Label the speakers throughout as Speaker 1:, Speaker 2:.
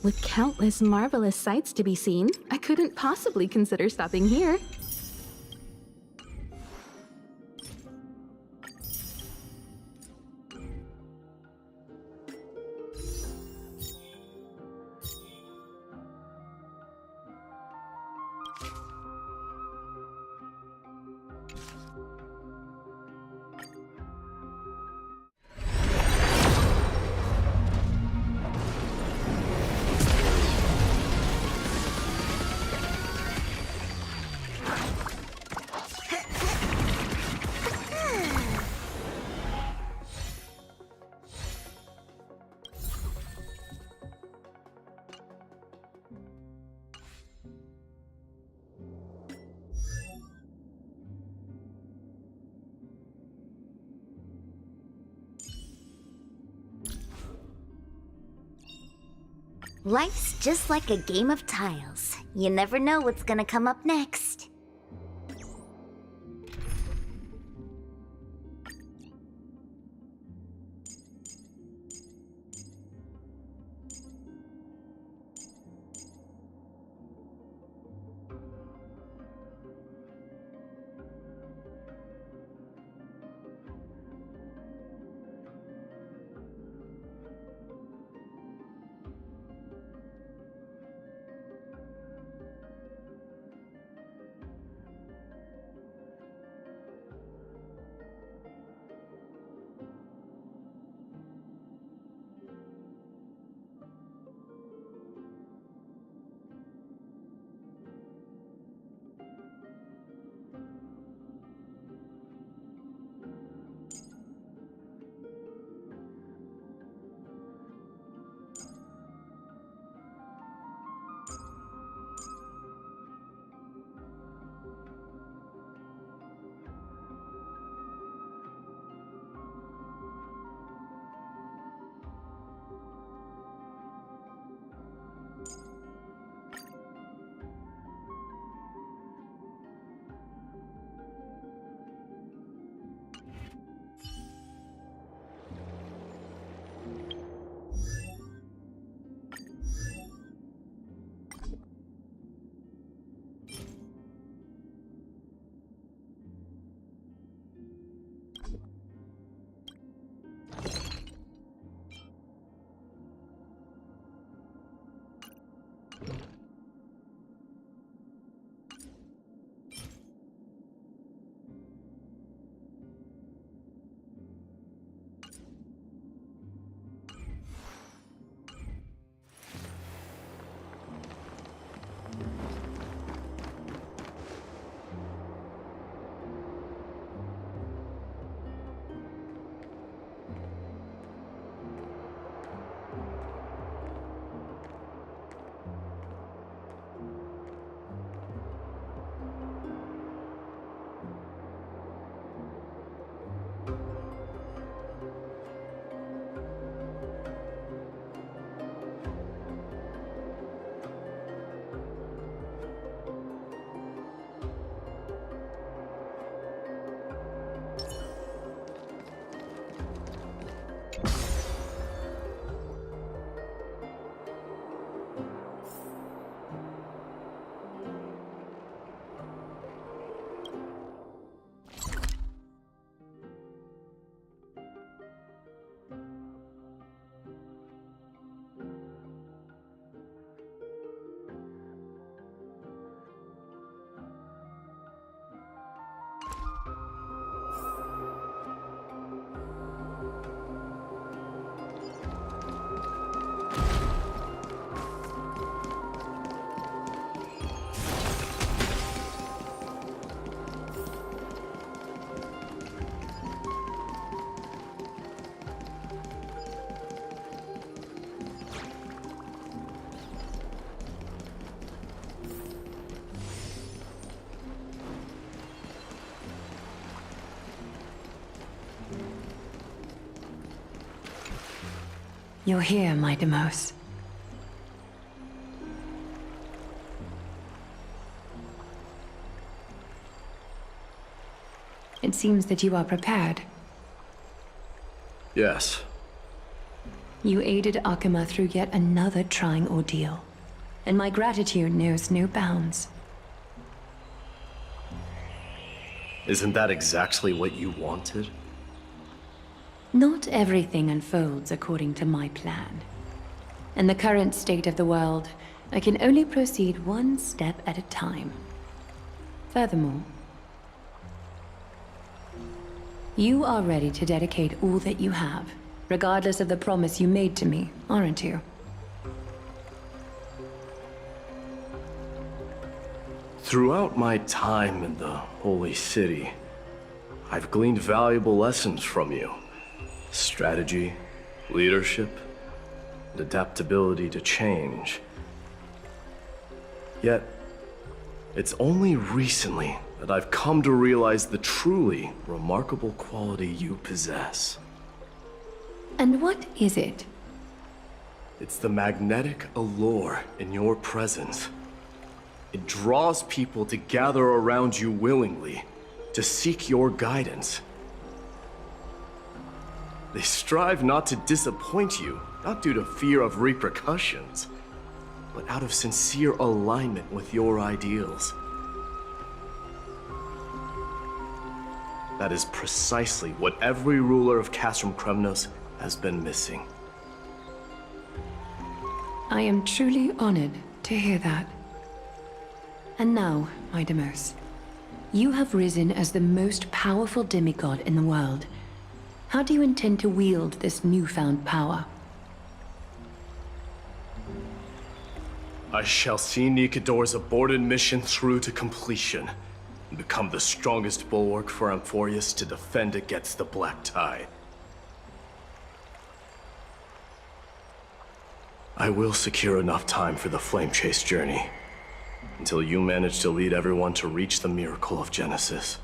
Speaker 1: With countless marvelous sights to be seen, I couldn't possibly consider stopping here.
Speaker 2: Life's just like a game of tiles. You never know what's gonna come up next.
Speaker 3: You're here, my Demos. It seems that you are prepared.
Speaker 4: Yes.
Speaker 3: You aided Akuma through yet another trying ordeal, and my gratitude knows no bounds.
Speaker 4: Isn't that exactly what you wanted?
Speaker 3: Not everything unfolds according to my plan. In the current state of the world, I can only proceed one step at a time. Furthermore, you are ready to dedicate all that you have, regardless of the promise you made to me, aren't you?
Speaker 4: Throughout my time in the Holy City, I've gleaned valuable lessons from you. Strategy, leadership, and adaptability to change. Yet, it's only recently that I've come to realize the truly remarkable quality you possess.
Speaker 3: And what is it?
Speaker 4: It's the magnetic allure in your presence. It draws people to gather around you willingly, to seek your guidance. They strive not to disappoint you, not due to fear of repercussions, but out of sincere alignment with your ideals. That is precisely what every ruler of Castrum Kremnos has been missing.
Speaker 3: I am truly honored to hear that. And now, my Deimos, you have risen as the most powerful demigod in the world. How do you intend to wield this newfound power?
Speaker 4: I shall see Nikador's aborted mission through to completion, and become the strongest bulwark for Amphorius to defend against the Black Tide. I will secure enough time for the Flame Chase journey, until you manage to lead everyone to reach the miracle of Genesis.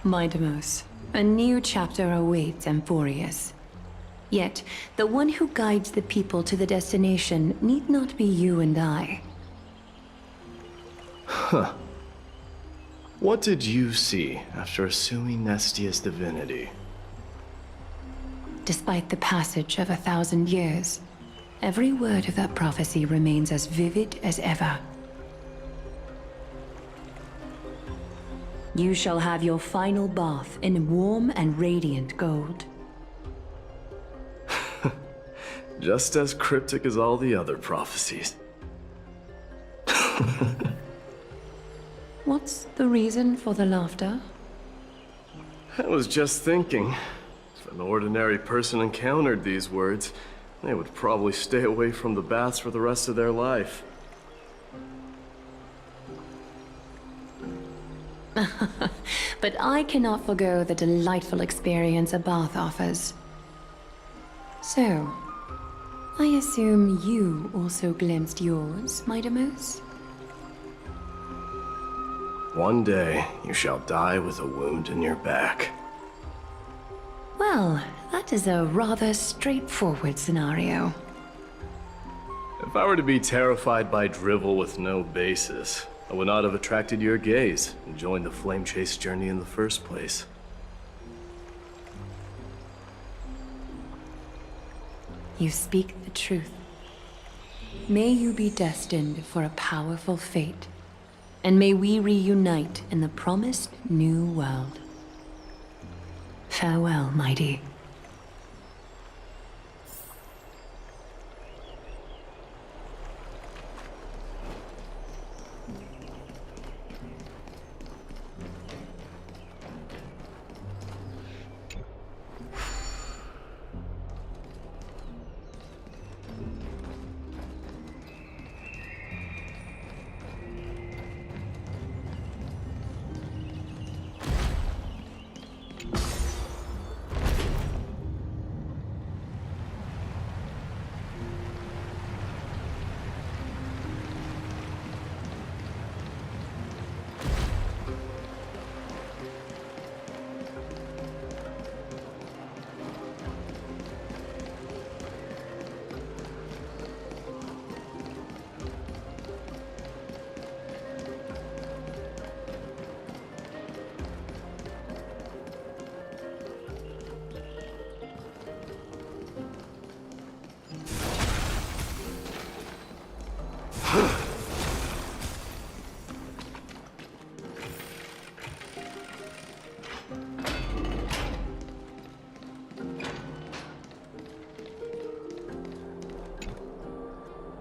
Speaker 3: My Deimos, a new chapter awaits Amphorius. Yet, the one who guides the people to the destination need not be you and I.
Speaker 4: What did you see after assuming Nestia's divinity?
Speaker 3: Despite the passage of 1,000 years, every word of that prophecy remains as vivid as ever. You shall have your final bath in warm and radiant gold.
Speaker 4: Just as cryptic as all the other prophecies.
Speaker 3: What's the reason for the laughter?
Speaker 4: I was just thinking, if an ordinary person encountered these words, they would probably stay away from the baths for the rest of their life.
Speaker 3: But I cannot forgo the delightful experience a bath offers. So, I assume you also glimpsed yours, my Deimos?
Speaker 4: One day, you shall die with a wound in your back.
Speaker 3: Well, that is a rather straightforward scenario.
Speaker 4: If I were to be terrified by drivel with no basis, I would not have attracted your gaze and joined the Flame Chase journey in the first place.
Speaker 3: You speak the truth. May you be destined for a powerful fate, and may we reunite in the promised new world. Farewell, mighty.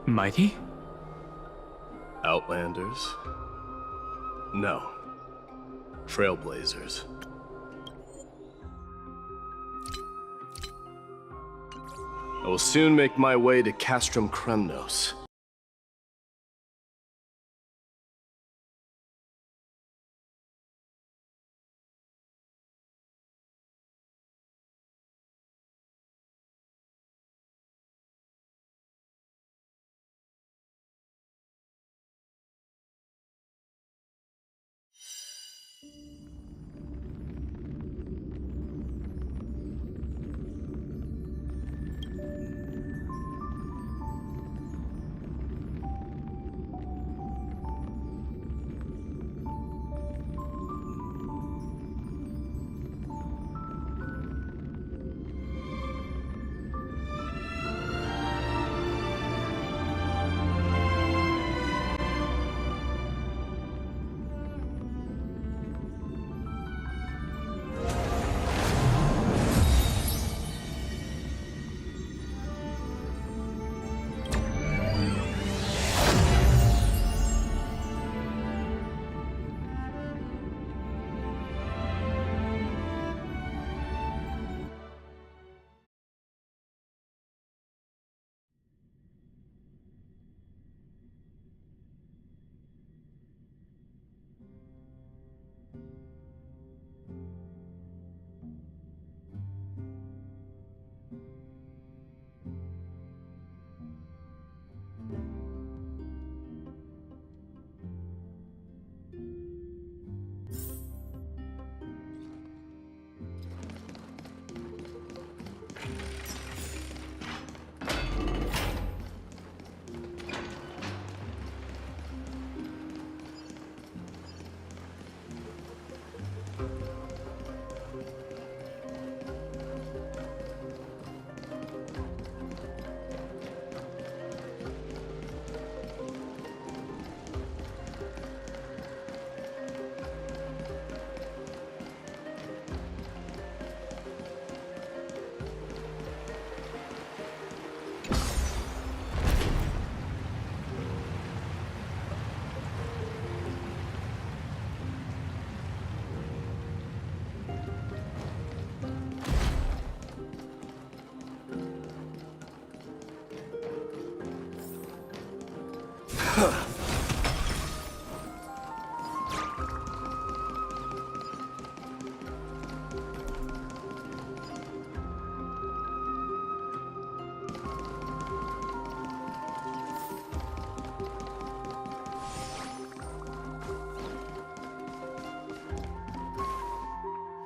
Speaker 5: Mighty?
Speaker 4: Outlanders? No. Trailblazers. I will soon make my way to Castrum Kremnos.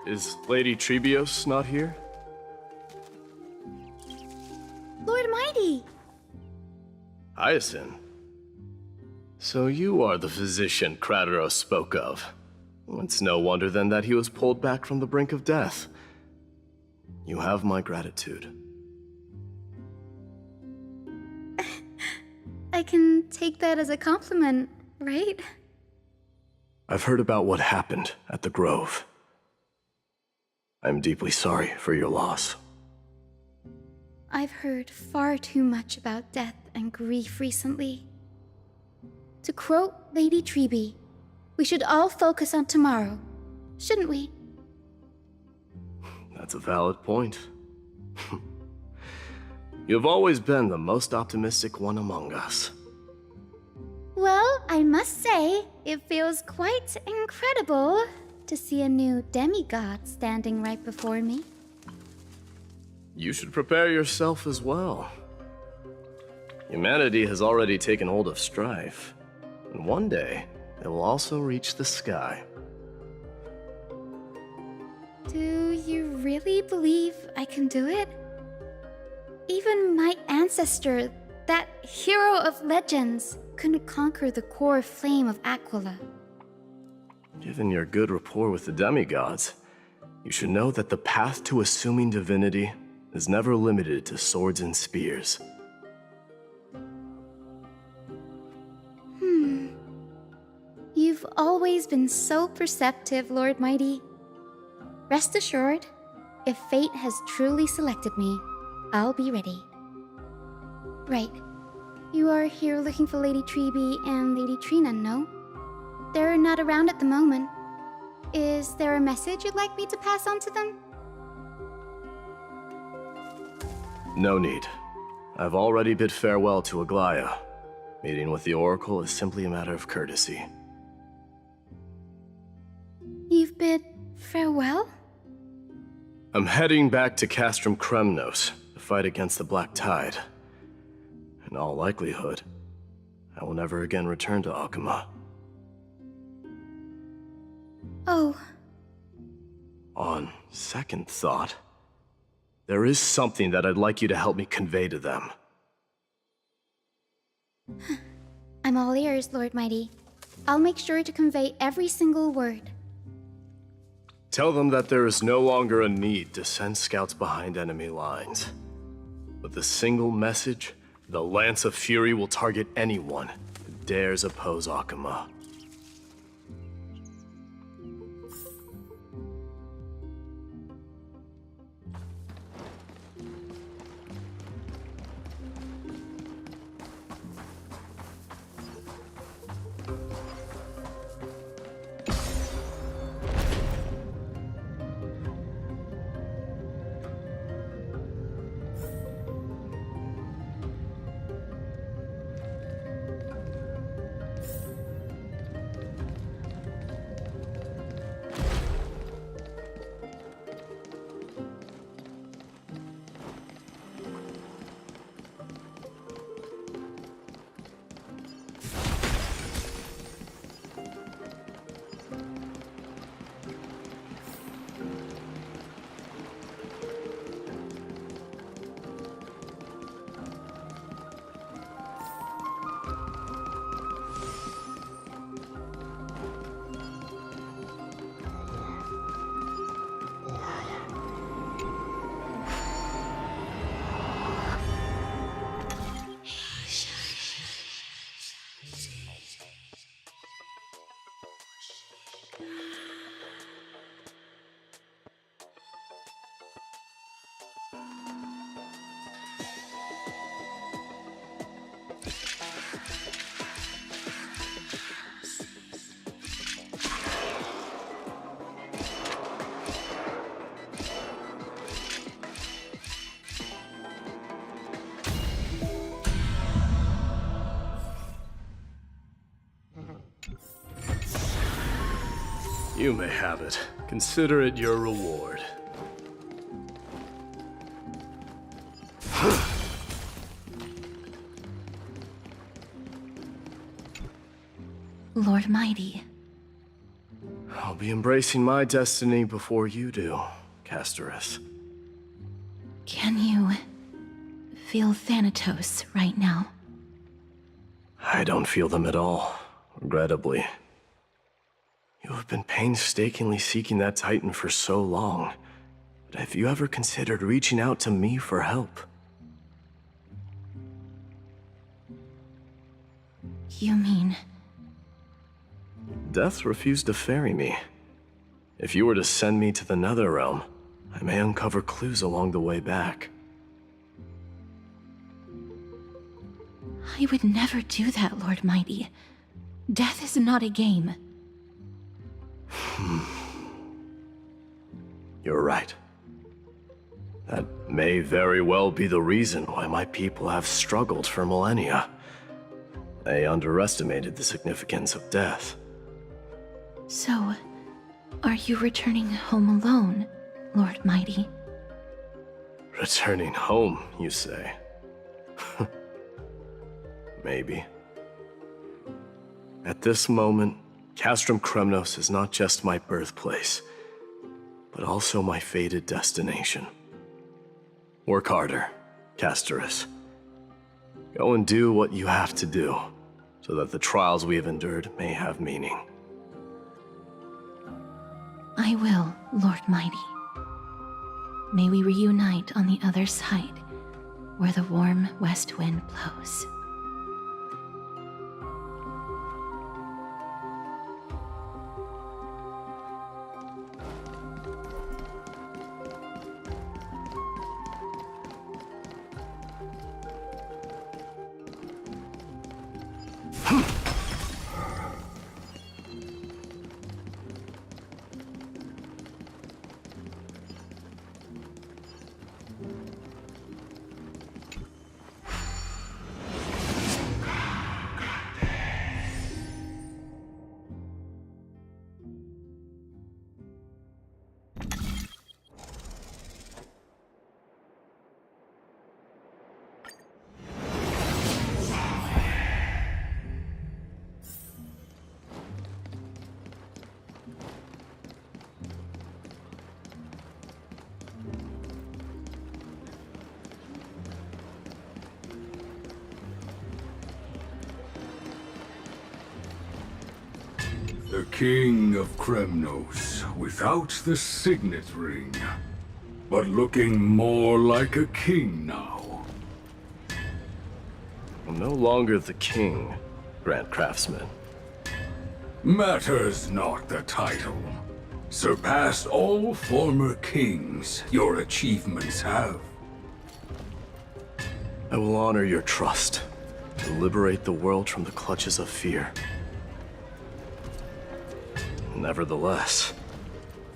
Speaker 4: Is Lady Trebios not here?
Speaker 2: Lord Mighty!
Speaker 4: Hyacinth. So you are the physician Crateros spoke of. It's no wonder then that he was pulled back from the brink of death. You have my gratitude.
Speaker 6: I can take that as a compliment, right?
Speaker 4: I've heard about what happened at the Grove. I'm deeply sorry for your loss.
Speaker 6: I've heard far too much about death and grief recently. To quote Lady Treby, we should all focus on tomorrow, shouldn't we?
Speaker 4: That's a valid point. You've always been the most optimistic one among us.
Speaker 6: Well, I must say, it feels quite incredible to see a new demigod standing right before me.
Speaker 4: You should prepare yourself as well. Humanity has already taken hold of strife, and one day it will also reach the sky.
Speaker 6: Do you really believe I can do it? Even my ancestor, that hero of legends, couldn't conquer the core flame of Aquila.
Speaker 4: Given your good rapport with the demigods, you should know that the path to assuming divinity is never limited to swords and spears.
Speaker 6: You've always been so perceptive, Lord Mighty. Rest assured, if fate has truly selected me, I'll be ready. Right. You are here looking for Lady Treby and Lady Trina, no? They're not around at the moment. Is there a message you'd like me to pass on to them?
Speaker 4: No need. I've already bid farewell to Aglaya. Meeting with the Oracle is simply a matter of courtesy.
Speaker 6: You've bid farewell?
Speaker 4: I'm heading back to Castrum Kremnos to fight against the Black Tide. In all likelihood, I will never again return to Akuma.
Speaker 6: Oh.
Speaker 4: On second thought, there is something that I'd like you to help me convey to them.
Speaker 6: I'm all ears, Lord Mighty. I'll make sure to convey every single word.
Speaker 4: Tell them that there is no longer a need to send scouts behind enemy lines. With a single message, the Lance of Fury will target anyone who dares oppose Akuma. You may have it. Consider it your reward.
Speaker 1: Lord Mighty.
Speaker 4: I'll be embracing my destiny before you do, Castorus.
Speaker 1: Can you feel Thanatos right now?
Speaker 4: I don't feel them at all, regrettably. You have been painstakingly seeking that Titan for so long, but have you ever considered reaching out to me for help?
Speaker 1: You mean...
Speaker 4: Death refused to ferry me. If you were to send me to the Netherrealm, I may uncover clues along the way back.
Speaker 1: I would never do that, Lord Mighty. Death is not a game.
Speaker 4: You're right. That may very well be the reason why my people have struggled for millennia. They underestimated the significance of death.
Speaker 1: So, are you returning home alone, Lord Mighty?
Speaker 4: Returning home, you say? Maybe. At this moment, Castrum Kremnos is not just my birthplace, but also my fated destination. Work harder, Castorus. Go and do what you have to do, so that the trials we have endured may have meaning.
Speaker 1: I will, Lord Mighty. May we reunite on the other side, where the warm west wind blows.
Speaker 5: The King of Kremnos, without the signet ring. But looking more like a king now.
Speaker 4: I'm no longer the king, Grand Craftsman.
Speaker 5: Matters not the title. Surpassed all former kings your achievements have.
Speaker 4: I will honor your trust and liberate the world from the clutches of fear. Nevertheless,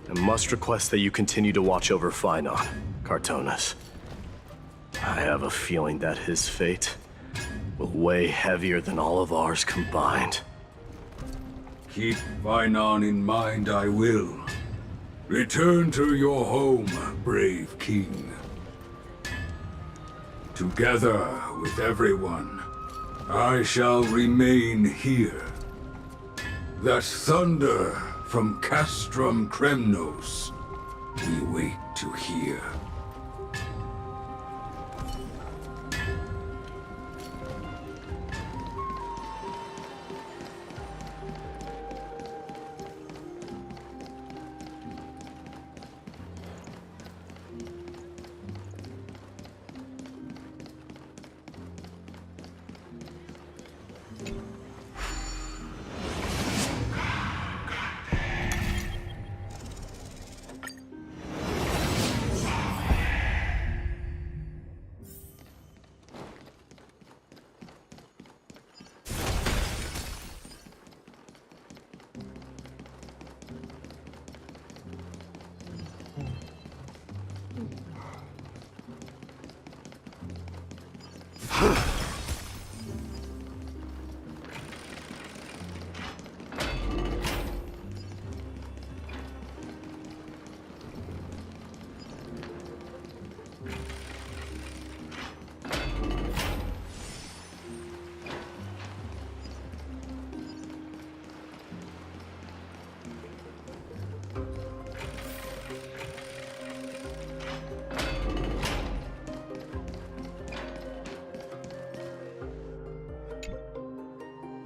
Speaker 4: I must request that you continue to watch over Phainon, Cartonis. I have a feeling that his fate will weigh heavier than all of ours combined.
Speaker 5: Keep Phainon in mind, I will. Return to your home, brave king. Together with everyone, I shall remain here. That thunder from Castrum Kremnos, we wait to hear.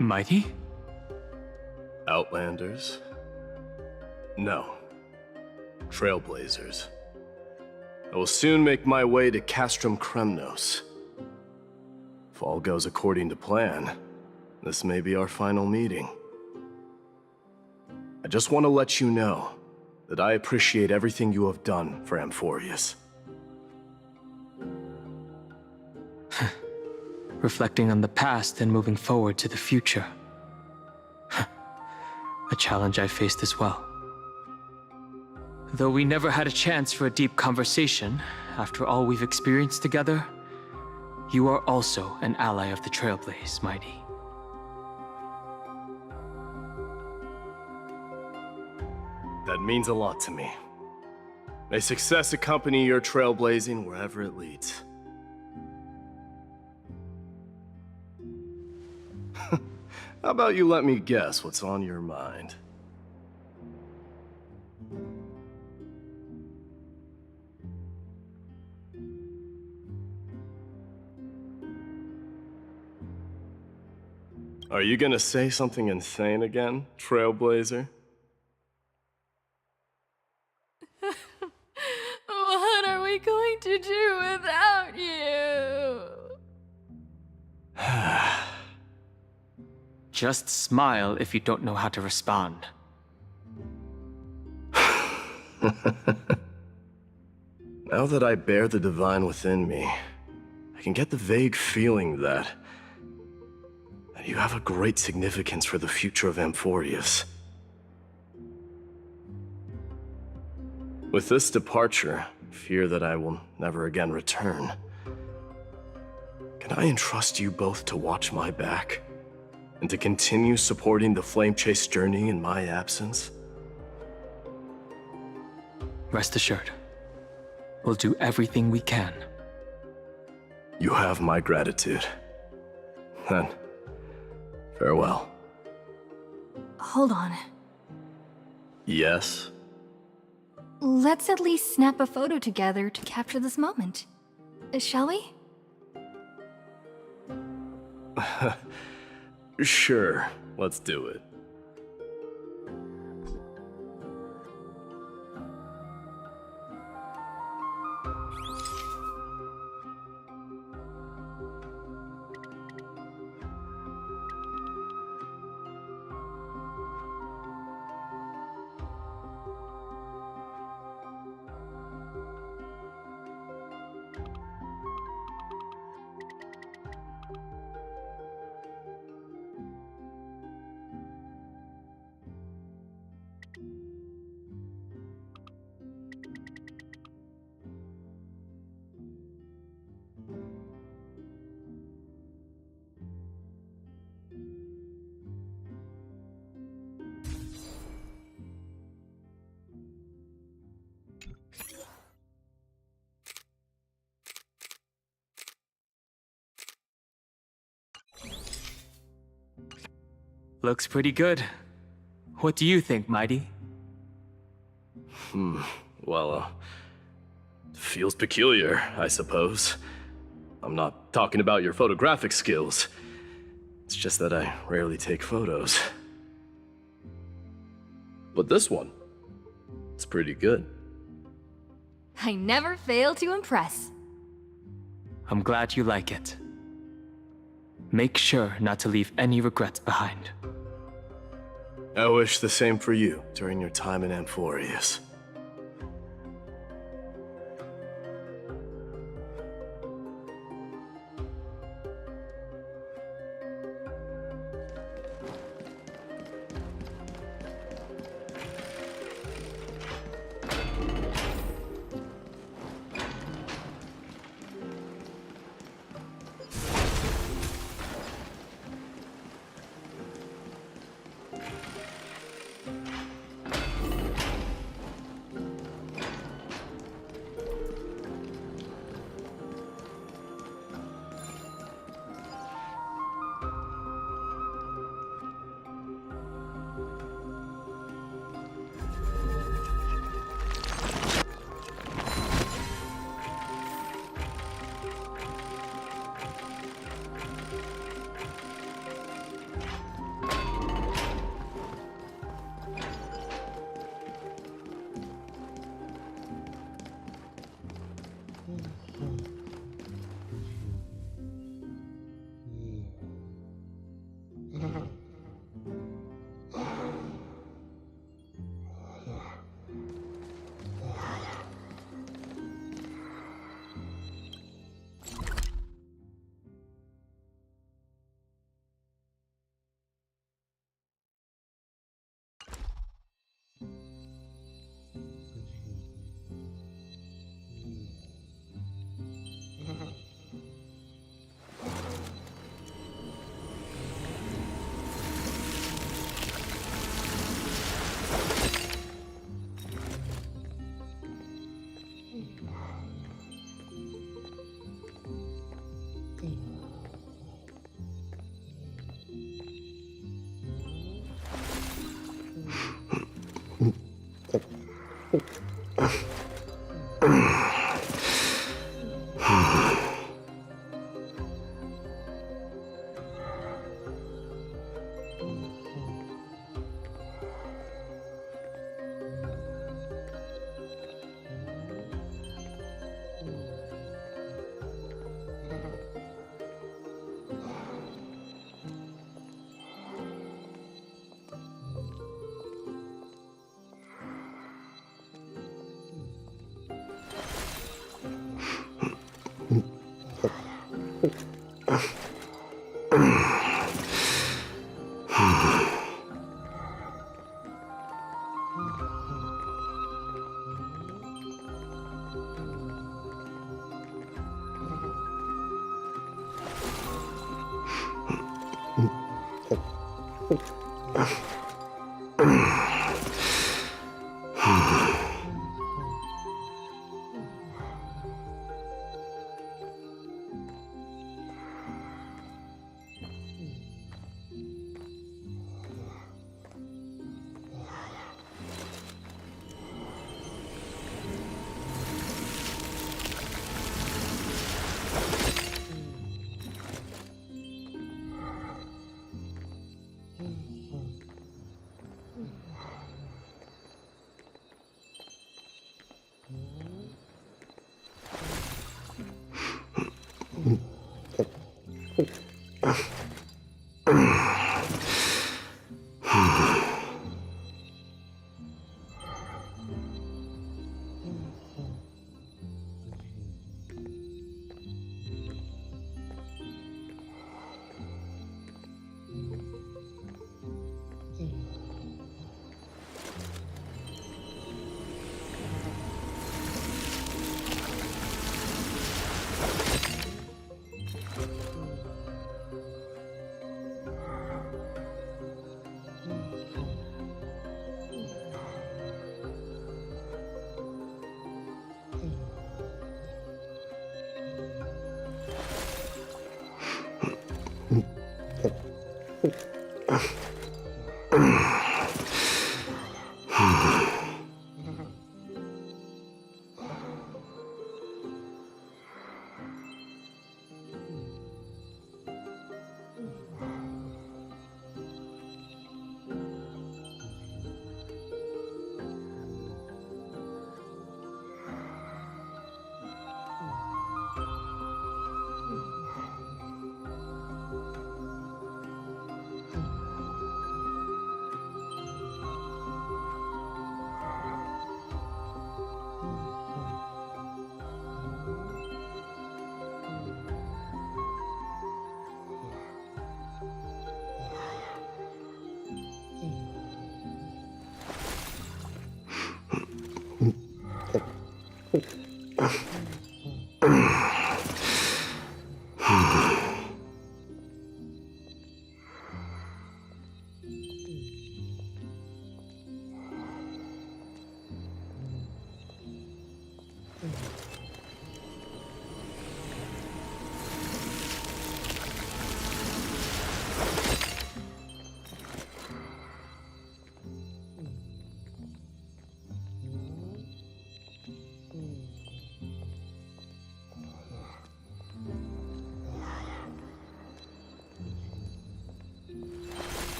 Speaker 7: Mighty?
Speaker 4: Outlanders? No. Trailblazers. I will soon make my way to Castrum Kremnos. If all goes according to plan, this may be our final meeting. I just want to let you know that I appreciate everything you have done for Amphorius.
Speaker 7: Reflecting on the past and moving forward to the future. A challenge I faced as well. Though we never had a chance for a deep conversation, after all we've experienced together, you are also an ally of the Trailblaze, Mighty.
Speaker 4: That means a lot to me. May success accompany your trailblazing wherever it leads. How about you let me guess what's on your mind? Are you gonna say something insane again, Trailblazer?
Speaker 8: What are we going to do without you?
Speaker 7: Just smile if you don't know how to respond.
Speaker 4: Now that I bear the divine within me, I can get the vague feeling that you have a great significance for the future of Amphorius. With this departure, I fear that I will never again return. Can I entrust you both to watch my back? And to continue supporting the Flame Chase journey in my absence?
Speaker 7: Rest assured, we'll do everything we can.
Speaker 4: You have my gratitude. Then, farewell.
Speaker 9: Hold on.
Speaker 4: Yes?
Speaker 9: Let's at least snap a photo together to capture this moment. Shall we?
Speaker 4: Sure, let's do it.
Speaker 7: Looks pretty good. What do you think, Mighty?
Speaker 4: Well, feels peculiar, I suppose. I'm not talking about your photographic skills. It's just that I rarely take photos. But this one, it's pretty good.
Speaker 9: I never fail to impress.
Speaker 7: I'm glad you like it. Make sure not to leave any regrets behind.
Speaker 4: I wish the same for you during your time in Amphorius.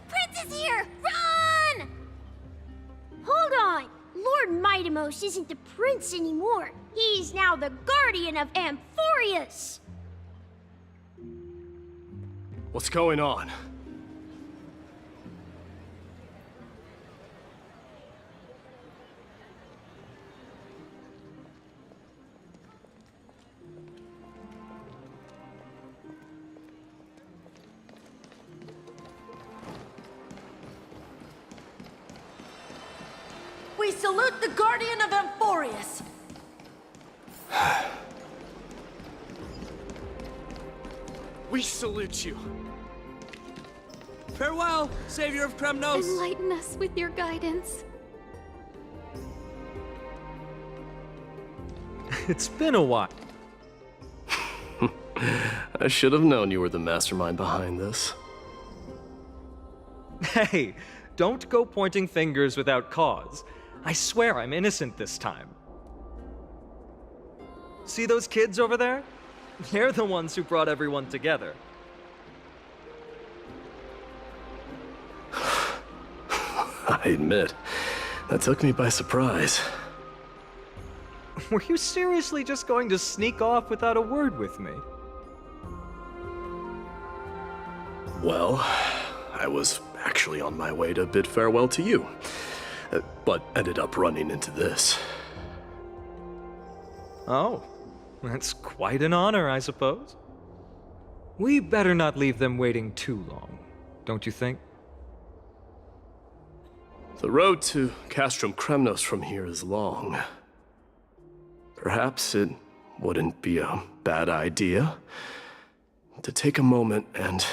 Speaker 10: Prince is here! Run! Hold on! Lord Mightimos isn't the prince anymore. He's now the guardian of Amphorius!
Speaker 4: What's going on?
Speaker 8: We salute the guardian of Amphorius!
Speaker 7: We salute you. Farewell, savior of Kremnos.
Speaker 6: Enlighten us with your guidance.
Speaker 7: It's been a while.
Speaker 4: I should have known you were the mastermind behind this.
Speaker 11: Hey, don't go pointing fingers without cause. I swear I'm innocent this time. See those kids over there? They're the ones who brought everyone together.
Speaker 4: I admit, that took me by surprise.
Speaker 11: Were you seriously just going to sneak off without a word with me?
Speaker 4: Well, I was actually on my way to bid farewell to you, but ended up running into this.
Speaker 11: Oh, that's quite an honor, I suppose. We better not leave them waiting too long, don't you think?
Speaker 4: The road to Castrum Kremnos from here is long. Perhaps it wouldn't be a bad idea to take a moment and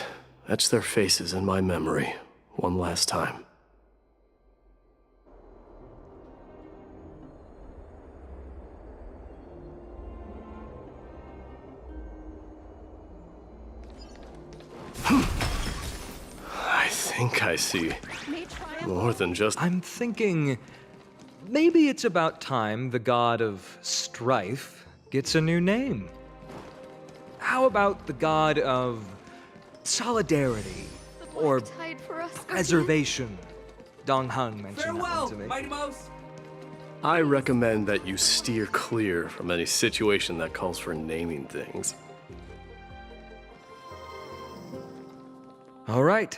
Speaker 4: etch their faces in my memory one last time. I think I see more than just...
Speaker 11: I'm thinking maybe it's about time the god of strife gets a new name. How about the god of solidarity or
Speaker 6: Tide for us.
Speaker 11: preservation? Dong Hung mentioned that one to me.
Speaker 7: Mightimos!
Speaker 4: I recommend that you steer clear from any situation that calls for naming things.
Speaker 11: All right.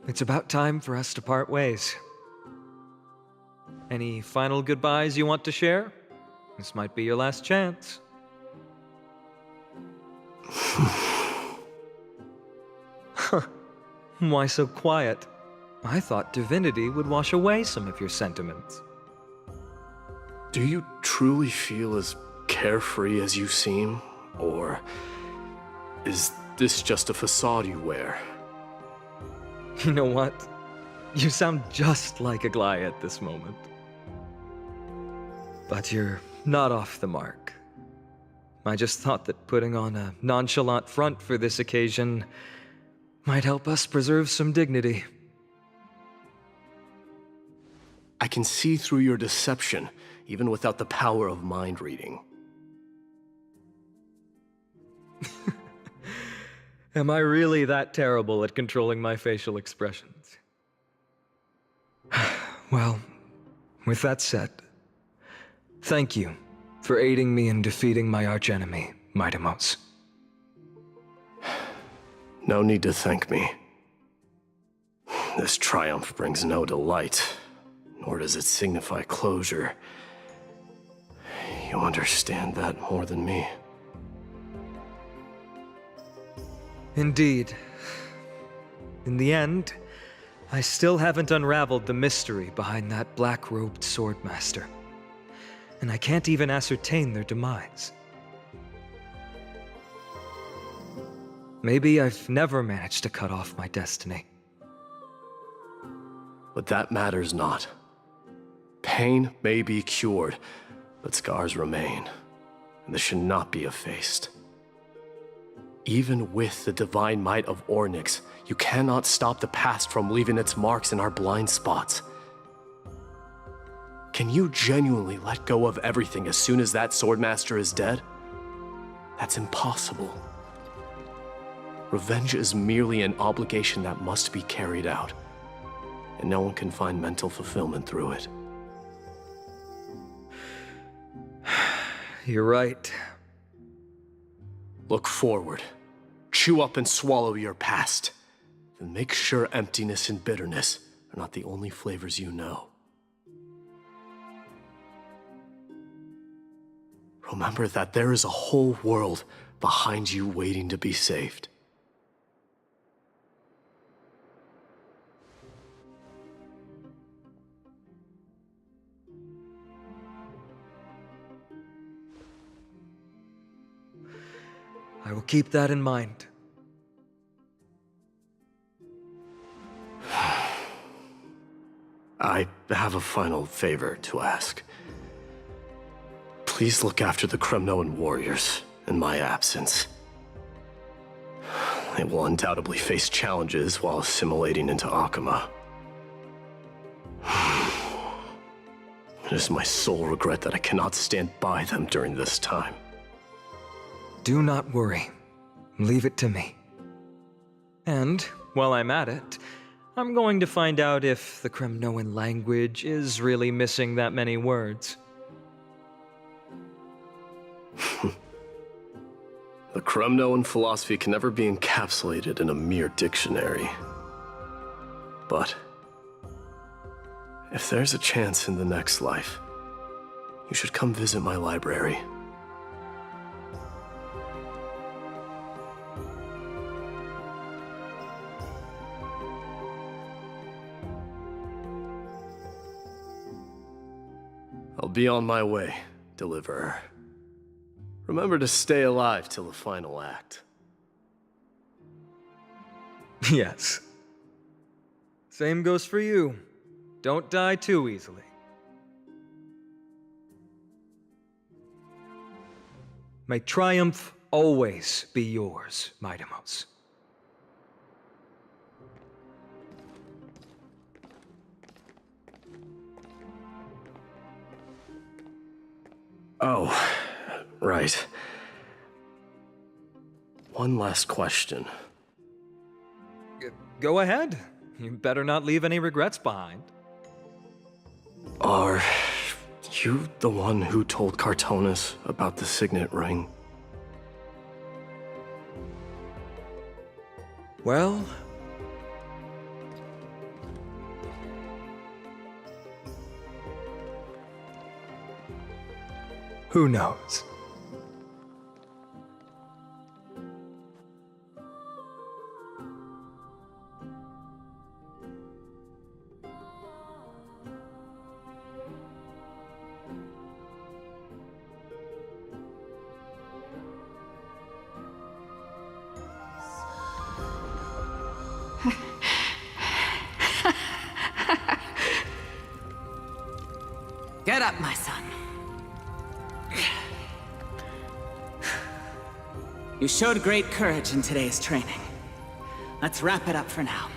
Speaker 11: It's about time for us to part ways. Any final goodbyes you want to share? This might be your last chance. Why so quiet? I thought divinity would wash away some of your sentiments.
Speaker 4: Do you truly feel as carefree as you seem? Or is this just a facade you wear?
Speaker 11: You know what? You sound just like a Gly at this moment. But you're not off the mark. I just thought that putting on a nonchalant front for this occasion might help us preserve some dignity.
Speaker 4: I can see through your deception, even without the power of mind reading.
Speaker 11: Am I really that terrible at controlling my facial expressions? Well, with that said, thank you for aiding me in defeating my archenemy, Mightimos.
Speaker 4: No need to thank me. This triumph brings no delight, nor does it signify closure. You understand that more than me.
Speaker 11: Indeed. In the end, I still haven't unraveled the mystery behind that black-robed swordmaster. And I can't even ascertain their demise. Maybe I've never managed to cut off my destiny.
Speaker 4: But that matters not. Pain may be cured, but scars remain, and this should not be effaced. Even with the divine might of Ornyx, you cannot stop the past from leaving its marks in our blind spots. Can you genuinely let go of everything as soon as that swordmaster is dead? That's impossible. Revenge is merely an obligation that must be carried out, and no one can find mental fulfillment through it.
Speaker 11: You're right.
Speaker 4: Look forward. Chew up and swallow your past. Then make sure emptiness and bitterness are not the only flavors you know. Remember that there is a whole world behind you waiting to be saved.
Speaker 11: I will keep that in mind.
Speaker 4: I have a final favor to ask. Please look after the Kremnoan warriors in my absence. They will undoubtedly face challenges while assimilating into Akama. It is my sole regret that I cannot stand by them during this time.
Speaker 11: Do not worry. Leave it to me. And, while I'm at it, I'm going to find out if the Kremnoan language is really missing that many words.
Speaker 4: The Kremnoan philosophy can never be encapsulated in a mere dictionary. But if there's a chance in the next life, you should come visit my library. I'll be on my way, Deliverer. Remember to stay alive till the final act.
Speaker 11: Yes. Same goes for you. Don't die too easily. May triumph always be yours, Mightimos.
Speaker 4: Oh, right. One last question.
Speaker 11: Go ahead. You better not leave any regrets behind.
Speaker 4: Are you the one who told Cartonis about the signet ring?
Speaker 11: Well... who knows?
Speaker 12: Get up, my son. You showed great courage in today's training. Let's wrap it up for now.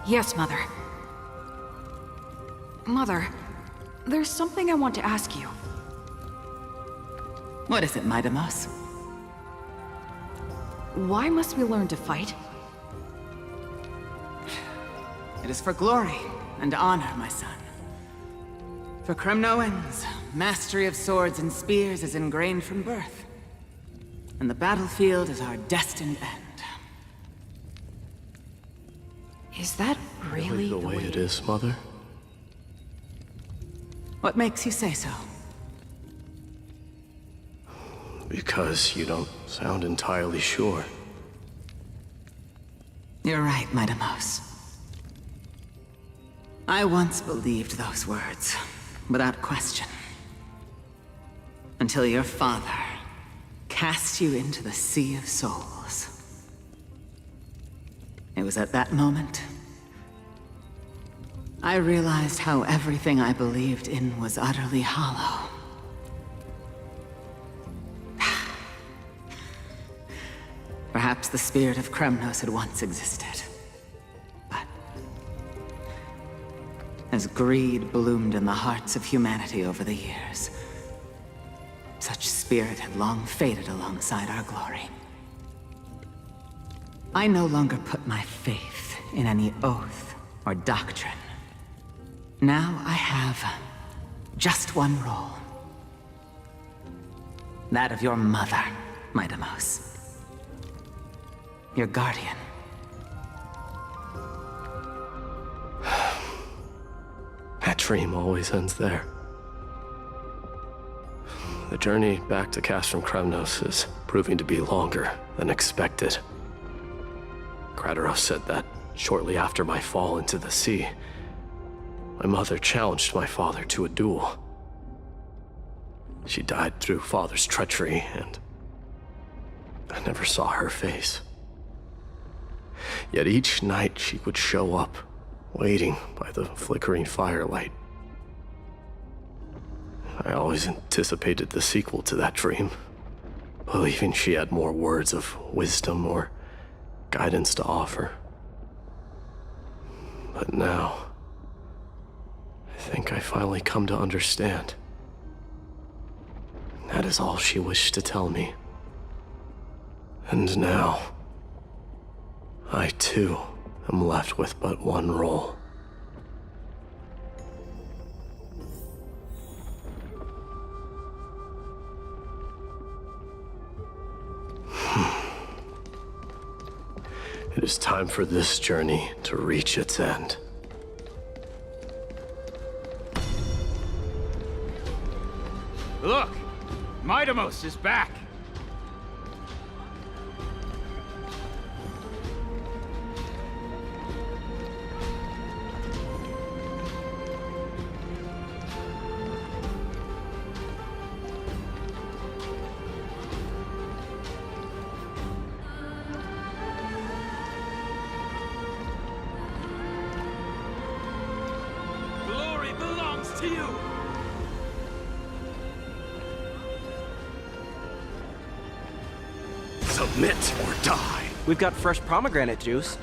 Speaker 9: Yes, Mother.
Speaker 13: Mother, there's something I want to ask you.
Speaker 12: What is it, Midamos?
Speaker 13: Why must we learn to fight?
Speaker 12: It is for glory and honor, my son. For Kremnoans, mastery of swords and spears is ingrained from birth. And the battlefield is our destined end.
Speaker 13: Is that really
Speaker 4: the way it is, Mother?
Speaker 12: What makes you say so?
Speaker 4: Because you don't sound entirely sure.
Speaker 12: You're right, Midamos. I once believed those words, without question. Until your father cast you into the Sea of Souls. It was at that moment I realized how everything I believed in was utterly hollow. Perhaps the spirit of Kremnos had once existed. But as greed bloomed in the hearts of humanity over the years, such spirit had long faded alongside our glory. I no longer put my faith in any oath or doctrine. Now I have just one role. That of your mother, Midamos. Your guardian.
Speaker 4: That dream always ends there. The journey back to Castrum Kremnos is proving to be longer than expected. Krateros said that shortly after my fall into the sea, my mother challenged my father to a duel. She died through father's treachery, and I never saw her face. Yet each night she would show up, waiting by the flickering firelight. I always anticipated the sequel to that dream, believing she had more words of wisdom or guidance to offer. But now, I think I finally come to understand. That is all she wished to tell me. And now, I too am left with but one role. It is time for this journey to reach its end.
Speaker 14: Look! Midamos is back! Glory belongs to you!
Speaker 15: Submit or die. We've got fresh pomegranate juice.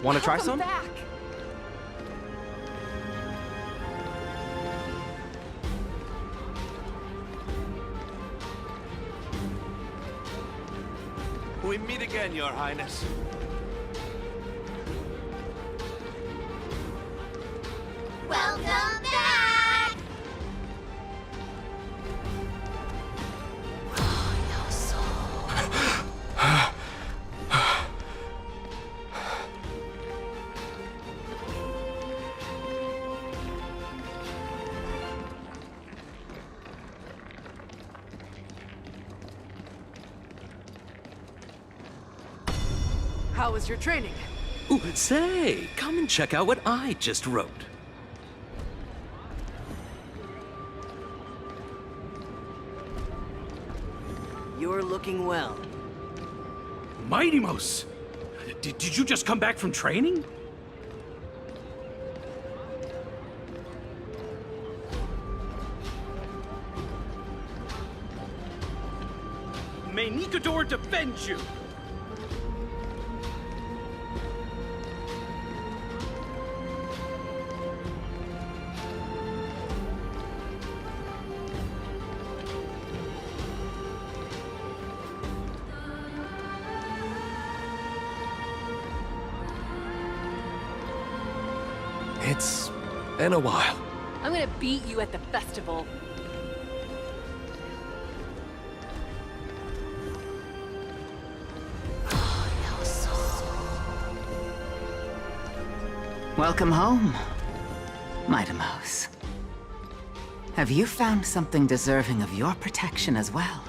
Speaker 15: Want to try some?
Speaker 13: Back.
Speaker 15: We meet again, Your Highness.
Speaker 10: Welcome back!
Speaker 15: How was your training? Ooh, say, come and check out what I just wrote. You're looking well.
Speaker 14: Midamos! Did you just come back from training? May Nikador defend you!
Speaker 15: In a while.
Speaker 13: I'm gonna beat you at the festival.
Speaker 12: Welcome home, Mightimos. Have you found something deserving of your protection as well?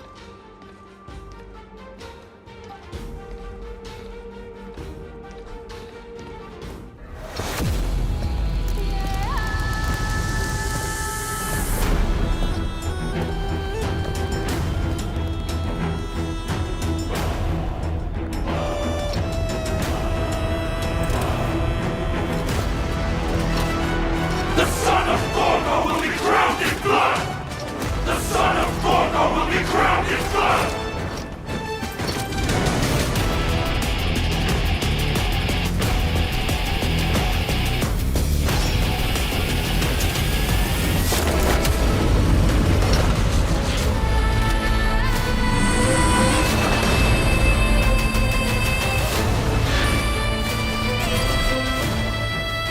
Speaker 5: The son of Gorgo will be crowned in blood! The son of Gorgo will be crowned in blood!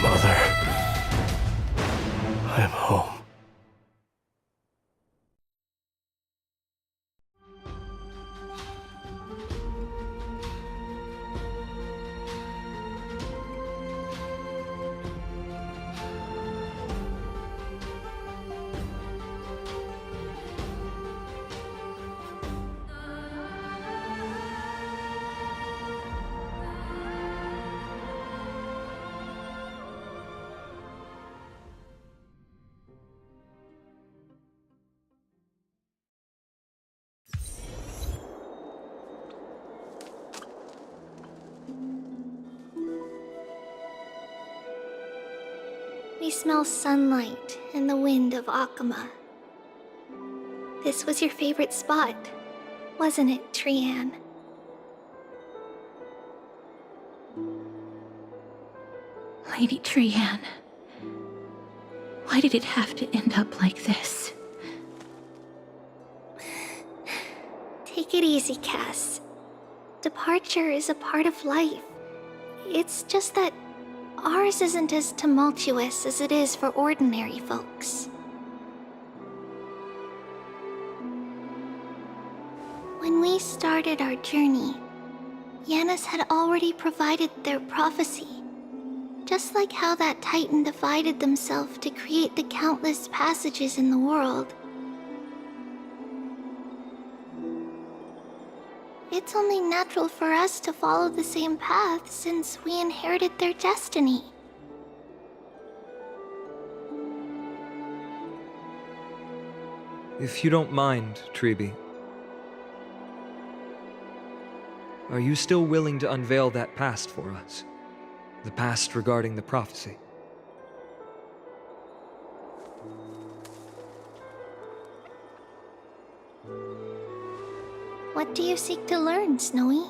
Speaker 4: Mother, I am home.
Speaker 6: We smell sunlight and the wind of Akama. This was your favorite spot, wasn't it, Trianne?
Speaker 1: Lady Trianne, why did it have to end up like this?
Speaker 6: Take it easy, Cass. Departure is a part of life. It's just that ours isn't as tumultuous as it is for ordinary folks. When we started our journey, Yanis had already provided their prophecy. Just like how that Titan divided themselves to create the countless passages in the world. It's only natural for us to follow the same path since we inherited their destiny.
Speaker 11: If you don't mind, Treeby, are you still willing to unveil that past for us? The past regarding the prophecy?
Speaker 6: What do you seek to learn, Snowy?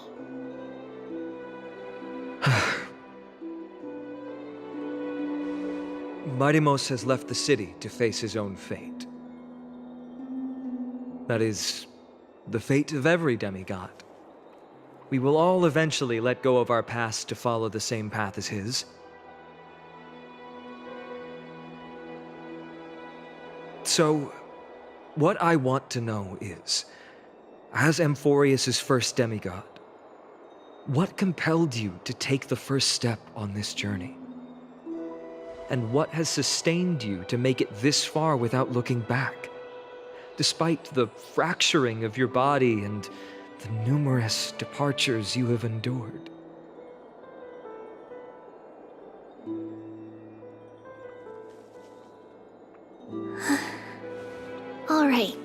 Speaker 11: Mightimos has left the city to face his own fate. That is, the fate of every demigod. We will all eventually let go of our past to follow the same path as his. So, what I want to know is, as Amphorius' first demigod, what compelled you to take the first step on this journey? And what has sustained you to make it this far without looking back? Despite the fracturing of your body and the numerous departures you have endured.
Speaker 6: All right.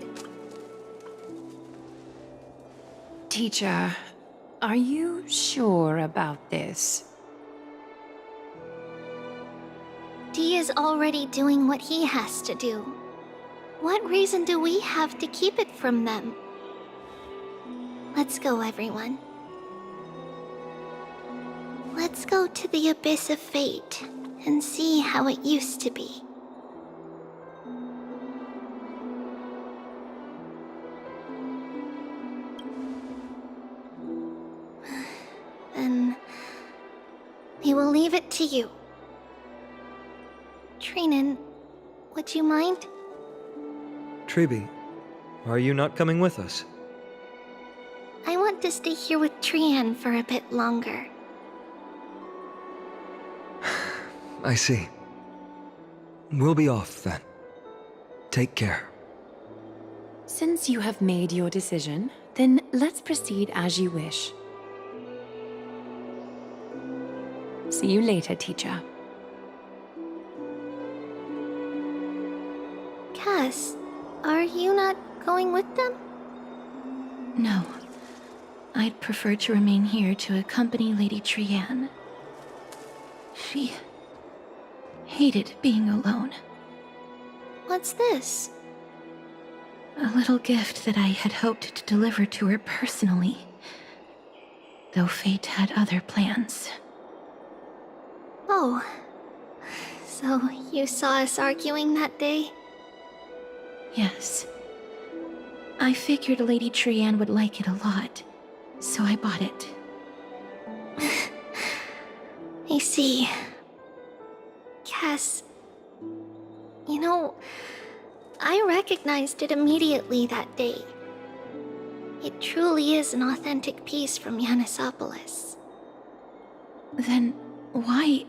Speaker 3: Teacher, are you sure about this?
Speaker 6: Dee is already doing what he has to do. What reason do we have to keep it from them? Let's go, everyone. Let's go to the Abyss of Fate and see how it used to be. Then we will leave it to you. Trianne. fine, and would you mind?
Speaker 11: Tribi, are you not coming with us?
Speaker 6: I want to stay here with Trian for a bit longer.
Speaker 11: I see. We'll be off then. Take care.
Speaker 3: Since you have made your decision, then let's proceed as you wish. See you later, teacher.
Speaker 6: Cass, are you not going with them?
Speaker 1: No. I'd prefer to remain here to accompany Lady Trian. She hated being alone.
Speaker 6: What's this?
Speaker 1: A little gift that I had hoped to deliver to her personally, though fate had other plans.
Speaker 6: Oh. So you saw us arguing that day?
Speaker 1: Yes. I figured Lady Trian would like it a lot, so I bought it.
Speaker 6: I see. Cass, you know, I recognized it immediately that day. It truly is an authentic piece from Yanisopolis.
Speaker 1: Then why?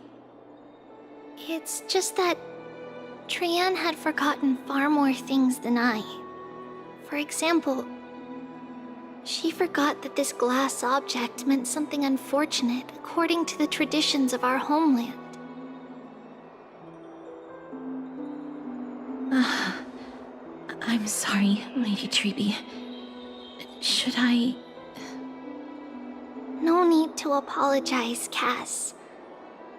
Speaker 6: It's just that Trian had forgotten far more things than I. For example, she forgot that this glass object meant something unfortunate according to the traditions of our homeland.
Speaker 1: I'm sorry, Lady Tribi. Should I...
Speaker 6: No need to apologize, Cass.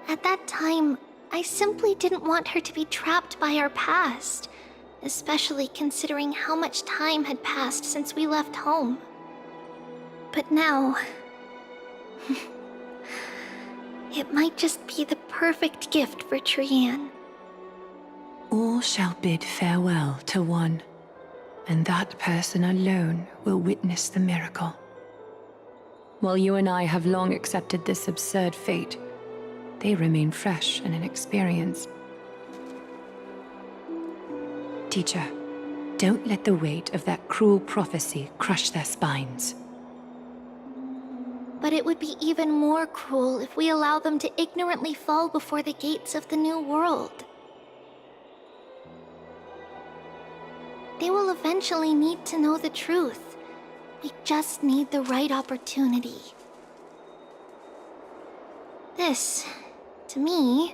Speaker 6: At that time, I simply didn't want her to be trapped by our past, especially considering how much time had passed since we left home. But now... it might just be the perfect gift for Trian.
Speaker 3: All shall bid farewell to one, and that person alone will witness the miracle. While you and I have long accepted this absurd fate, they remain fresh and inexperienced. Teacher, don't let the weight of that cruel prophecy crush their spines.
Speaker 6: But it would be even more cruel if we allow them to ignorantly fall before the gates of the new world. They will eventually need to know the truth. We just need the right opportunity. This, to me,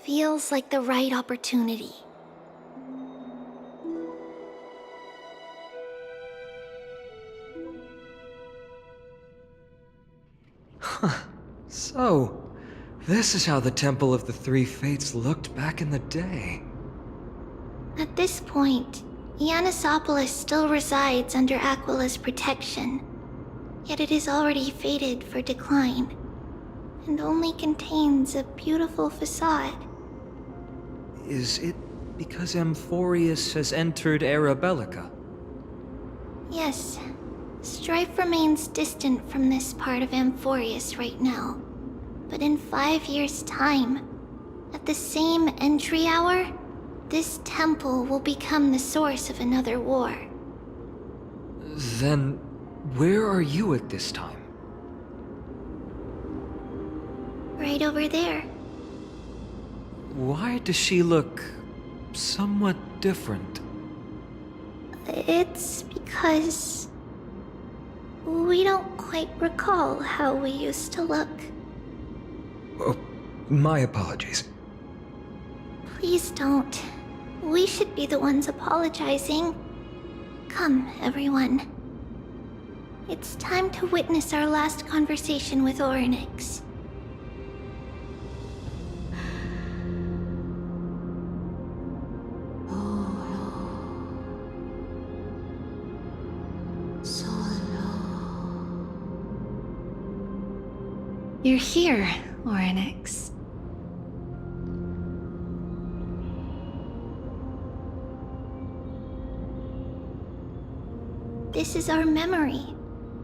Speaker 6: feels like the right opportunity.
Speaker 11: So, this is how the Temple of the Three Fates looked back in the day.
Speaker 6: At this point, Yanisopolis still resides under Aquila's protection, yet it is already fated for decline, and only contains a beautiful facade.
Speaker 11: Is it because Amphorius has entered Era Bellica?
Speaker 6: Yes, strife remains distant from this part of Amphorius right now, but in 5 years' time, at the same entry hour, this temple will become the source of another war.
Speaker 11: Then, where are you at this time?
Speaker 6: Right over there.
Speaker 11: Why does she look somewhat different?
Speaker 6: It's because we don't quite recall how we used to look.
Speaker 11: Oh, my apologies.
Speaker 6: Please don't. We should be the ones apologizing. Come, everyone. It's time to witness our last conversation with Orynyx.
Speaker 1: You're here, Orynyx.
Speaker 6: This is our memory,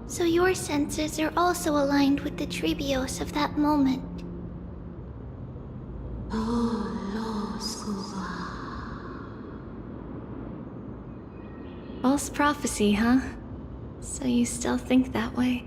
Speaker 6: so your senses are also aligned with the Trebios of that moment.
Speaker 1: False prophecy, huh? So you still think that way?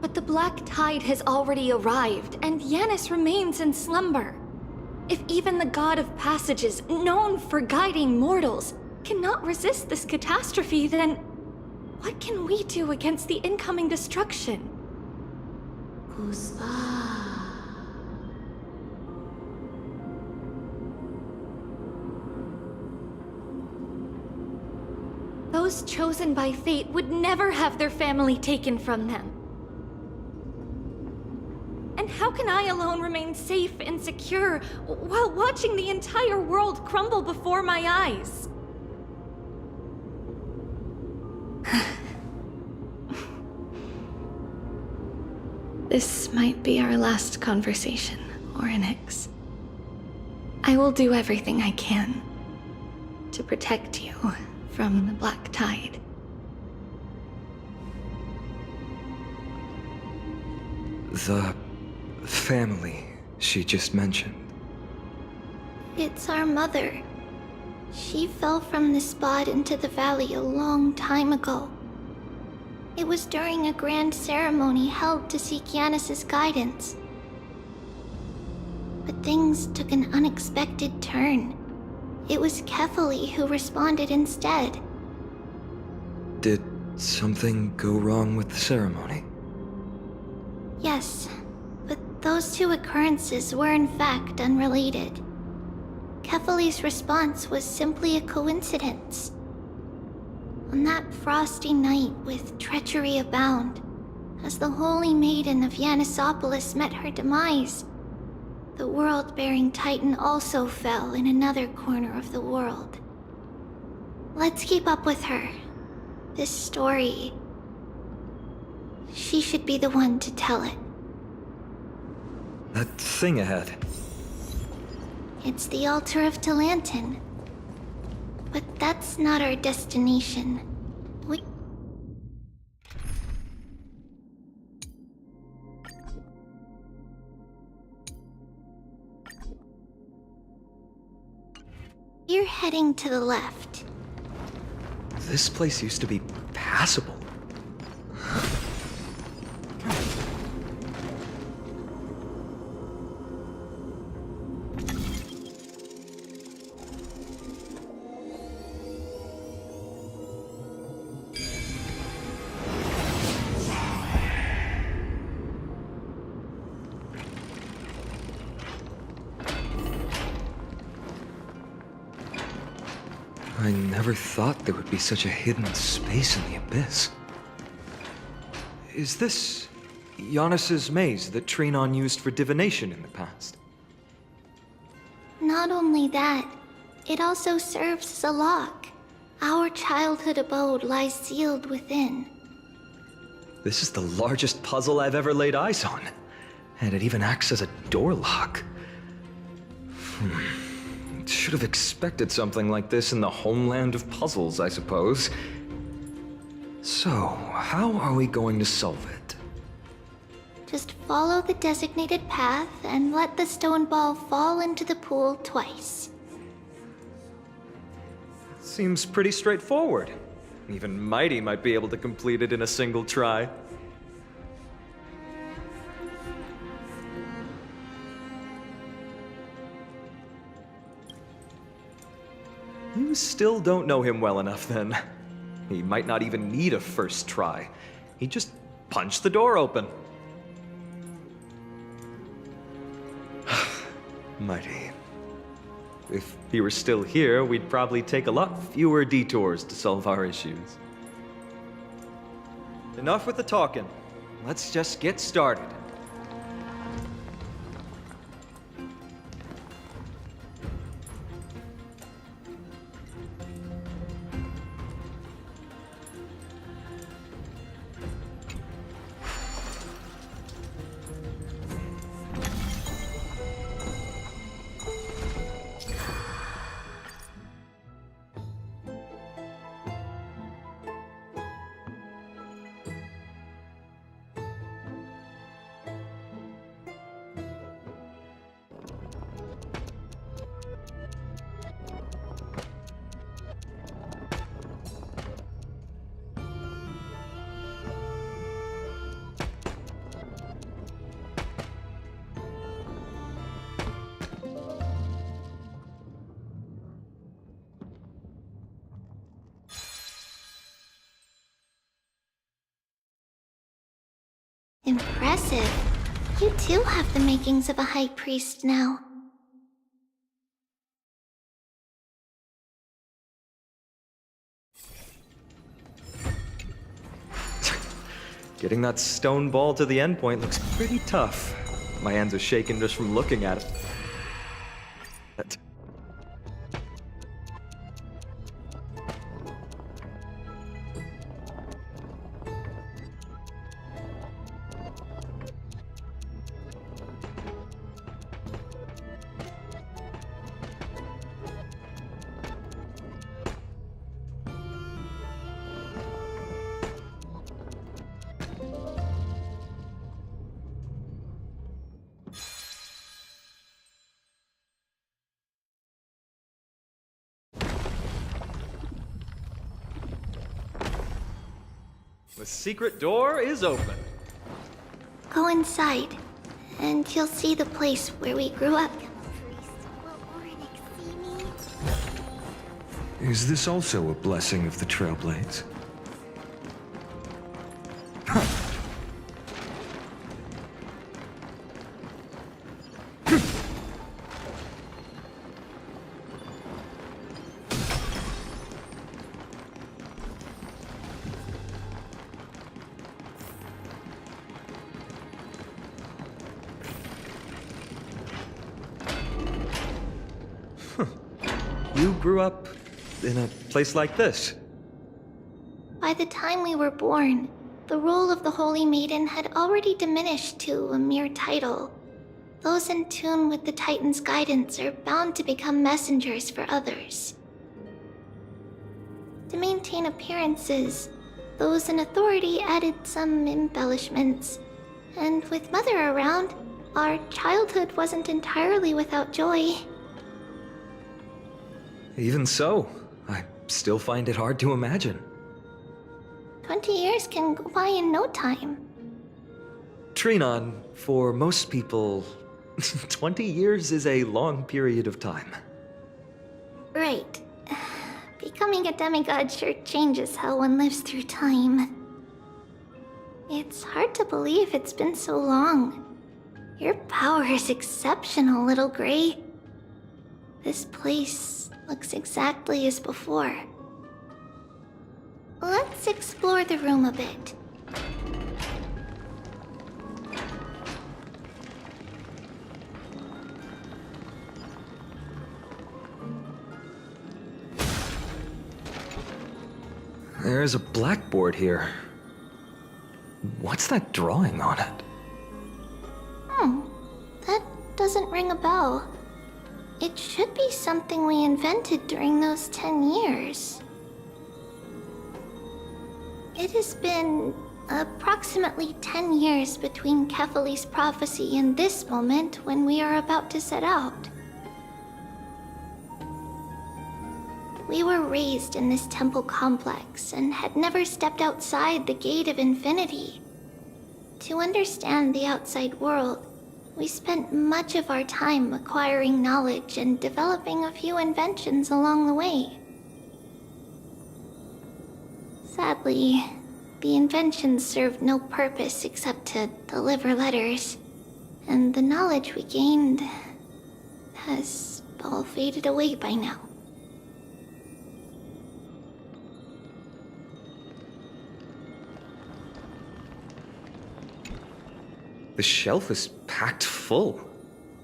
Speaker 9: But the black tide has already arrived, and Yanis remains in slumber. If even the god of passages, known for guiding mortals, cannot resist this catastrophe, then what can we do against the incoming destruction? Those chosen by fate would never have their family taken from them. And how can I alone remain safe and secure while watching the entire world crumble before my eyes?
Speaker 1: This might be our last conversation, Orynyx. I will do everything I can to protect you from the black tide.
Speaker 11: The family she just mentioned.
Speaker 6: It's our mother. She fell from the spot into the valley a long time ago. It was during a grand ceremony held to seek Yanis' guidance. But things took an unexpected turn. It was Kefali who responded instead.
Speaker 11: Did something go wrong with the ceremony?
Speaker 6: Yes, but those two occurrences were in fact unrelated. Kefali's response was simply a coincidence. On that frosty night with treachery abound, as the holy maiden of Yanisopolis met her demise, the world-bearing titan also fell in another corner of the world. Let's keep up with her. This story... she should be the one to tell it.
Speaker 11: That thing ahead.
Speaker 6: It's the altar of Talantin. But that's not our destination. You're heading to the left.
Speaker 11: This place used to be passable. I never thought there would be such a hidden space in the abyss. Is this Yanis' maze that Trinon used for divination in the past?
Speaker 6: Not only that, it also serves as a lock. Our childhood abode lies sealed within.
Speaker 11: This is the largest puzzle I've ever laid eyes on. And it even acts as a door lock. Should have expected something like this in the homeland of puzzles, I suppose. So, how are we going to solve it?
Speaker 6: Just follow the designated path and let the stone ball fall into the pool twice.
Speaker 11: Seems pretty straightforward. Even Mighty might be able to complete it in a single try. You still don't know him well enough, then. He might not even need a first try. He just punched the door open. Mighty. If he were still here, we'd probably take a lot fewer detours to solve our issues. Enough with the talking. Let's just get started.
Speaker 2: impressive. You too have the makings of a high priest now.
Speaker 11: Getting that stone ball to the endpoint looks pretty tough. My hands are shaking just from looking at it. The secret door is open.
Speaker 2: Go inside, and you'll see the place where we grew up.
Speaker 11: Is this also a blessing of the Trailblades? You grew up in a place like this?
Speaker 2: By the time we were born, the role of the Holy Maiden had already diminished to a mere title. Those in tune with the Titan's guidance are bound to become messengers for others. To maintain appearances, those in authority added some embellishments. And with Mother around, our childhood wasn't entirely without joy.
Speaker 11: Even so, I still find it hard to imagine.
Speaker 2: 20 years can go by in no time.
Speaker 11: Trinon, for most people, 20 years is a long period of time.
Speaker 2: Right. Becoming a demigod sure changes how one lives through time. It's hard to believe it's been so long. Your power is exceptional, Little Gray. This place looks exactly as before. Let's explore the room a bit.
Speaker 11: There's a blackboard here. What's that drawing on it?
Speaker 2: That doesn't ring a bell. It should be something we invented during those 10 years. It has been approximately 10 years between Kefali's prophecy and this moment when we are about to set out. We were raised in this temple complex and had never stepped outside the gate of infinity. To understand the outside world, we spent much of our time acquiring knowledge and developing a few inventions along the way. Sadly, the inventions served no purpose except to deliver letters, and the knowledge we gained has all faded away by now.
Speaker 11: The shelf is packed full,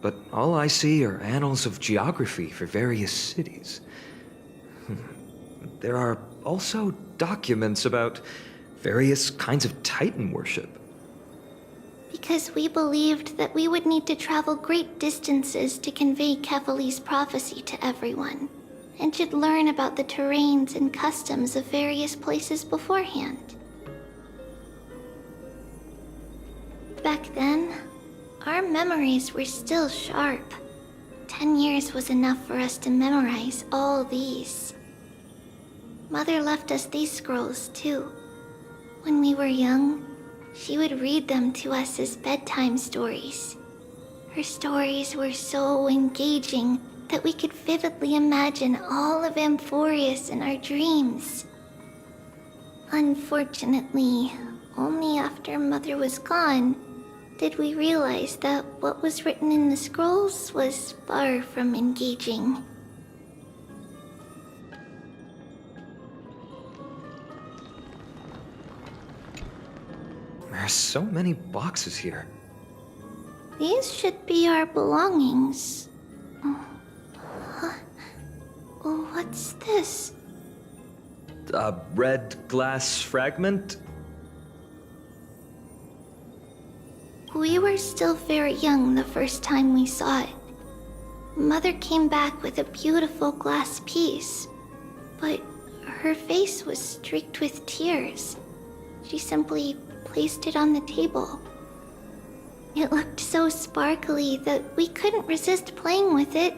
Speaker 11: but all I see are annals of geography for various cities. There are also documents about various kinds of Titan worship.
Speaker 2: Because we believed that we would need to travel great distances to convey Kefali's prophecy to everyone, and should learn about the terrains and customs of various places beforehand. Back then, our memories were still sharp. 10 years was enough for us to memorize all these. Mother left us these scrolls too. When we were young, she would read them to us as bedtime stories. Her stories were so engaging that we could vividly imagine all of Amphorius in our dreams. Unfortunately, only after Mother was gone did we realize that what was written in the scrolls was far from engaging.
Speaker 11: There are so many boxes here.
Speaker 2: These should be our belongings. What's this?
Speaker 11: A red glass fragment?
Speaker 2: We were still very young the first time we saw it. Mother came back with a beautiful glass piece, but her face was streaked with tears. She simply placed it on the table. It looked so sparkly that we couldn't resist playing with it,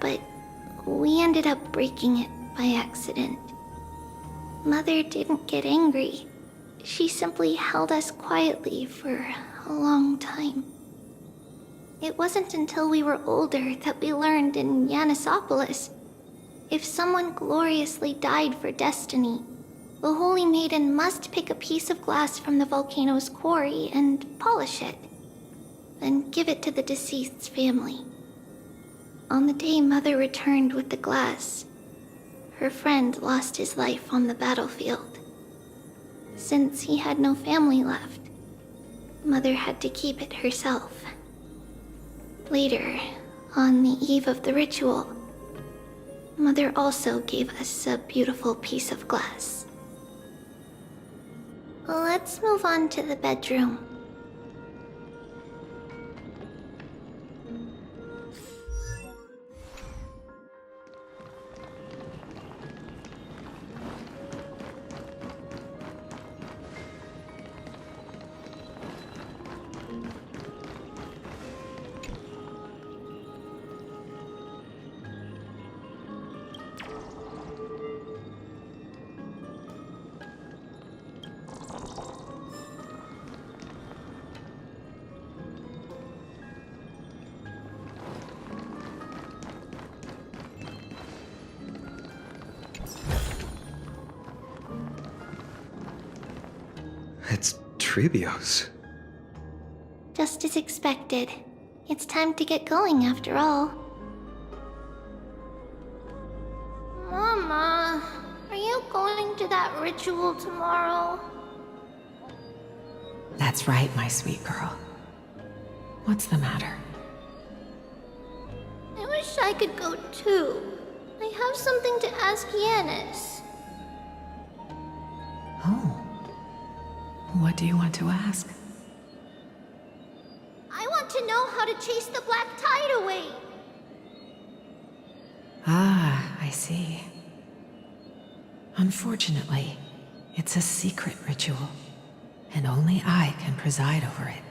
Speaker 2: but we ended up breaking it by accident. Mother didn't get angry. She simply held us quietly for a long time. It wasn't until we were older that we learned in Yanissopolis, if someone gloriously died for destiny, the Holy Maiden must pick a piece of glass from the volcano's quarry and polish it, then give it to the deceased's family. On the day Mother returned with the glass, her friend lost his life on the battlefield. Since he had no family left, Mother had to keep it herself. Later, on the eve of the ritual, Mother also gave us a beautiful piece of glass. Let's move on to the bedroom.
Speaker 11: It's Trebios.
Speaker 2: Just as expected. It's time to get going after all. Mama, are you going to that ritual tomorrow?
Speaker 16: That's right, my sweet girl. What's the matter?
Speaker 2: I wish I could go too. I have something to ask Yanis.
Speaker 16: Oh. What do you want to ask?
Speaker 2: I want to know how to chase the black tide away.
Speaker 16: Ah, I see. Unfortunately, it's a secret ritual, and only I can preside over it.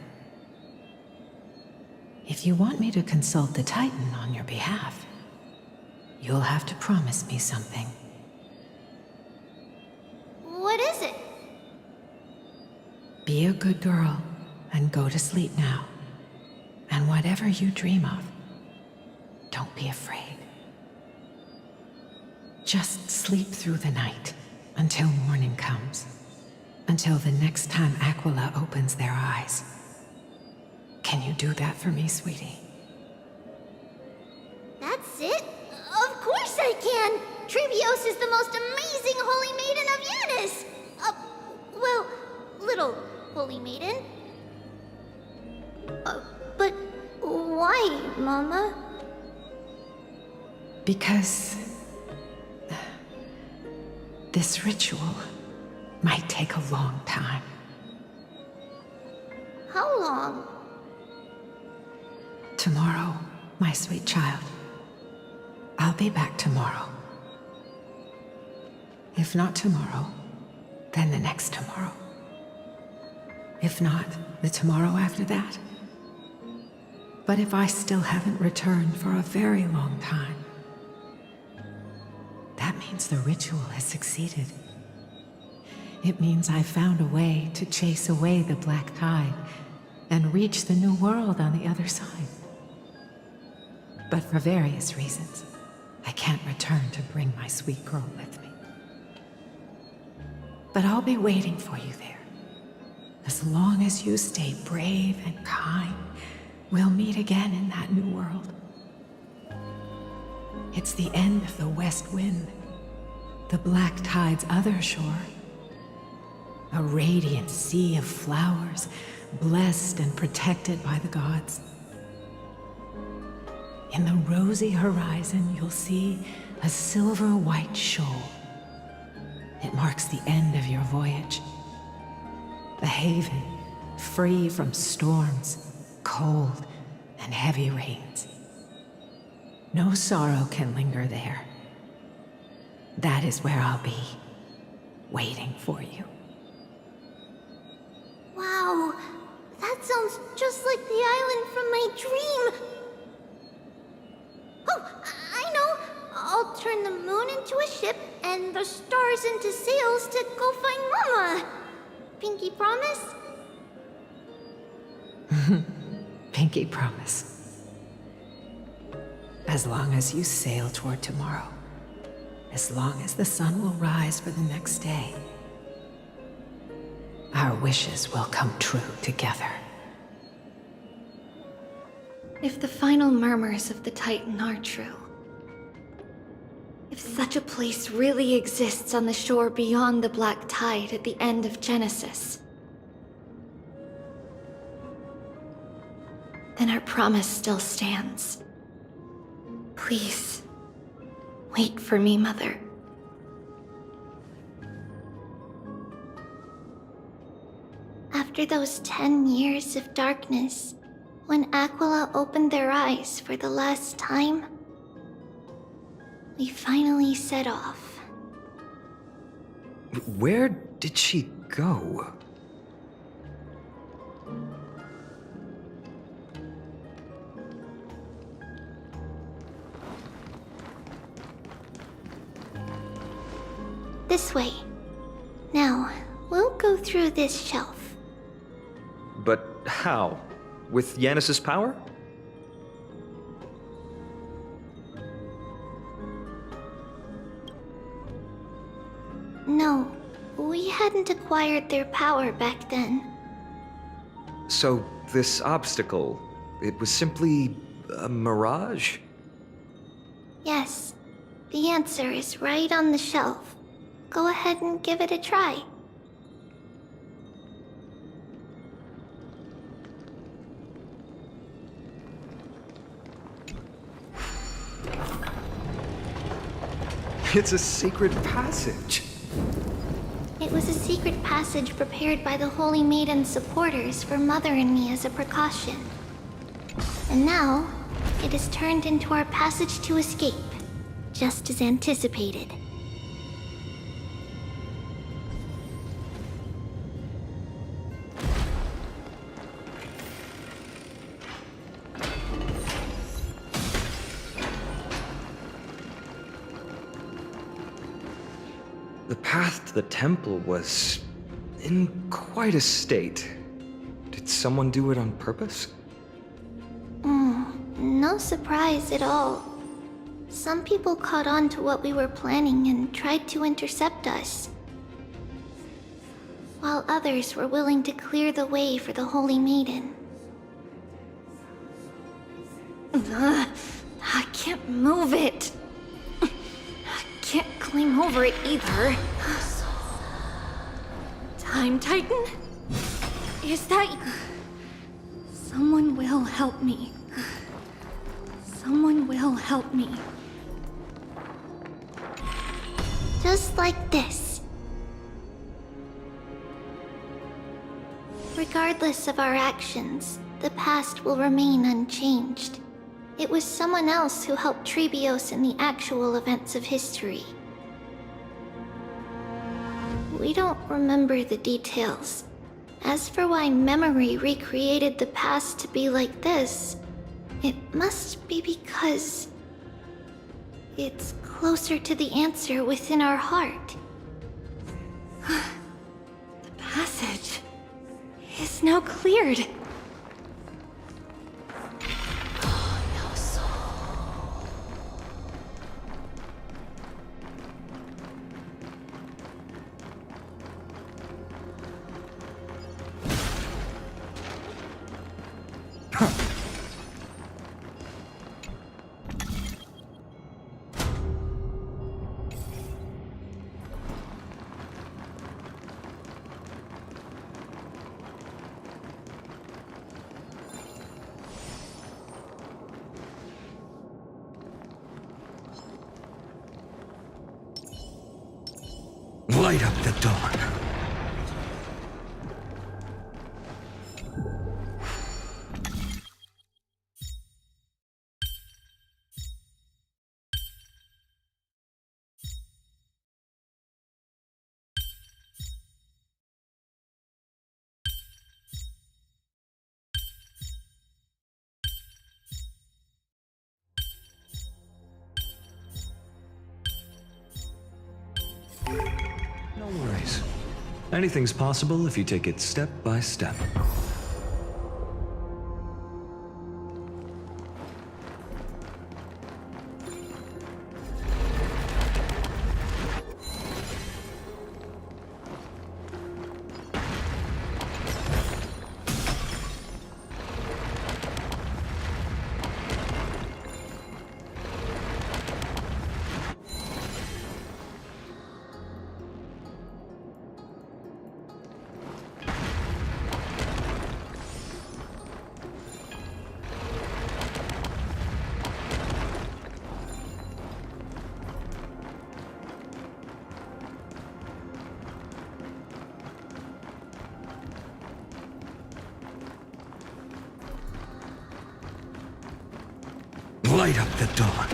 Speaker 16: If you want me to consult the Titan on your behalf, you'll have to promise me something.
Speaker 2: What is it?
Speaker 16: Be a good girl and go to sleep now. And whatever you dream of, don't be afraid. Just sleep through the night until morning comes. Until the next time Aquila opens their eyes. Can you do that for me, sweetie?
Speaker 2: That's it? Of course I can! Trebios is the most amazing Holy Maiden of Yanis! Well, little Holy Maiden. But why, Mama?
Speaker 16: Because this ritual might take a long time.
Speaker 2: How long?
Speaker 16: Tomorrow, my sweet child. I'll be back tomorrow. If not tomorrow, then the next tomorrow. If not, the tomorrow after that. But if I still haven't returned for a very long time, that means the ritual has succeeded. It means I found a way to chase away the black tide and reach the new world on the other side. But for various reasons, I can't return to bring my sweet girl with me. But I'll be waiting for you there, As long as you stay brave and kind, we'll meet again in that new world. It's the end of the West Wind, the Black Tide's other shore. A radiant sea of flowers, blessed and protected by the gods. In the rosy horizon, you'll see a silver-white shoal. It marks the end of your voyage. A haven, free from storms, cold, and heavy rains. No sorrow can linger there. That is where I'll be, waiting for you.
Speaker 2: Wow, that sounds just like the island from my dream. Oh, I know. I'll turn the moon into a ship and the stars into sails to go find Mama. Pinky promise?
Speaker 16: Pinky promise. As long as you sail toward tomorrow. As long as the sun will rise for the next day. Our wishes will come true together.
Speaker 1: If the final murmurs of the Titan are true, if such a place really exists on the shore beyond the Black Tide at the end of Genesis, then our promise still stands. Please, wait for me, Mother.
Speaker 2: After those 10 years of darkness, when Aquila opened their eyes for the last time, we finally set off.
Speaker 11: Where did she go?
Speaker 2: This way. Now, we'll go through this shelf.
Speaker 11: But how? With Yanis's power?
Speaker 2: No, we hadn't acquired their power back then.
Speaker 11: So, this obstacle, it was simply a mirage?
Speaker 2: Yes, the answer is right on the shelf. Go ahead and give it a try.
Speaker 11: It's a secret passage.
Speaker 2: It was a secret passage prepared by the Holy Maiden's supporters for Mother and me as a precaution. And now, it is turned into our passage to escape, just as anticipated.
Speaker 11: The path to the temple was in quite a state. Did someone do it on purpose?
Speaker 2: No surprise at all. Some people caught on to what we were planning and tried to intercept us, while others were willing to clear the way for the Holy Maiden.
Speaker 1: I can't move it. I can't climb over it either. Time Titan? Is that... Someone will help me. Someone will help me.
Speaker 2: Just like this. Regardless of our actions, the past will remain unchanged. It was someone else who helped Trebios in the actual events of history. We don't remember the details. As for why memory recreated the past to be like this, it must be because it's closer to the answer within our heart.
Speaker 1: The passage is now cleared.
Speaker 17: Light up the dawn.
Speaker 11: No worries. Anything's possible if you take it step by step.
Speaker 17: Light up the dawn.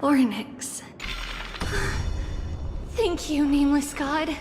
Speaker 9: Ornyx. Thank you, nameless god.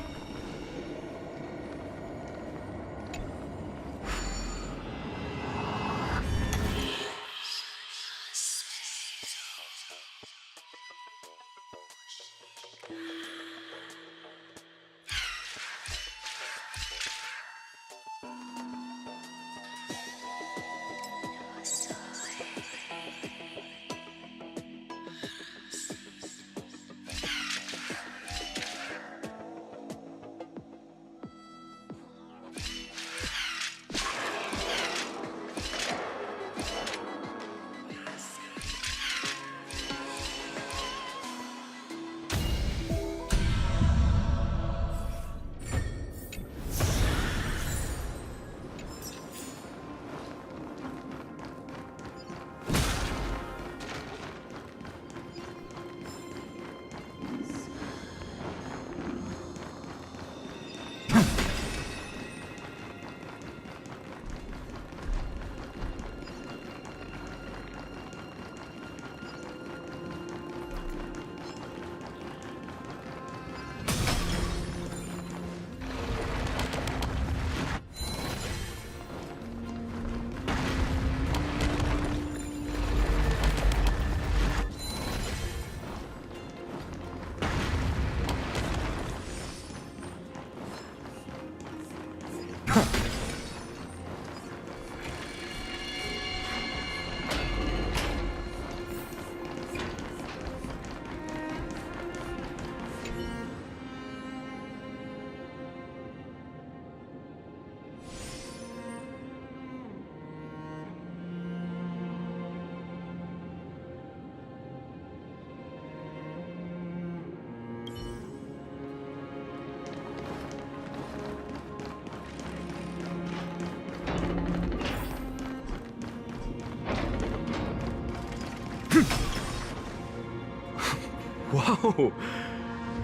Speaker 11: Whoa!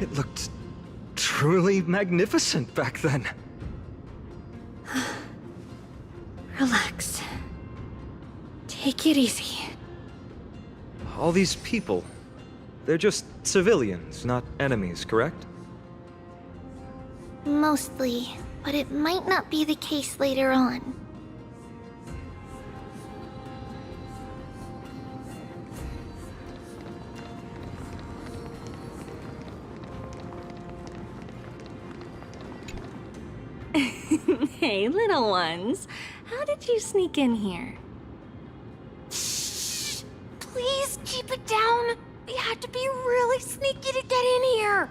Speaker 11: It looked truly magnificent back then.
Speaker 1: Relax. Take it easy.
Speaker 11: All these people, they're just civilians, not enemies, correct?
Speaker 2: Mostly, but it might not be the case later on.
Speaker 9: Hey, little ones. How did you sneak in here?
Speaker 10: Shh! Please keep it down. We had to be really sneaky to get in here.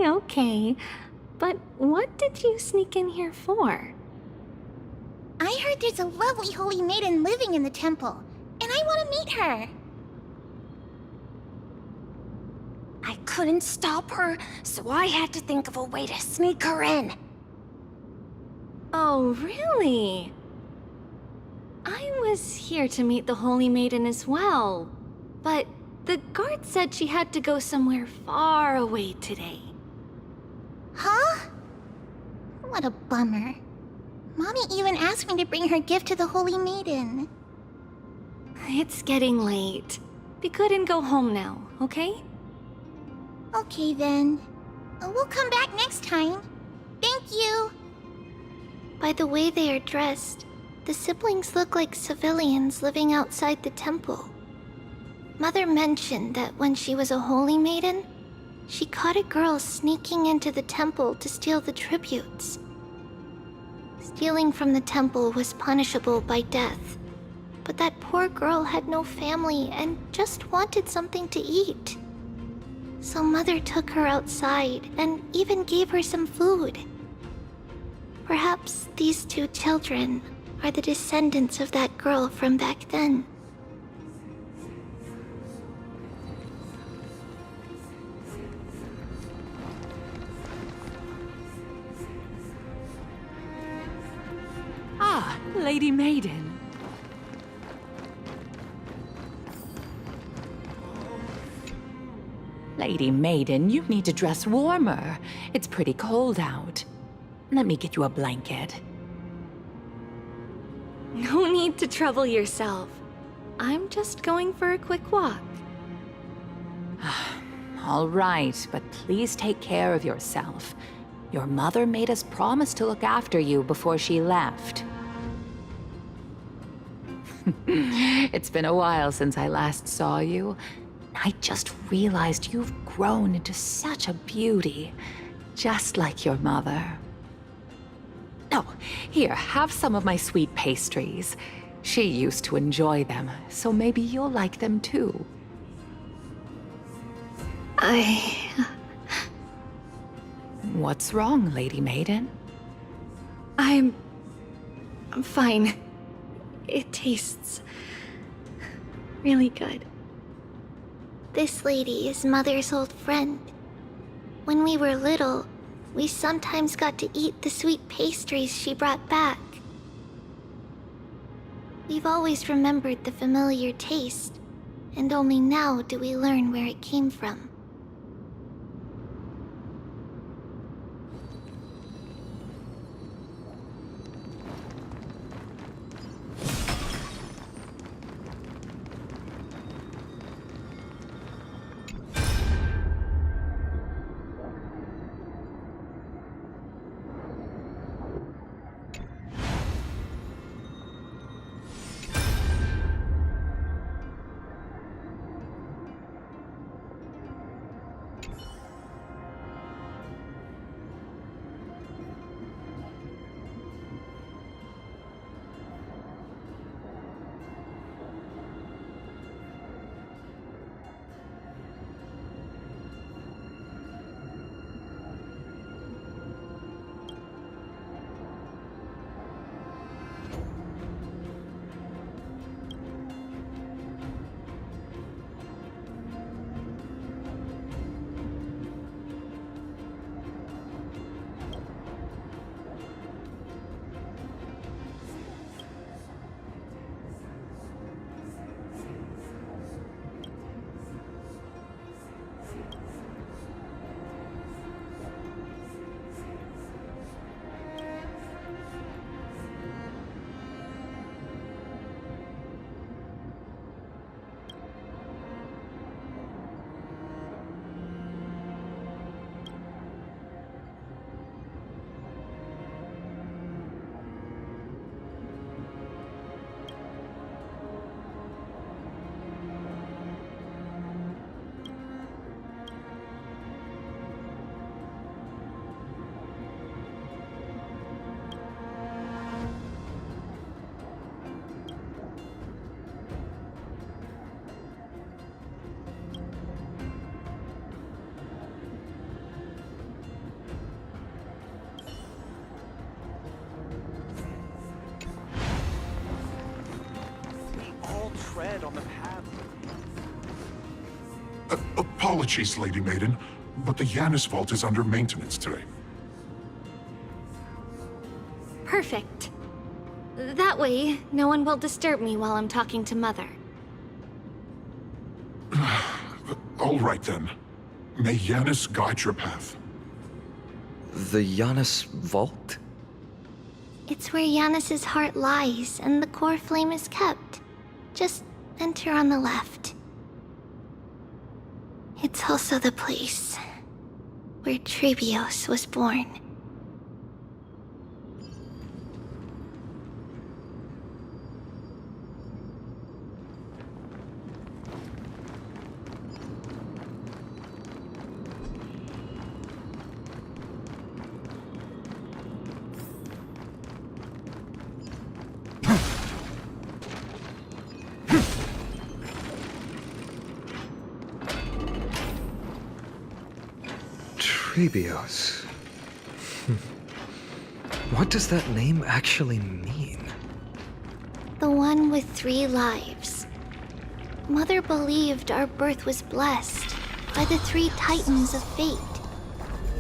Speaker 9: Okay. But what did you sneak in here for?
Speaker 10: I heard there's a lovely holy maiden living in the temple, and I want to meet her. I couldn't stop her, so I had to think of a way to sneak her in.
Speaker 9: Oh, really? I was here to meet the Holy Maiden as well, but the guard said she had to go somewhere far away today.
Speaker 10: Huh? What a bummer. Mommy even asked me to bring her gift to the Holy Maiden.
Speaker 9: It's getting late. Be good and go home now, okay?
Speaker 10: Okay then. We'll come back next time. Thank you.
Speaker 2: By the way they are dressed, the siblings look like civilians living outside the temple. Mother mentioned that when she was a holy maiden, she caught a girl sneaking into the temple to steal the tributes. Stealing from the temple was punishable by death, but that poor girl had no family and just wanted something to eat. So Mother took her outside and even gave her some food. Perhaps these two children are the descendants of that girl from back then.
Speaker 3: Ah, Lady Maiden. Lady Maiden, you need to dress warmer. It's pretty cold out. Let me get you a blanket.
Speaker 9: No need to trouble yourself. I'm just going for a quick walk.
Speaker 3: All right, but please take care of yourself. Your mother made us promise to look after you before she left. It's been a while since I last saw you. I just realized you've grown into such a beauty, just like your mother. Oh, here, have some of my sweet pastries. She used to enjoy them, so maybe you'll like them too. What's wrong, Lady Maiden?
Speaker 1: I'm fine. It tastes really good.
Speaker 2: This lady is Mother's old friend. When we were little, we sometimes got to eat the sweet pastries she brought back. We've always remembered the familiar taste, and only now do we learn where it came from.
Speaker 18: Apologies, Lady Maiden, but the Yanis Vault is under maintenance today.
Speaker 9: Perfect. That way, no one will disturb me while I'm talking to Mother.
Speaker 18: All right then. May Yanis guide your path.
Speaker 11: The Yanis Vault?
Speaker 2: It's where Yanis's heart lies and the core flame is kept. Just enter on the left. It's also the place where Trebios was born.
Speaker 11: Trebios. What does that name actually mean?
Speaker 2: The one with 3 lives. Mother believed our birth was blessed by the 3 titans of fate.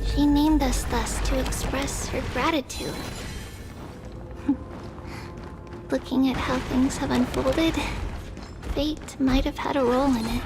Speaker 2: She named us thus to express her gratitude. Looking at how things have unfolded, fate might have had a role in it.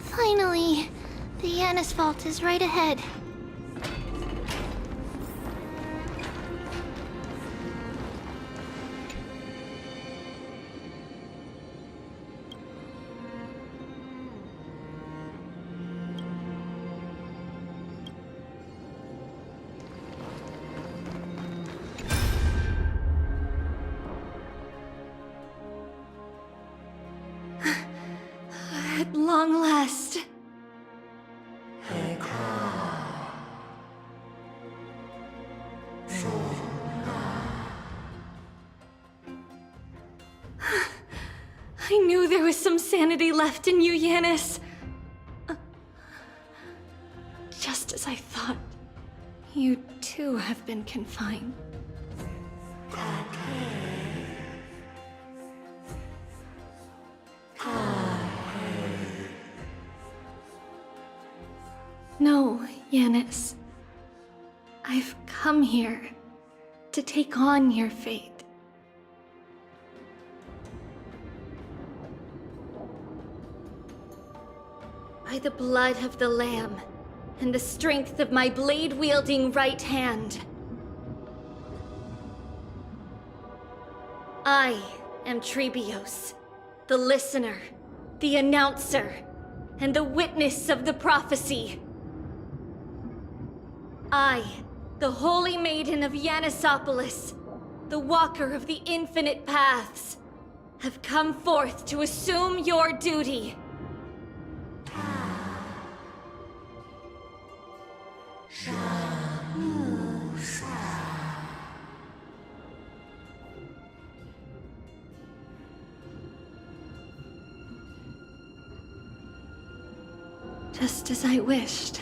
Speaker 2: Finally, the Yanis Vault is right ahead.
Speaker 9: At long last. I knew there was some sanity left in you, Yanis. Just as I thought, you too have been confined. No, Yanis. I've come here to take on your fate. By the blood of the Lamb and the strength of my blade-wielding right hand, I am Trebios, the listener, the announcer, and the witness of the prophecy. I, the Holy Maiden of Yanisopolis, the Walker of the Infinite Paths, have come forth to assume your duty. Just as I wished.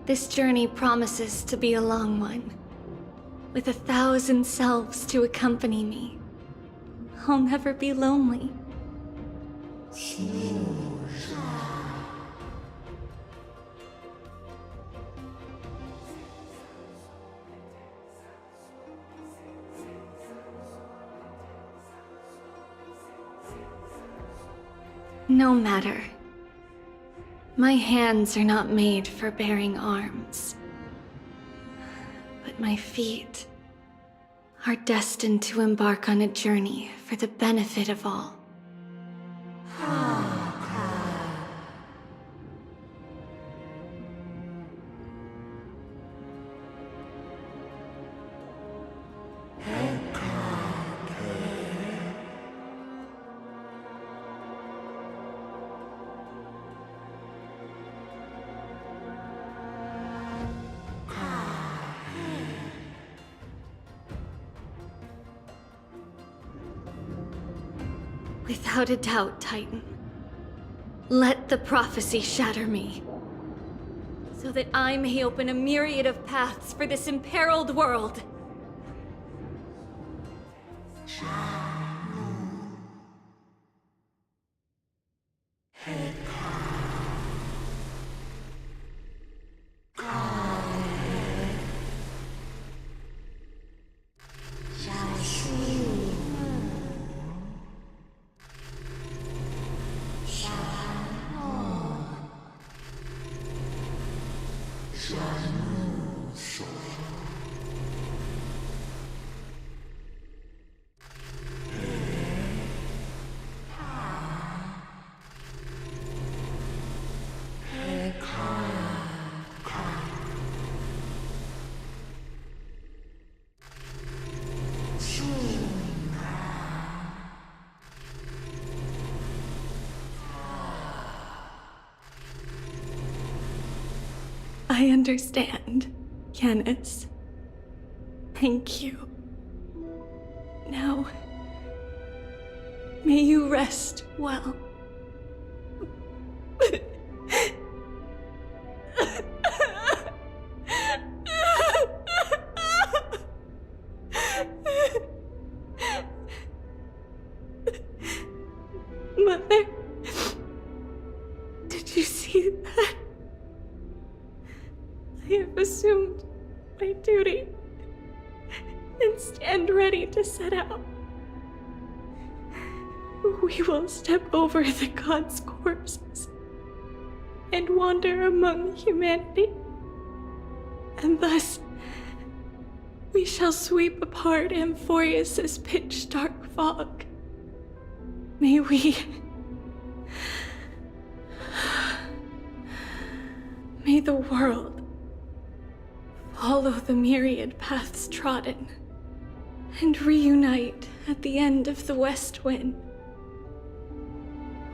Speaker 9: This journey promises to be a long one, with 1,000 selves to accompany me. I'll never be lonely. No matter. My hands are not made for bearing arms. But my feet are destined to embark on a journey for the benefit of all. Without a doubt, Titan. Let the prophecy shatter me, so that I may open a myriad of paths for this imperiled world. I understand, Yanis. Thank you. Now, may you rest well. Mother, did you see that? I have assumed my duty and stand ready to set out. We will step over the gods' corpses and wander among humanity, and thus we shall sweep apart Amphorius's pitch-dark fog. May we... May the world follow the myriad paths trodden, and reunite at the end of the west wind,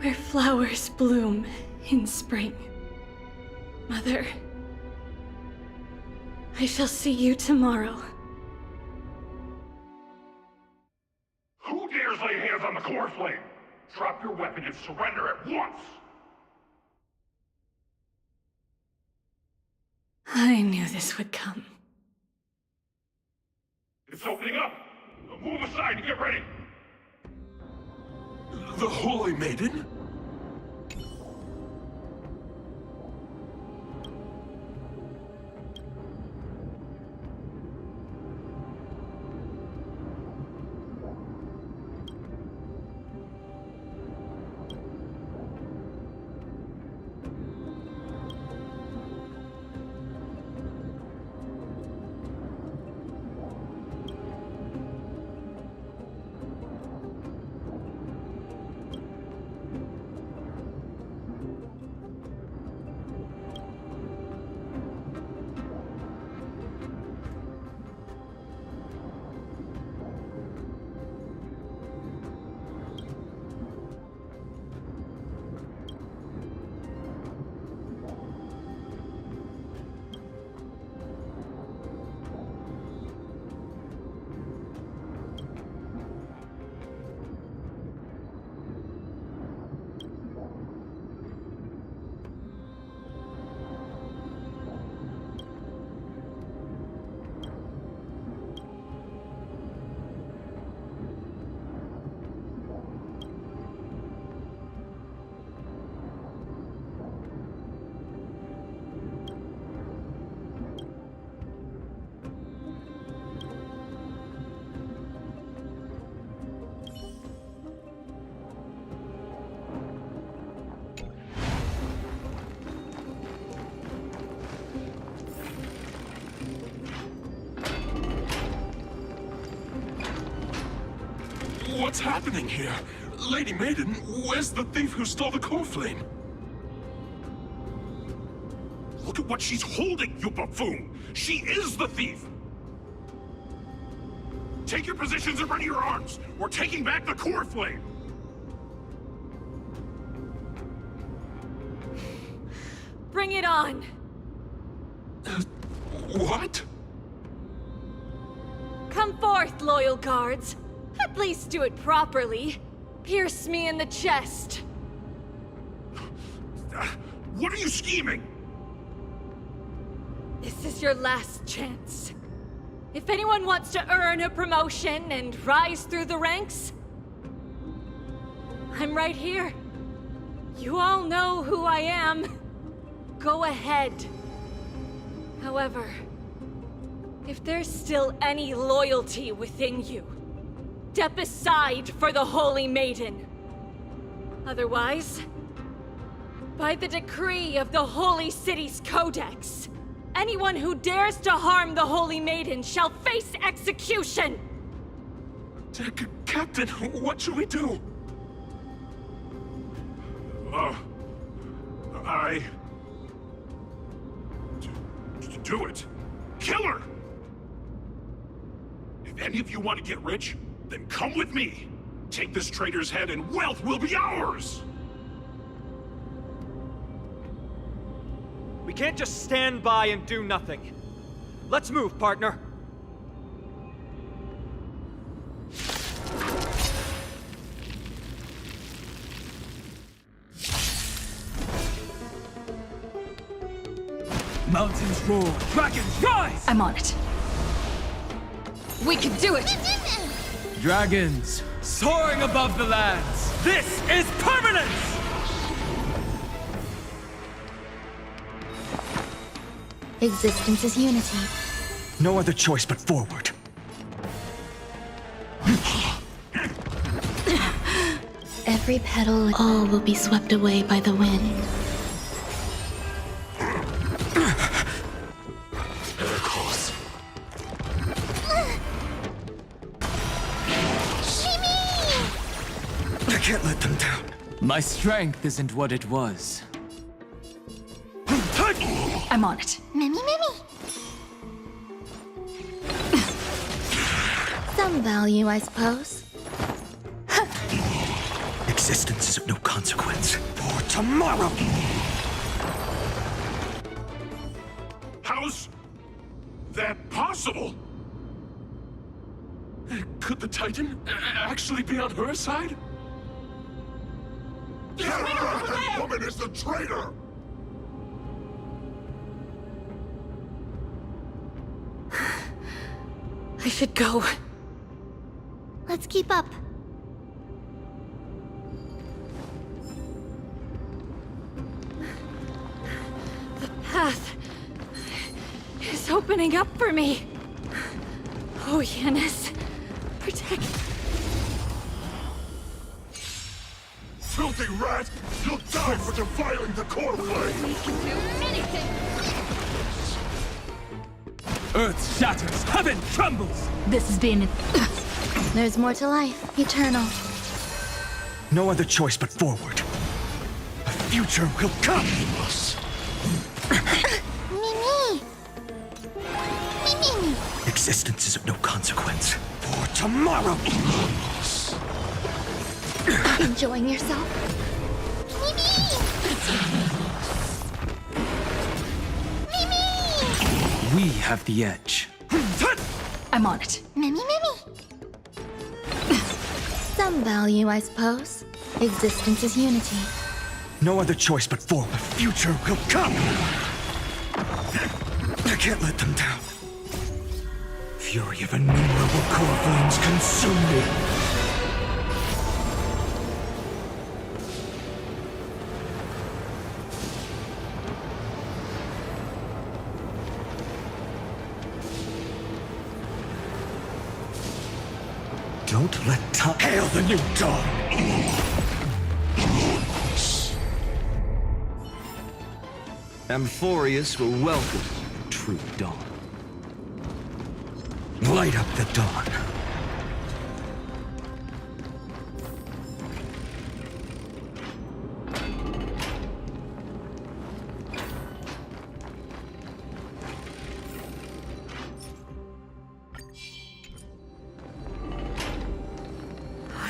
Speaker 9: where flowers bloom in spring. Mother, I shall see you tomorrow.
Speaker 18: Who dares lay hands on the core flame? Drop your weapon and surrender at once!
Speaker 9: I knew this would come.
Speaker 18: It's opening up! Move aside and get ready! The Holy Maiden? What's happening here? Lady Maiden, where's the thief who stole the core flame? Look at what she's holding, you buffoon! She is the thief! Take your positions and ready your arms! We're taking back the core flame!
Speaker 9: Bring it on!
Speaker 18: What?
Speaker 9: Come forth, loyal guards. At least do it properly. Pierce me in the chest.
Speaker 18: What are you scheming?
Speaker 9: This is your last chance. If anyone wants to earn a promotion and rise through the ranks, I'm right here. You all know who I am. Go ahead. However, if there's still any loyalty within you, step aside for the Holy Maiden. Otherwise, by the decree of the Holy City's Codex, anyone who dares to harm the Holy Maiden shall face execution!
Speaker 18: Captain, what should we do? Do it. Kill her! If any of you want to get rich, then come with me. Take this traitor's head and wealth will be ours!
Speaker 11: We can't just stand by and do nothing. Let's move, partner.
Speaker 15: Mountains roar, dragons rise!
Speaker 8: I'm on it. We can do it!
Speaker 15: Dragons, soaring above the lands. This is permanence!
Speaker 2: Existence is unity.
Speaker 17: No other choice but forward.
Speaker 2: Every petal, all will be swept away by the wind.
Speaker 17: I can't let them down.
Speaker 7: My strength isn't what it was.
Speaker 8: I'm on it.
Speaker 2: Mimi. Some value, I suppose.
Speaker 17: Existence is of no consequence. For tomorrow!
Speaker 18: How's that possible? Could the Titan actually be on her side? That woman is the traitor!
Speaker 9: I should go.
Speaker 2: Let's keep up.
Speaker 9: The path is opening up for me. Oh, Yanis, protect.
Speaker 18: Filthy rat! You'll die for defiling the core flame!
Speaker 8: We can do anything!
Speaker 15: Earth shatters, heaven trembles!
Speaker 8: This has been...
Speaker 2: There's more to life. Eternal.
Speaker 17: No other choice but forward. A future will come!
Speaker 2: Mimi!
Speaker 17: Existence is of no consequence. For tomorrow!
Speaker 2: Enjoying yourself?
Speaker 7: We have the edge.
Speaker 8: I'm on it.
Speaker 2: Mimi. Some value, I suppose. Existence is unity.
Speaker 17: No other choice but forward. A future will come! I can't let them down. Fury of innumerable core flames consume me. Don't let time... Hail the new dawn!
Speaker 15: Amphorius will welcome true dawn.
Speaker 17: Light up the dawn.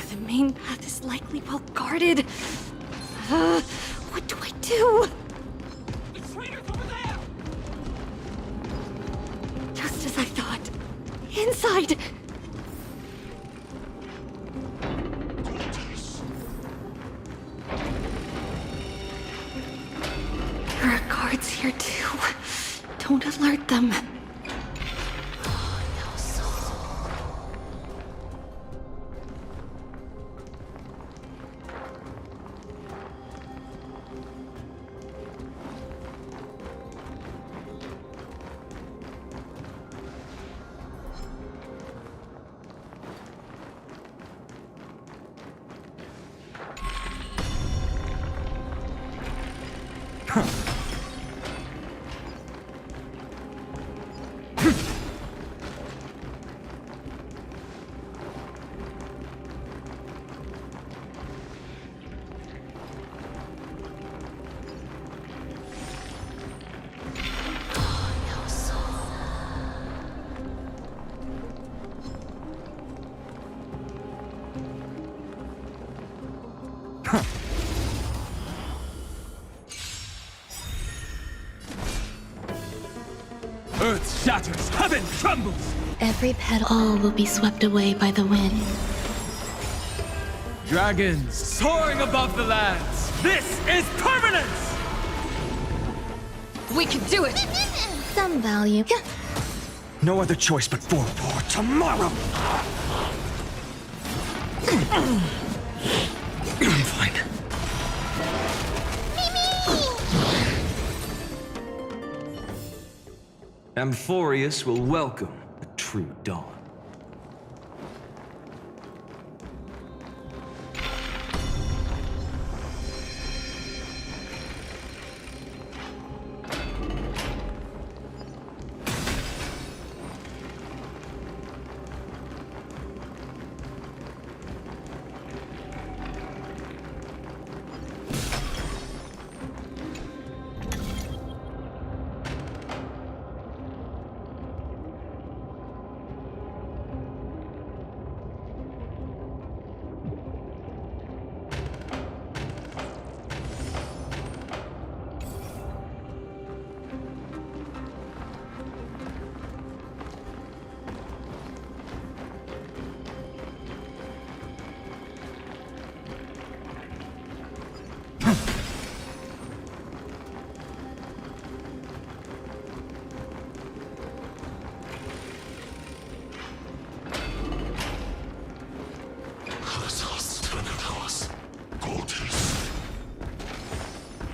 Speaker 9: The main path is likely well guarded. What do I do?
Speaker 14: The traitor's over there!
Speaker 9: Just as I thought. Inside!
Speaker 1: Don't alert them.
Speaker 17: Earth shatters, heaven trembles!
Speaker 1: Every petal, all will be swept away by the wind.
Speaker 11: Dragons soaring above the lands! This is permanence!
Speaker 1: We can do it! Some value.
Speaker 17: No other choice but for war tomorrow! I'm fine.
Speaker 11: Amphorius will welcome a true dawn.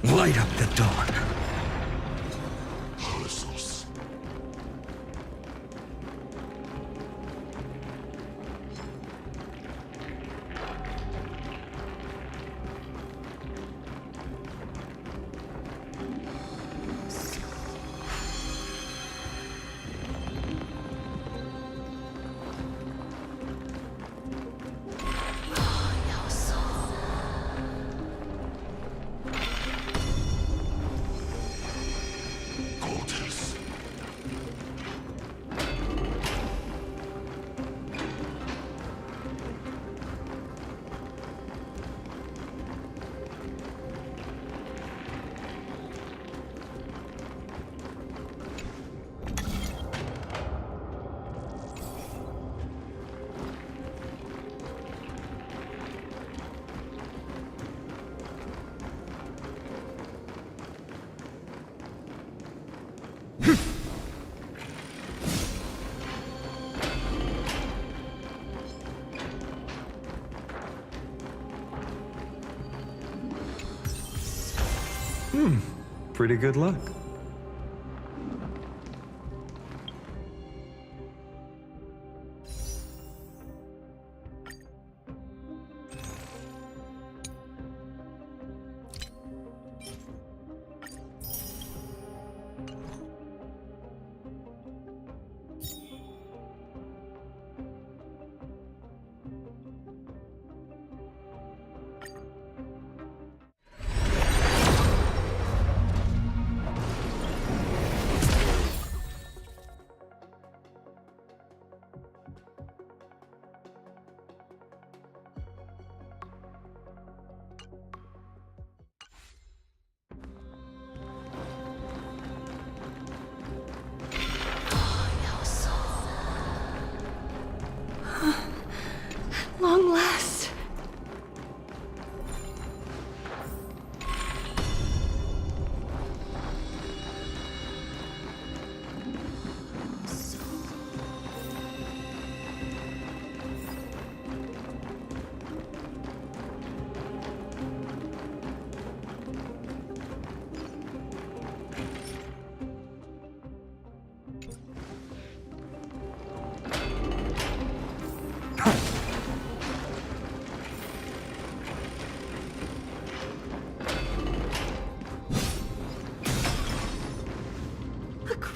Speaker 17: Light up the dawn.
Speaker 11: Pretty good luck.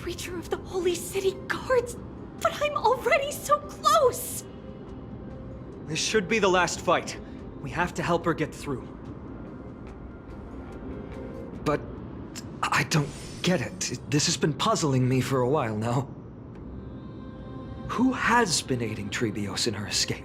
Speaker 9: creature of the Holy City guards, but I'm already so close!
Speaker 11: This should be the last fight. We have to help her get through. But I don't get it. This has been puzzling me for a while now. Who has been aiding Trebios in her escape?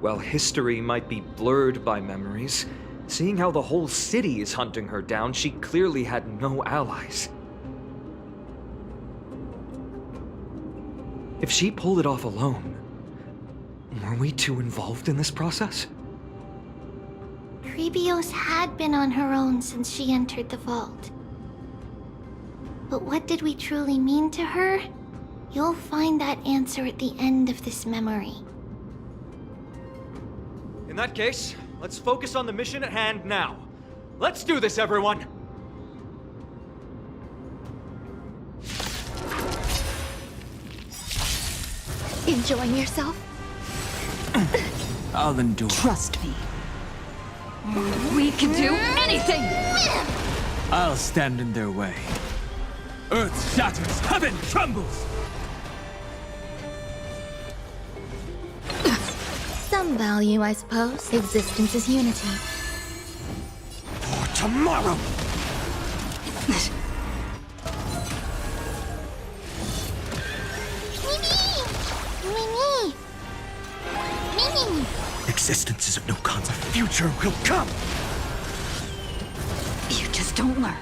Speaker 11: While history might be blurred by memories, seeing how the whole city is hunting her down, she clearly had no allies. If she pulled it off alone, were we too involved in this process?
Speaker 2: Trebios had been on her own since she entered the vault. But what did we truly mean to her? You'll find that answer at the end of this memory.
Speaker 11: In that case, let's focus on the mission at hand now. Let's do this, everyone!
Speaker 9: Enjoying yourself?
Speaker 7: I'll endure.
Speaker 13: Trust me. We can do anything!
Speaker 7: I'll stand in their way. Earth shatters, heaven trembles!
Speaker 9: Some value, I suppose. Existence is unity.
Speaker 17: For tomorrow!
Speaker 2: Mimi! Mimi!
Speaker 17: Existence is of no consequence. Future will come!
Speaker 13: You just don't learn.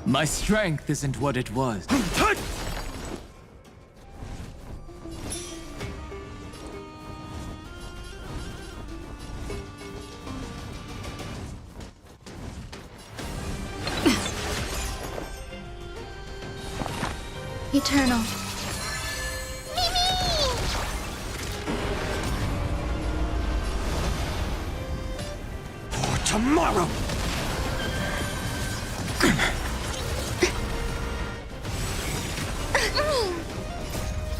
Speaker 7: My strength isn't what it was.
Speaker 9: Eternal.
Speaker 17: For tomorrow!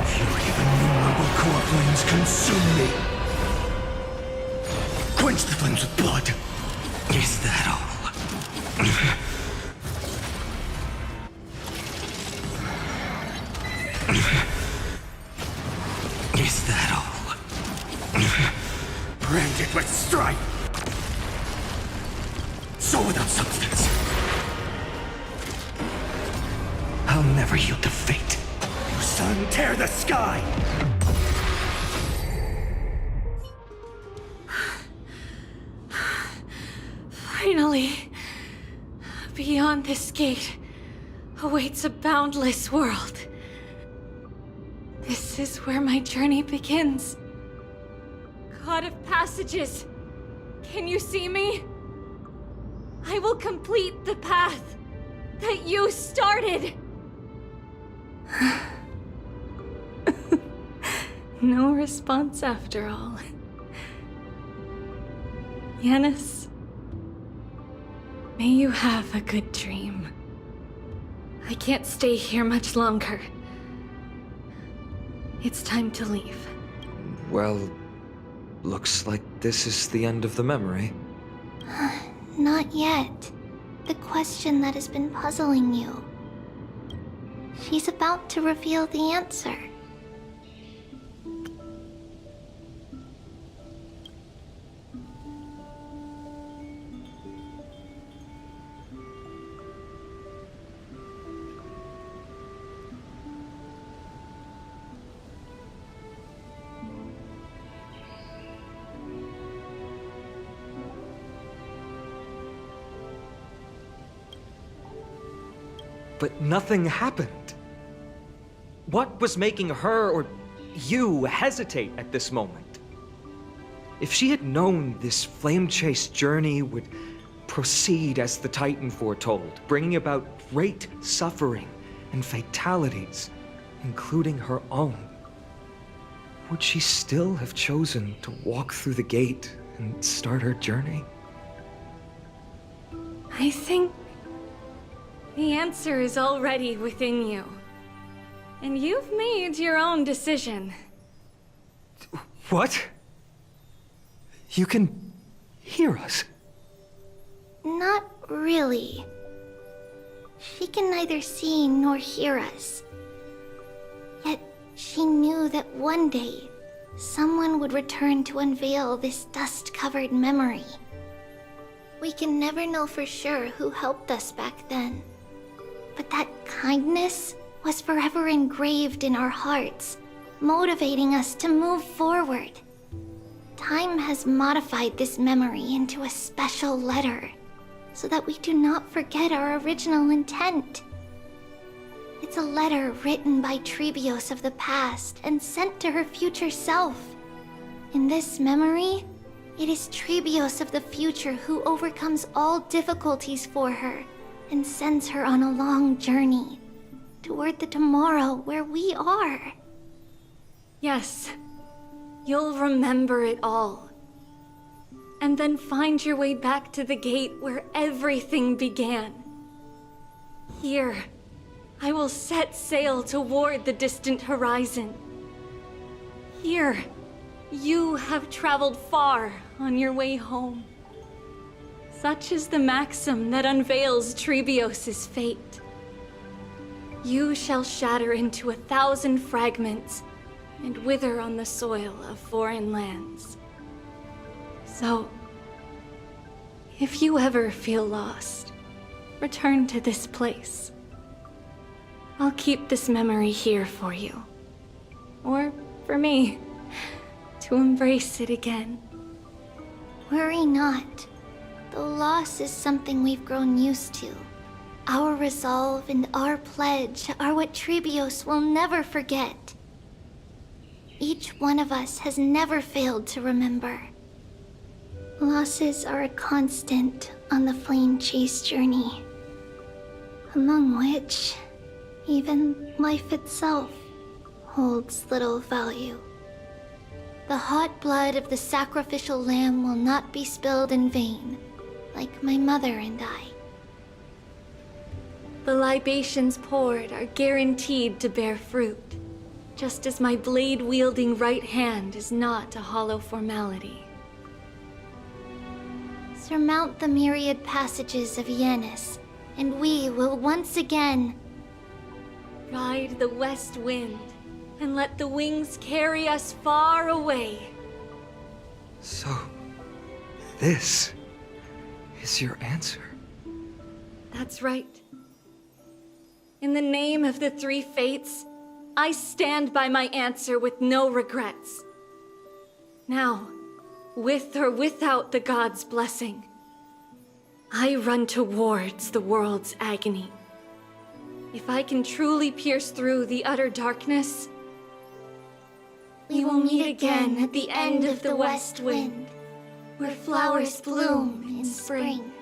Speaker 17: Fury of innumerable core flames consume me! Quench the flames with blood! Is that all? Is that all? Branded with strife! So without substance. I'll never yield to fate. You sun, tear the sky!
Speaker 9: Finally, beyond this gate awaits a boundless world. This is where my journey begins. God of Passages, can you see me? I will complete the path that you started. No response after all. Yanis, may you have a good dream. I can't stay here much longer. It's time to leave.
Speaker 11: Well, looks like this is the end of the memory.
Speaker 2: Not yet. The question that has been puzzling you. She's about to reveal the answer.
Speaker 11: But nothing happened. What was making her or you hesitate at this moment? If she had known this flame-chased journey would proceed as the Titan foretold, bringing about great suffering and fatalities, including her own, would she still have chosen to walk through the gate and start our journey?
Speaker 9: I think the answer is already within you. And you've made your own decision.
Speaker 11: What? You can hear us?
Speaker 2: Not really. She can neither see nor hear us. Yet she knew that one day, someone would return to unveil this dust-covered memory. We can never know for sure who helped us back then. But that kindness was forever engraved in our hearts, motivating us to move forward. Time has modified this memory into a special letter, so that we do not forget our original intent. It's a letter written by Trebios of the past and sent to her future self. In this memory, it is Trebios of the future who overcomes all difficulties for her and sends her on a long journey toward the tomorrow where we are.
Speaker 9: Yes, you'll remember it all. And then find your way back to the gate where everything began. Here, I will set sail toward the distant horizon. Here, you have traveled far on your way home. Such is the maxim that unveils Trebios' fate. You shall shatter into 1,000 fragments and wither on the soil of foreign lands. So, if you ever feel lost, return to this place. I'll keep this memory here for you. Or for me, to embrace it again.
Speaker 2: Worry not. The loss is something we've grown used to. Our resolve and our pledge are what Trebios will never forget. Each one of us has never failed to remember. Losses are a constant on the flame chase journey, among which even life itself holds little value. The hot blood of the sacrificial lamb will not be spilled in vain, like my mother and I.
Speaker 9: The libations poured are guaranteed to bear fruit, just as my blade-wielding right hand is not a hollow formality.
Speaker 2: Surmount the myriad passages of Yanis, and we will once again
Speaker 9: ride the west wind and let the wings carry us far away.
Speaker 11: So, this is your answer?
Speaker 9: That's right. In the name of the three fates, I stand by my answer with no regrets. Now, with or without the gods' blessing, I run towards the world's agony. If I can truly pierce through the utter darkness, we will meet again at the end of the west wind, where flowers bloom in spring.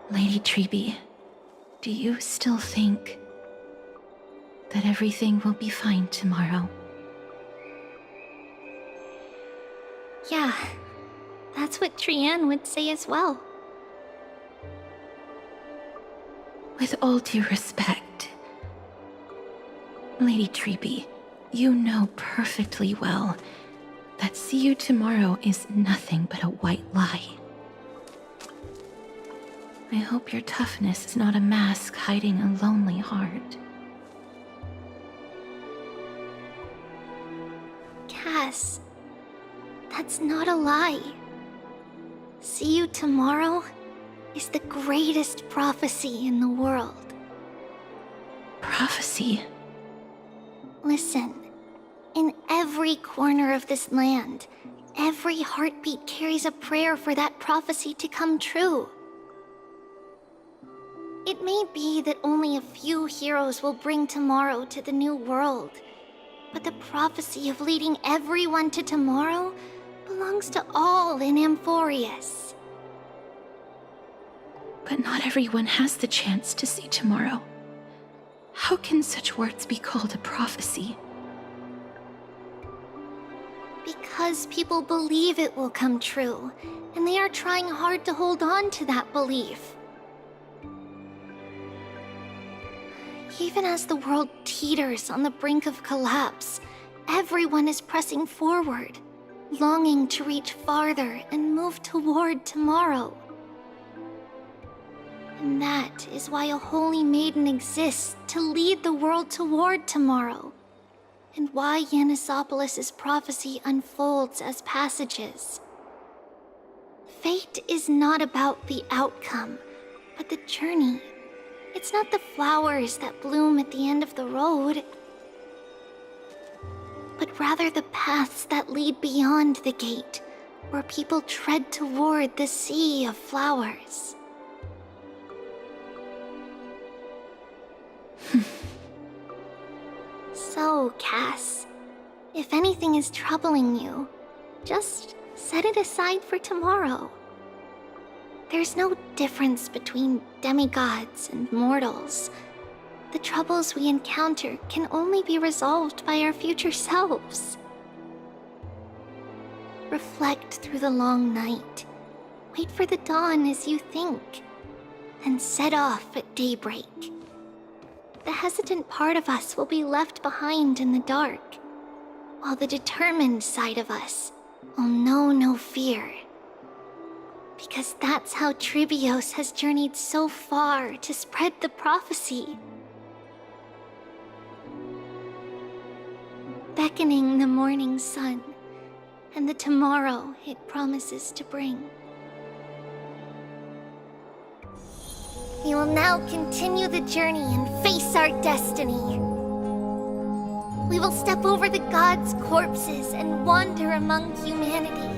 Speaker 16: Lady Treeby, do you still think that everything will be fine tomorrow?
Speaker 2: Yeah, that's what Trianne would say as well.
Speaker 16: With all due respect, Lady Treeby, you know perfectly well that see you tomorrow is nothing but a white lie. I hope your toughness is not a mask hiding a lonely heart.
Speaker 2: Cass, that's not a lie. See you tomorrow is the greatest prophecy in the world.
Speaker 6: prophecy?
Speaker 2: Listen, in every corner of this land, every heartbeat carries a prayer for that prophecy to come true. It may be that only a few heroes will bring tomorrow to the new world, but the prophecy of leading everyone to tomorrow belongs to all in Amphorius.
Speaker 6: But not everyone has the chance to see tomorrow. How can such words be called a prophecy?
Speaker 2: Because people believe it will come true, and they are trying hard to hold on to that belief. Even as the world teeters on the brink of collapse, everyone is pressing forward, longing to reach farther and move toward tomorrow. And that is why a holy maiden exists to lead the world toward tomorrow, and why Yanisopoulos' prophecy unfolds as passages. Fate is not about the outcome, but the journey. It's not the flowers that bloom at the end of the road, but rather the paths that lead beyond the gate, where people tread toward the sea of flowers. So, Cass, if anything is troubling you, just set it aside for tomorrow. There's no difference between demigods and mortals. The troubles we encounter can only be resolved by our future selves. Reflect through the long night. Wait for the dawn as you think, then set off at daybreak. The hesitant part of us will be left behind in the dark, while the determined side of us will know no fear. Because that's how Tribios has journeyed so far to spread the prophecy. Beckoning the morning sun, and the tomorrow it promises to bring. We will now continue the journey and face our destiny. We will step over the gods' corpses and wander among humanity,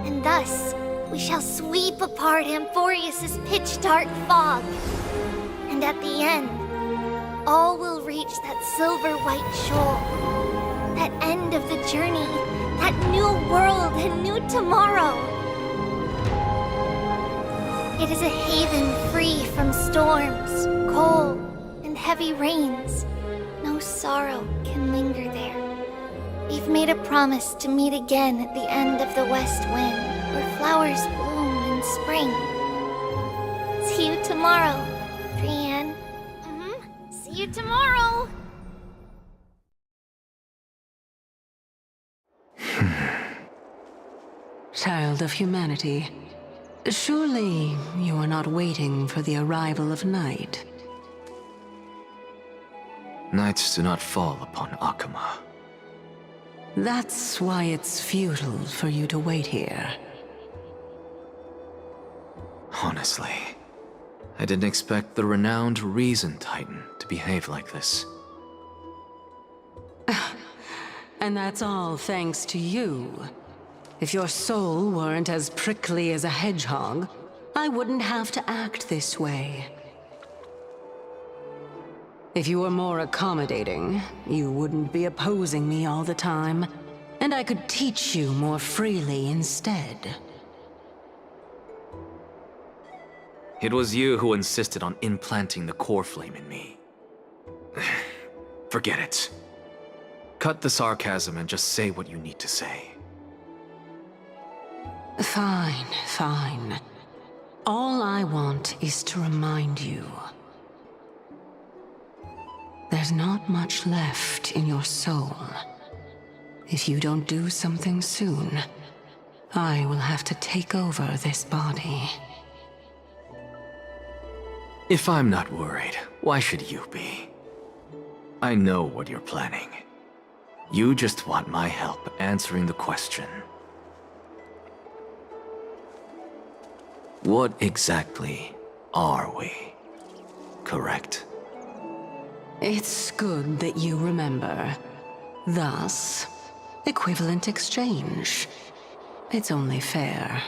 Speaker 2: and thus we shall sweep apart Amphorius' pitch-dark fog. And at the end, all will reach that silver-white shoal. That end of the journey, that new world and new tomorrow. It is a haven free from storms, cold, and heavy rains. No sorrow can linger there. We've made a promise to meet again at the end of the west wind, where flowers bloom in spring. See you tomorrow, Brienne. See you tomorrow!
Speaker 3: Child of humanity, surely you are not waiting for the arrival of night.
Speaker 15: Nights do not fall upon Akama.
Speaker 3: That's why it's futile for you to wait here.
Speaker 15: Honestly, I didn't expect the renowned Reason Titan to behave like this.
Speaker 3: And that's all thanks to you. If your soul weren't as prickly as a hedgehog, I wouldn't have to act this way. If you were more accommodating, you wouldn't be opposing me all the time, and I could teach you more freely instead.
Speaker 15: It was you who insisted on implanting the core flame in me. Forget it. Cut the sarcasm and just say what you need to say.
Speaker 3: Fine, fine. All I want is to remind you. There's not much left in your soul. If you don't do something soon, I will have to take over this body.
Speaker 15: If I'm not worried, why should you be? I know what you're planning. You just want my help answering the question. What exactly are we? Correct?
Speaker 3: It's good that you remember. Thus, equivalent exchange. It's only fair.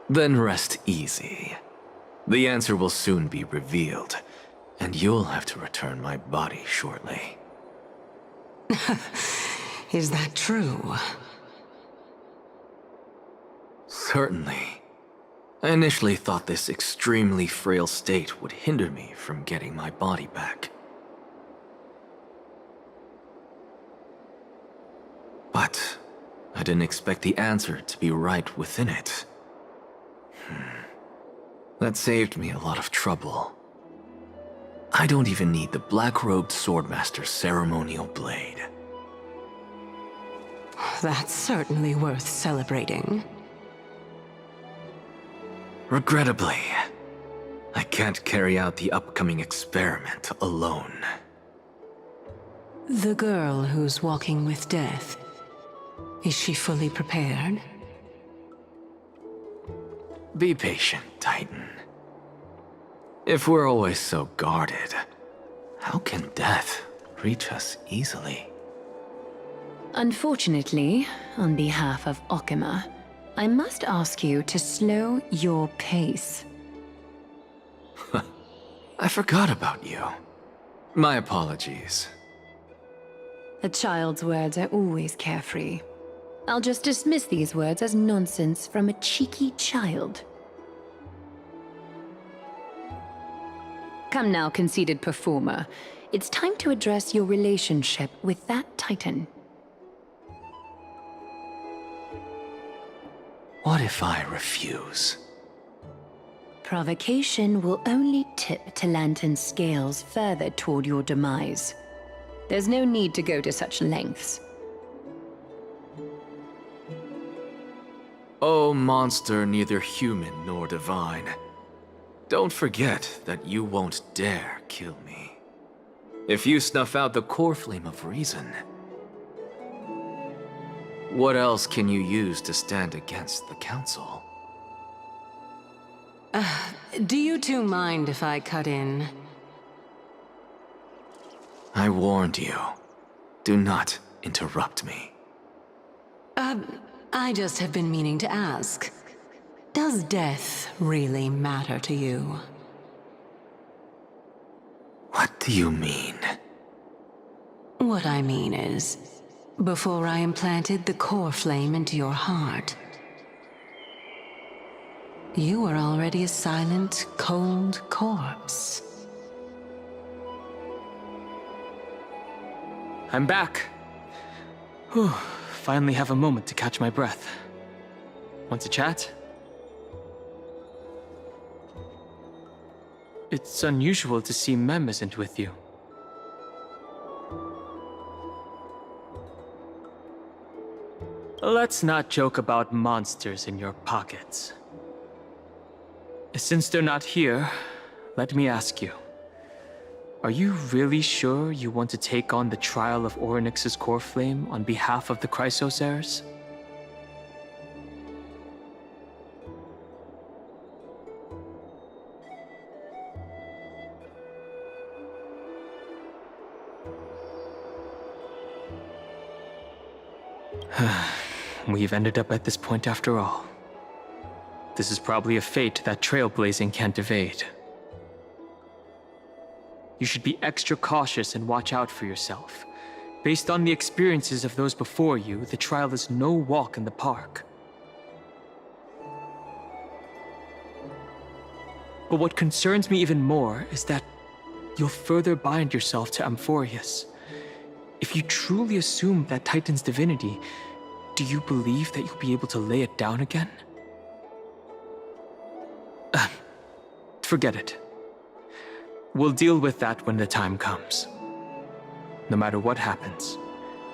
Speaker 15: Then rest easy. The answer will soon be revealed, and you'll have to return my body shortly.
Speaker 3: Is that true?
Speaker 15: Certainly. I initially thought this extremely frail state would hinder me from getting my body back. But I didn't expect the answer to be right within it. That saved me a lot of trouble. I don't even need the black-robed swordmaster's ceremonial blade.
Speaker 3: That's certainly worth celebrating.
Speaker 15: Regrettably, I can't carry out the upcoming experiment alone.
Speaker 3: The girl who's walking with death, is she fully prepared?
Speaker 15: Be patient, Titan. If we're always so guarded, how can death reach us easily?
Speaker 3: Unfortunately, on behalf of Okima, I must ask you to slow your pace.
Speaker 15: I forgot about you. My apologies.
Speaker 3: A child's words are always carefree. I'll just dismiss these words as nonsense from a cheeky child. Come now, conceited performer. It's time to address your relationship with that Titan.
Speaker 15: What if I refuse?
Speaker 3: Provocation will only tip Talantan's scales further toward your demise. There's no need to go to such lengths.
Speaker 15: Oh, monster neither human nor divine. Don't forget that you won't dare kill me. If you snuff out the core flame of reason, what else can you use to stand against the Council?
Speaker 3: Do you two mind if I cut in?
Speaker 15: I warned you. Do not interrupt me.
Speaker 3: I just have been meaning to ask. Does death really matter to you?
Speaker 15: What do you mean?
Speaker 3: What I mean is, before I implanted the core flame into your heart, you were already a silent, cold corpse.
Speaker 7: I'm back. Whew. Finally have a moment to catch my breath. Want to chat? It's unusual to see Mem isn't with you. Let's not joke about monsters in your pockets. Since they're not here, let me ask you. Are you really sure you want to take on the trial of Orynyx's core flame on behalf of the Chrysos heirs? We've ended up at this point after all. This is probably a fate that trailblazing can't evade. You should be extra cautious and watch out for yourself. Based on the experiences of those before you, the trial is no walk in the park. But what concerns me even more is that you'll further bind yourself to Amphorius. If you truly assume that Titan's divinity, do you believe that you'll be able to lay it down again? Forget it. We'll deal with that when the time comes. No matter what happens,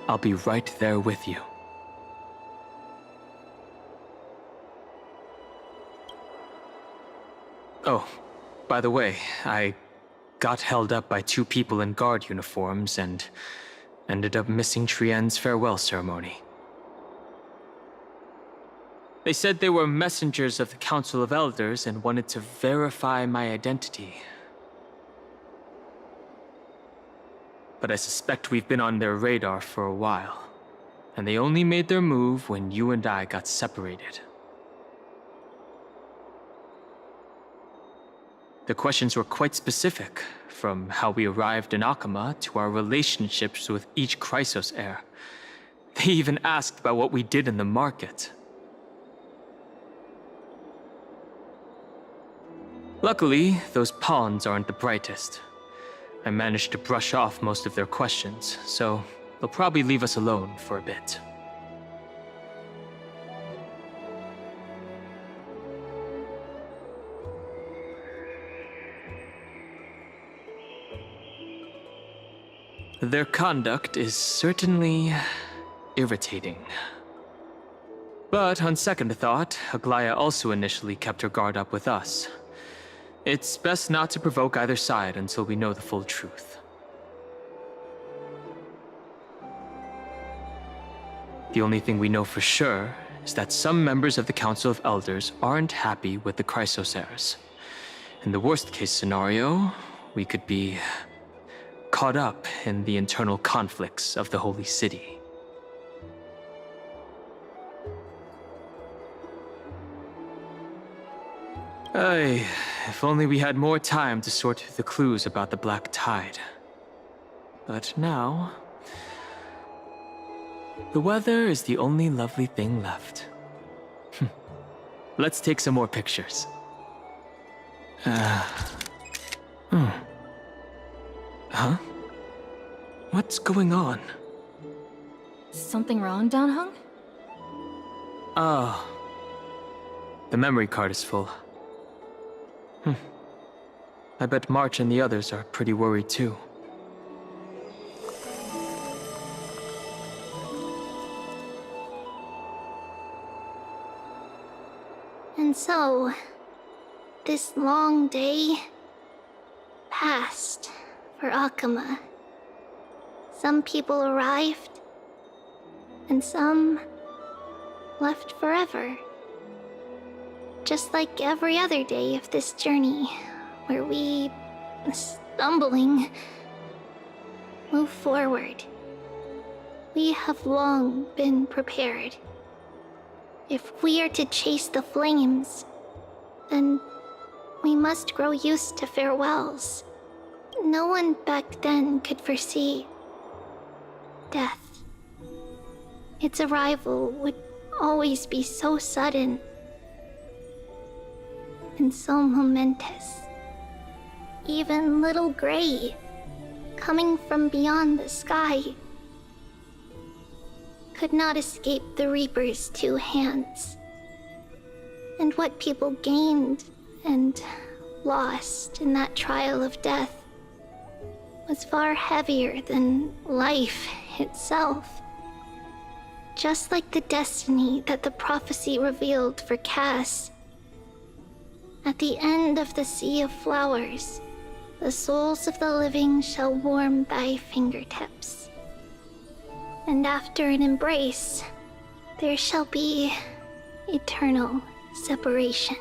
Speaker 7: I'll be right there with you. Oh, by the way, I got held up by two people in guard uniforms and ended up missing Trienne's farewell ceremony. They said they were messengers of the Council of Elders and wanted to verify my identity. but I suspect we've been on their radar for a while. And they only made their move when you and I got separated. The questions were quite specific, from how we arrived in Akama to our relationships with each Chrysos heir. They even asked about what we did in the market. Luckily, those pawns aren't the brightest. I managed to brush off most of their questions, so they'll probably leave us alone for a bit. Their conduct is certainly irritating. But on second thought, Aglaya also initially kept her guard up with us. It's best not to provoke either side until we know the full truth. The only thing we know for sure is that some members of the Council of Elders aren't happy with the Chrysos heirs. In the worst-case scenario, we could be caught up in the internal conflicts of the Holy City. Ay, if only we had more time to sort through the clues about the Black Tide. But now, the weather is the only lovely thing left. Let's take some more pictures. Huh? What's going on?
Speaker 9: Something wrong, Danhung?
Speaker 7: Oh. The memory card is full. I bet March and the others are pretty worried too.
Speaker 2: And so, this long day passed for Akama. Some people arrived, and some left forever. Just like every other day of this journey, where we, stumbling, move forward. We have long been prepared. If we are to chase the flames, then we must grow used to farewells. No one back then could foresee death. Its arrival would always be so sudden and so momentous. Even little Gray, coming from beyond the sky, could not escape the Reaper's two hands. And what people gained and lost in that trial of death was far heavier than life itself. Just like the destiny that the prophecy revealed for Cass. At the end of the Sea of Flowers, the souls of the living shall warm thy fingertips. And after an embrace, there shall be eternal separation.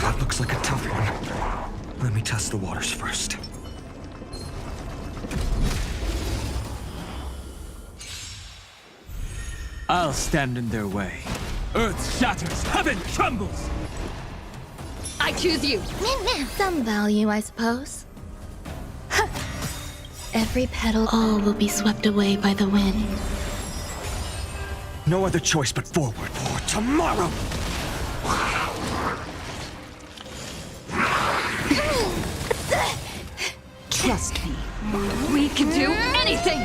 Speaker 17: That looks like a tough one. Let me test the waters first.
Speaker 7: I'll stand in their way. Earth shatters, heaven trembles!
Speaker 1: I choose you!
Speaker 2: Some value, I suppose. Every petal, all will be swept away by the wind.
Speaker 17: No other choice but forward for tomorrow!
Speaker 13: Trust me. We can do anything!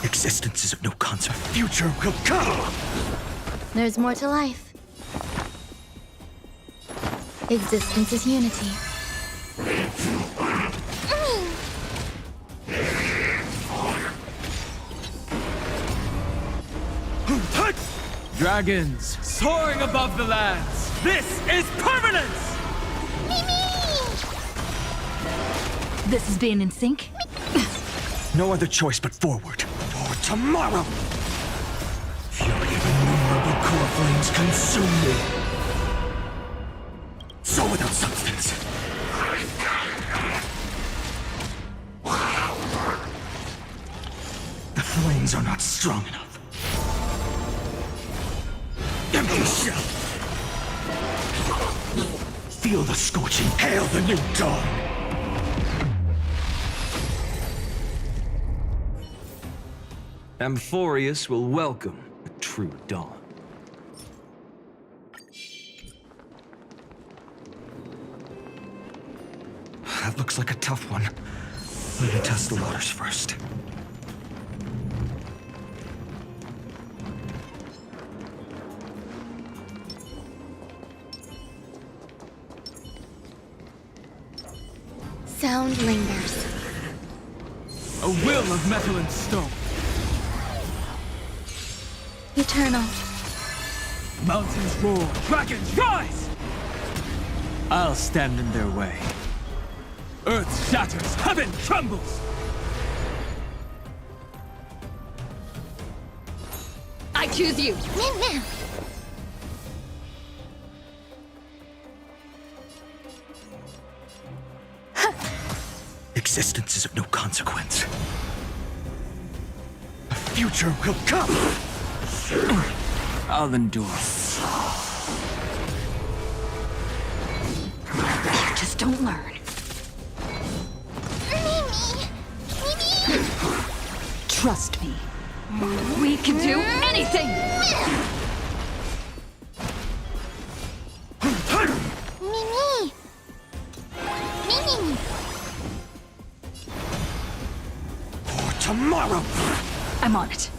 Speaker 17: Existence is of no consequence. Future will come!
Speaker 2: There's more to life. Existence is unity.
Speaker 7: Dragons soaring above the lands. This is permanence!
Speaker 13: This is being in sync?
Speaker 17: No other choice but forward for tomorrow! Fury of innumerable core flames consume me. So without substance. The flames are not strong enough. Empty shell! Feel the scorching, hail the new dawn!
Speaker 11: Amphorius will welcome a true dawn.
Speaker 17: That looks like a tough one. Let me test the waters first.
Speaker 2: Sound lingers.
Speaker 7: A will of metal and stone.
Speaker 2: Eternal.
Speaker 7: Mountains roar, dragons rise! I'll stand in their way. Earth shatters, heaven trembles!
Speaker 1: I choose you!
Speaker 17: Existence is of no consequence. The future will come!
Speaker 7: I'll endure.
Speaker 13: You just don't learn. Trust me. We can do anything!
Speaker 17: For tomorrow!
Speaker 13: I'm on it.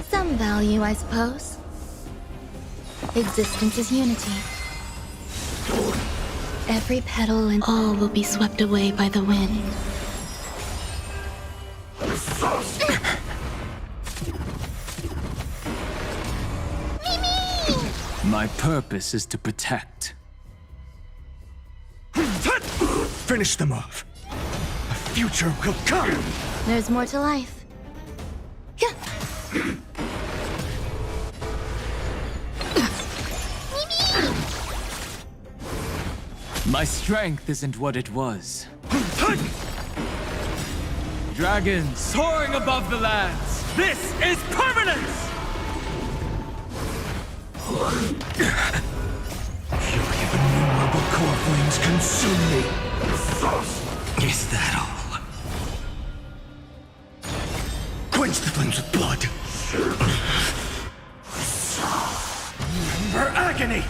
Speaker 2: Some value, I suppose. Existence is unity. Every petal and all will be swept away by the wind.
Speaker 7: My purpose is to protect.
Speaker 17: Finish them off. A future will come!
Speaker 2: There's more to life.
Speaker 7: My strength isn't what it was. Dragons soaring above the lands. This is permanence!
Speaker 17: Fury of innumerable core flames consume me. Is that all? quench the flames with blood. Remember agony!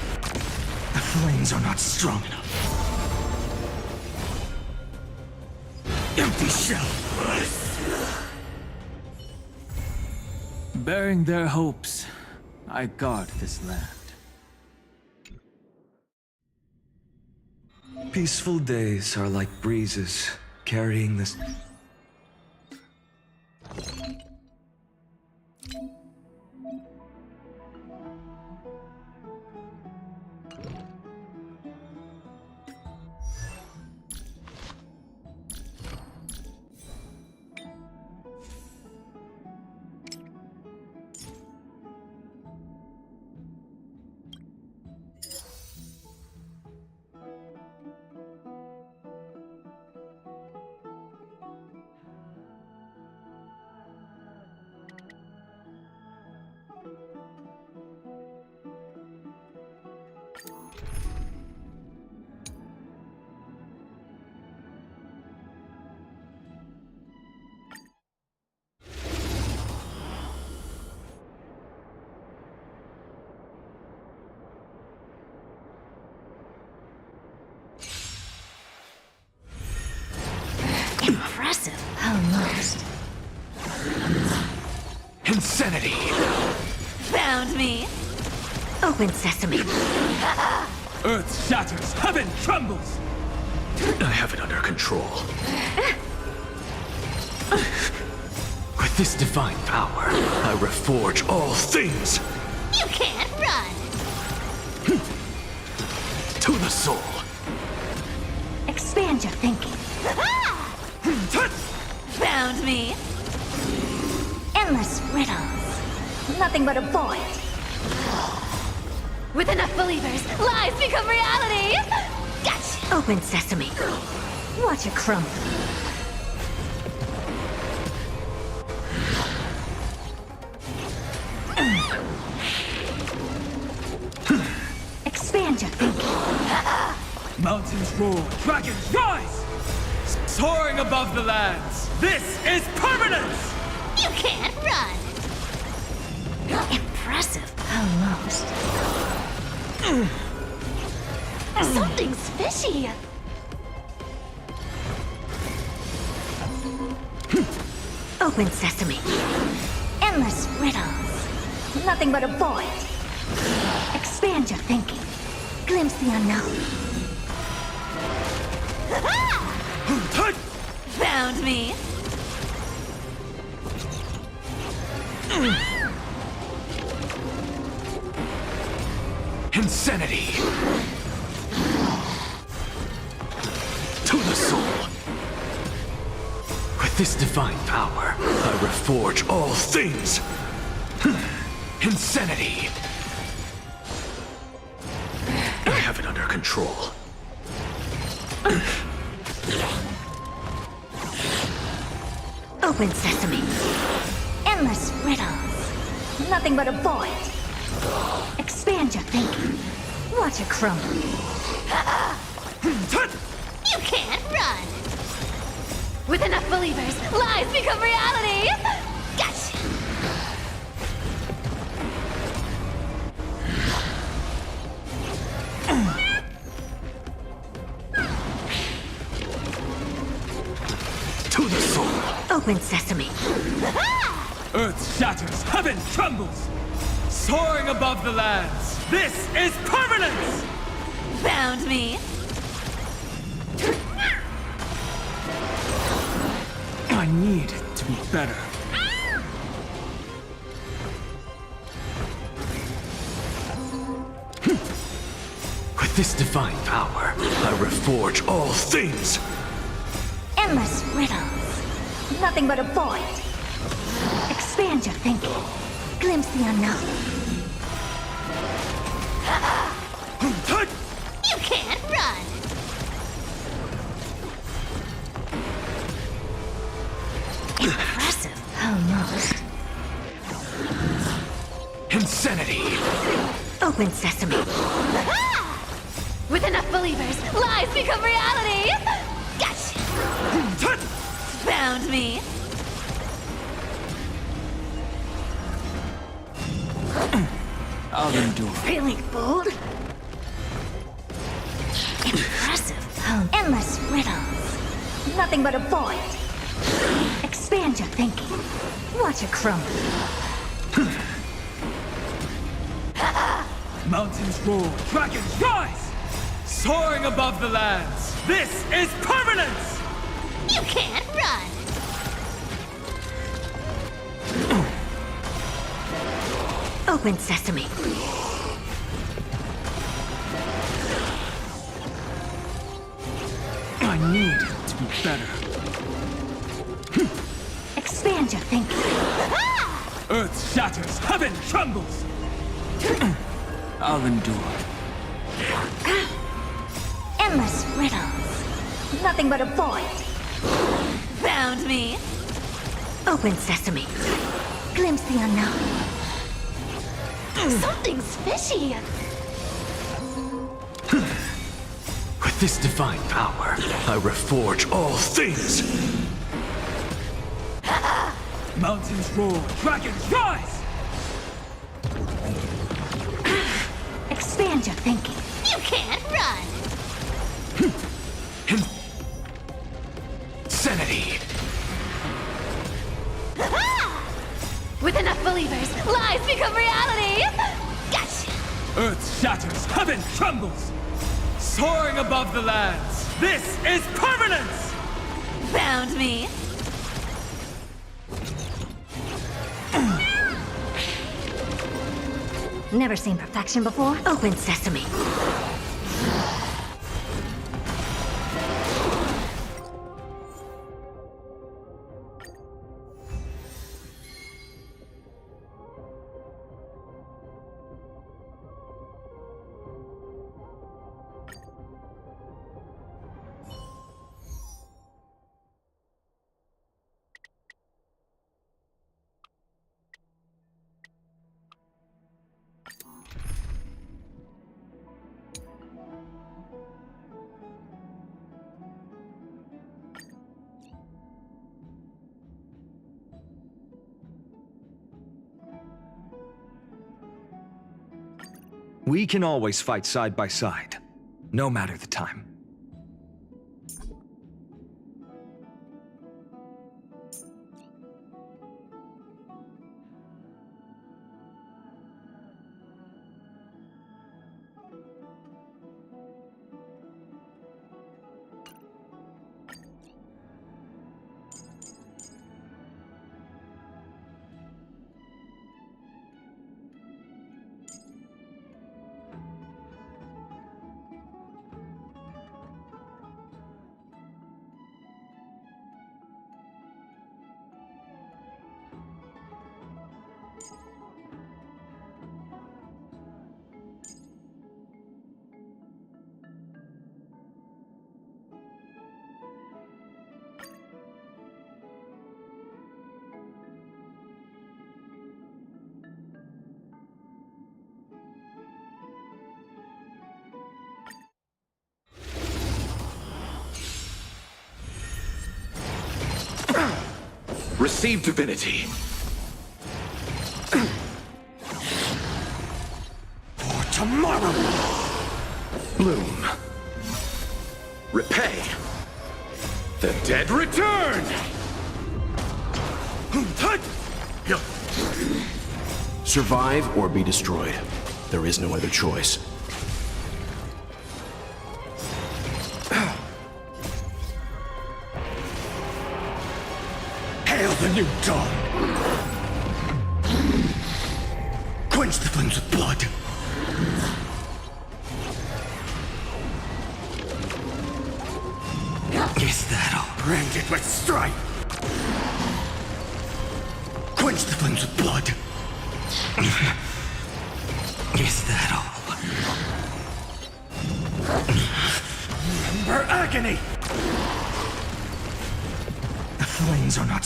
Speaker 17: The flames are not strong enough. Empty shell!
Speaker 19: Bearing their hopes, I guard this land.
Speaker 17: Peaceful days are like breezes, carrying this...
Speaker 2: Impressive. Almost.
Speaker 15: Insanity!
Speaker 2: Found me. Open sesame.
Speaker 19: Earth shatters, heaven trembles!
Speaker 15: I have it under control. With this divine power, I reforge all things!
Speaker 10: You can't run!
Speaker 15: To the soul!
Speaker 2: Expand your thinking. Found me. Endless riddles. Nothing but a void.
Speaker 9: With enough believers, lies become reality!
Speaker 2: Gotcha! Open sesame. Watch it crumble. Expand your thinking.
Speaker 19: Mountains roar, dragons rise! Soaring above the lands, this is permanence!
Speaker 10: You can't run!
Speaker 2: Impressive. Almost.
Speaker 9: Something's fishy.
Speaker 2: Open sesame. Endless riddles. Nothing but a void. Expand your thinking. Glimpse the unknown. Found me.
Speaker 15: Insanity! To the soul! With this divine power, I reforge all things! Insanity! I have it under control.
Speaker 2: Open sesame. Endless riddles. Nothing but a void. Expand your thinking. Watch it crumble.
Speaker 10: You can't run!
Speaker 9: With enough believers, lies become reality!
Speaker 10: Gotcha!
Speaker 15: To the soul!
Speaker 2: Open sesame.
Speaker 19: Earth shatters, heaven trembles! Soaring above the lands, this is permanence!
Speaker 2: Found me.
Speaker 19: I need to be better.
Speaker 15: With this divine power, I reforge all things!
Speaker 2: Endless riddles. Nothing but a void. Expand your thinking. Glimpse the unknown.
Speaker 10: You can't run!
Speaker 2: Impressive. Almost.
Speaker 15: Insanity!
Speaker 2: Open sesame.
Speaker 9: With enough believers, lies become reality!
Speaker 2: Gotcha! Found me.
Speaker 19: I'll endure.
Speaker 20: Feeling bold? Impressive. Endless riddles. Nothing but a void. Expand your thinking. Watch it crumble.
Speaker 19: Mountains roar, dragons rise! Soaring above the lands, this is permanence!
Speaker 10: You can't run!
Speaker 20: Open sesame.
Speaker 19: I need to be better.
Speaker 20: Expand your thinking.
Speaker 19: Earth shatters, heaven trembles! I'll endure.
Speaker 20: Endless riddles. Nothing but a void.
Speaker 13: Found me.
Speaker 20: Open sesame. Glimpse the unknown.
Speaker 13: Something's fishy.
Speaker 15: With this divine power, I reforge all things!
Speaker 19: Mountains roar, dragons rise!
Speaker 20: Expand your thinking.
Speaker 10: You can't run!
Speaker 15: Sanity!
Speaker 13: With enough believers, lies become reality!
Speaker 10: Gotcha!
Speaker 19: Earth shatters, heaven trembles! Soaring above the lands, this is permanence!
Speaker 13: Found me.
Speaker 20: Never seen perfection before? Open sesame.
Speaker 17: We can always fight side by side, no matter the time.
Speaker 15: Receive divinity.
Speaker 17: For tomorrow!
Speaker 15: Bloom. Repay. The dead return!
Speaker 21: Survive or be destroyed. There is no other choice.
Speaker 17: Hail the new dawn! Quench the flames with blood! Is that all? Branded with strife! Quench the flames with blood! Is that all? Remember agony! The flames are not...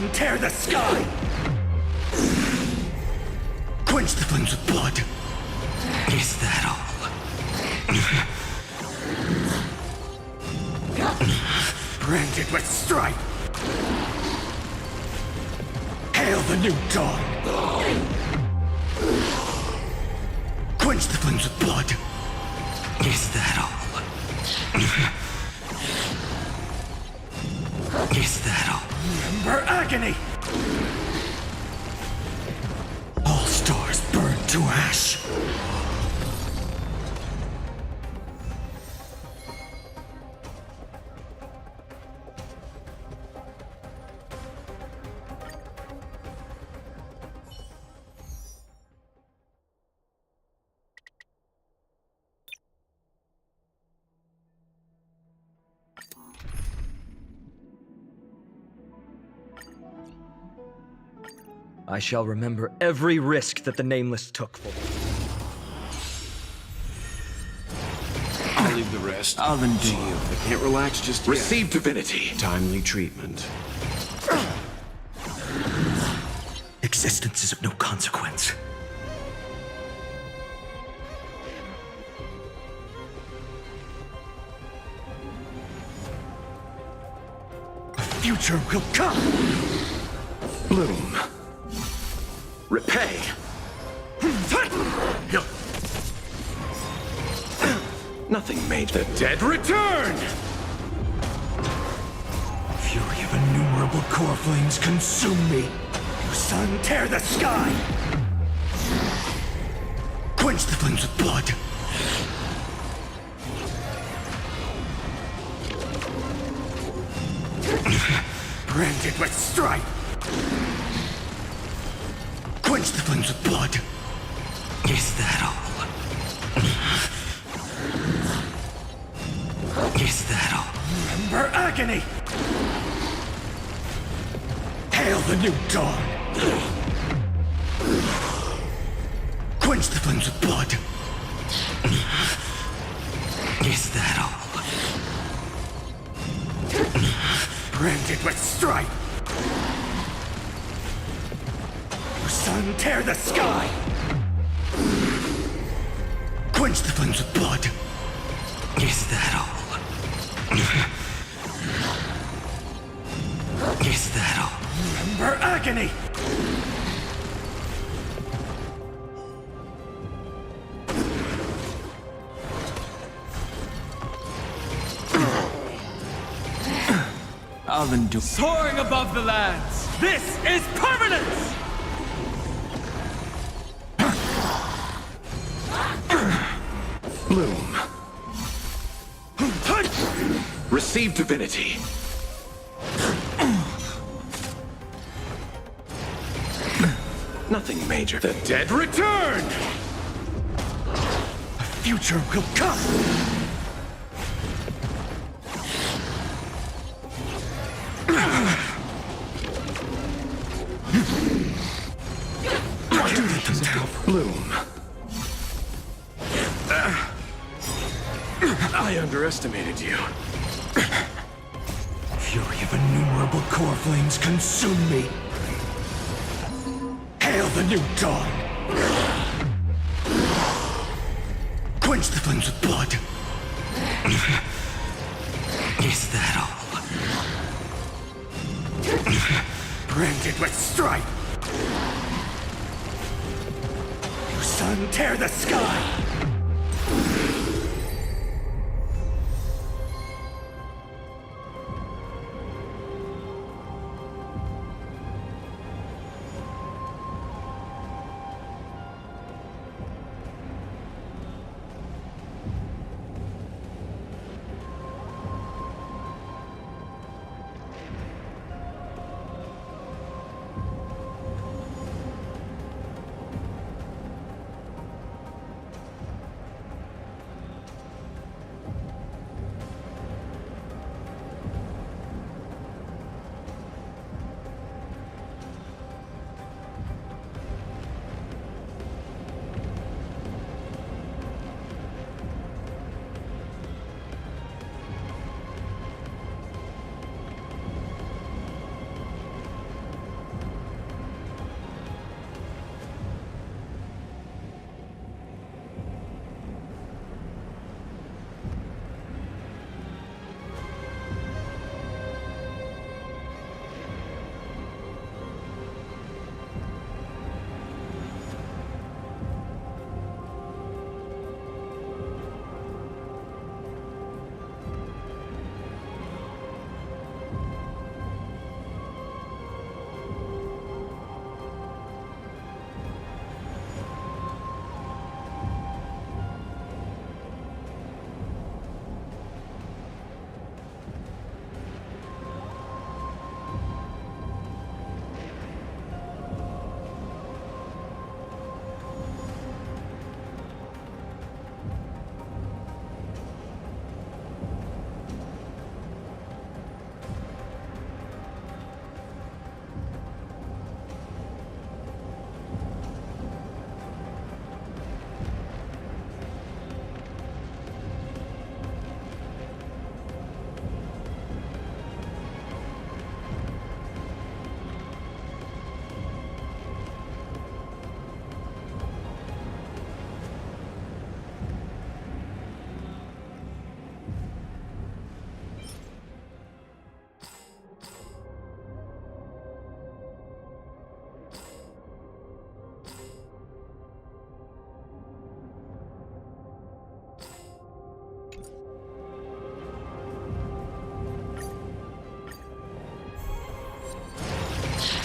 Speaker 17: sun, tear the sky! Quench the flames with blood. Is that all? Branded with strife! Hail the new dawn! Quench the flames with blood. Is that all? Is that all? Remember agony! All stars burn to ash.
Speaker 11: I shall remember every risk that the Nameless took for me.
Speaker 21: I'll leave the rest.
Speaker 19: I'll undo you.
Speaker 21: I can't relax just yet.
Speaker 19: Receive divinity.
Speaker 21: Timely treatment.
Speaker 17: Existence is of no consequence. A future will come!
Speaker 21: Bloom. Repay. Nothing made the dead return!
Speaker 17: Fury of innumerable core flames consume me! You sun, tear the sky! Quench the flames with blood! Branded with strife! Quench the flames with blood! Is that all? Is that all? Remember agony! Hail the new dawn! Quench the flames with blood! Is that all? Branded with strife! You sun, tear the sky! Quench the flames with blood! Is that all? Is that all? Remember agony!
Speaker 19: I'll undo. Soaring above the lands! This is permanence!
Speaker 21: Bloom. Receive divinity. Nothing major. The dead return!
Speaker 17: A future will come!
Speaker 21: Bloom. I underestimated you.
Speaker 17: Fury of innumerable core flames consume me! Hail the new dawn! Quench the flames with blood! Is that all? Branded with strife! You sun, tear the sky!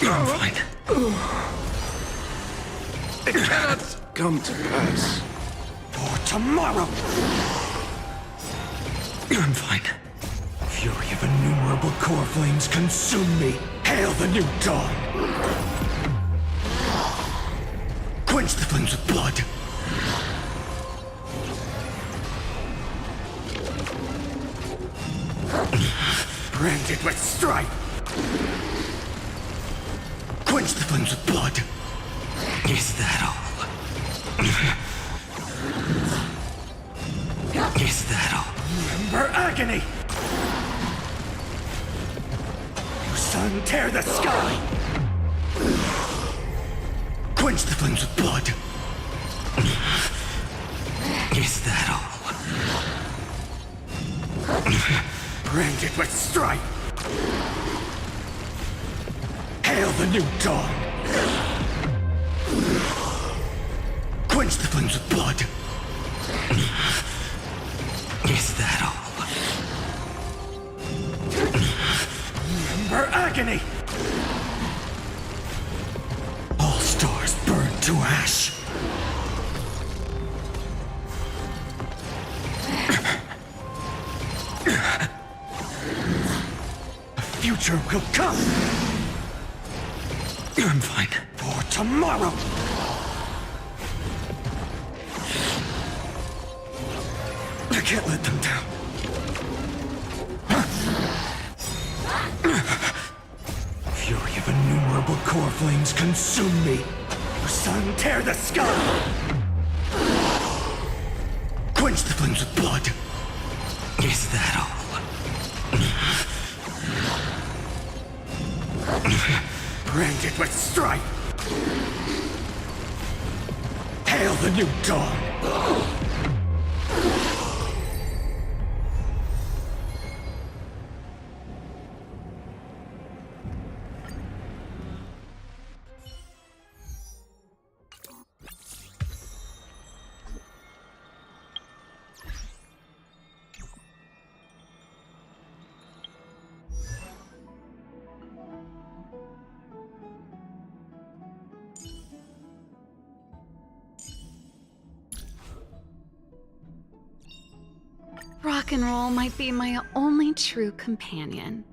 Speaker 17: I'm fine.
Speaker 21: It cannot come to pass.
Speaker 17: For tomorrow! I'm fine. Fury of innumerable core flames consume me. Hail the new dawn! Quench the flames with blood. Branded with strife. Quench the flames with blood. Is that all? Is that all? Remember agony! Your sun tear the sky! Quench the flames with blood. Is that all? Branded with strife! Hail the new dawn! Quench the flames with blood. Is that all? Remember agony! All stars burn to ash. A future will come. I'm fine. For tomorrow. I can't let them down. Fury of innumerable core flames consume me. Your sun tear the sky. Quench the flames with blood. Is that all? Branded with strife. Hail the new dawn.
Speaker 8: Rock and roll might be my only true companion.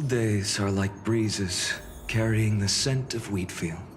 Speaker 17: Days are like breezes carrying the scent of wheat fields.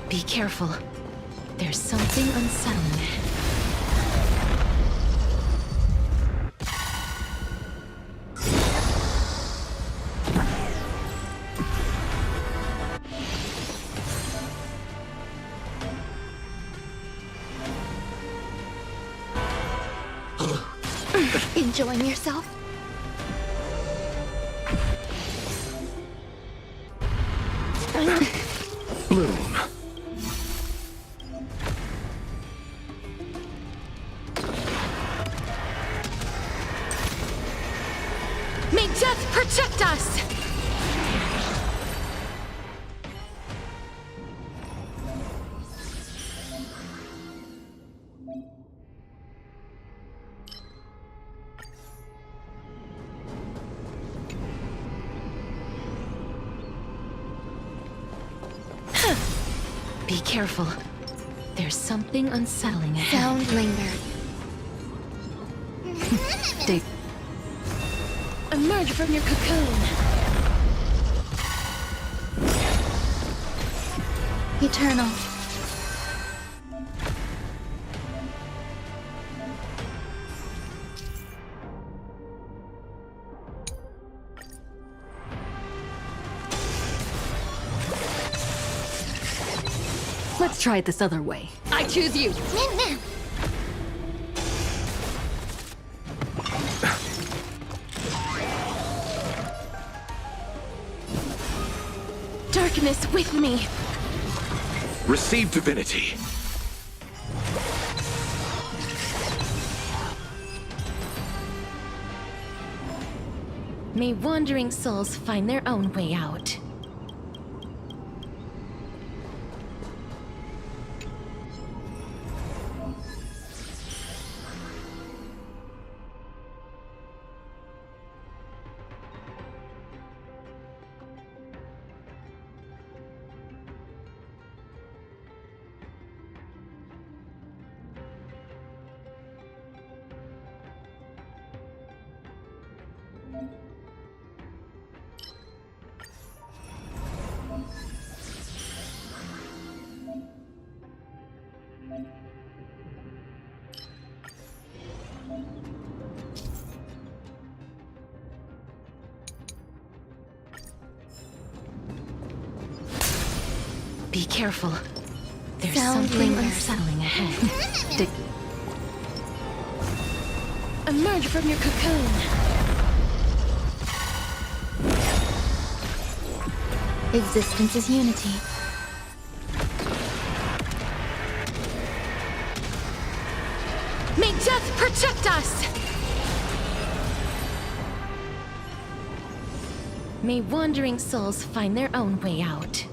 Speaker 3: Be careful. There's something unsettling.
Speaker 13: Enjoying yourself?
Speaker 4: Bloom.
Speaker 13: May death protect us!
Speaker 3: Be careful. There's something unsettling ahead.
Speaker 13: Sound lingered.
Speaker 3: Dig.
Speaker 13: Emerge from your cocoon. Eternal.
Speaker 3: Let's try it this other way.
Speaker 13: I choose you. Darkness with me.
Speaker 21: Receive divinity.
Speaker 3: May wandering souls find their own way out. Be careful. There's
Speaker 13: Sound
Speaker 3: something
Speaker 13: lingers.
Speaker 3: unsettling ahead. Dig.
Speaker 13: Emerge from your cocoon. Existence is unity. May death protect us!
Speaker 3: May wandering souls find their own way out.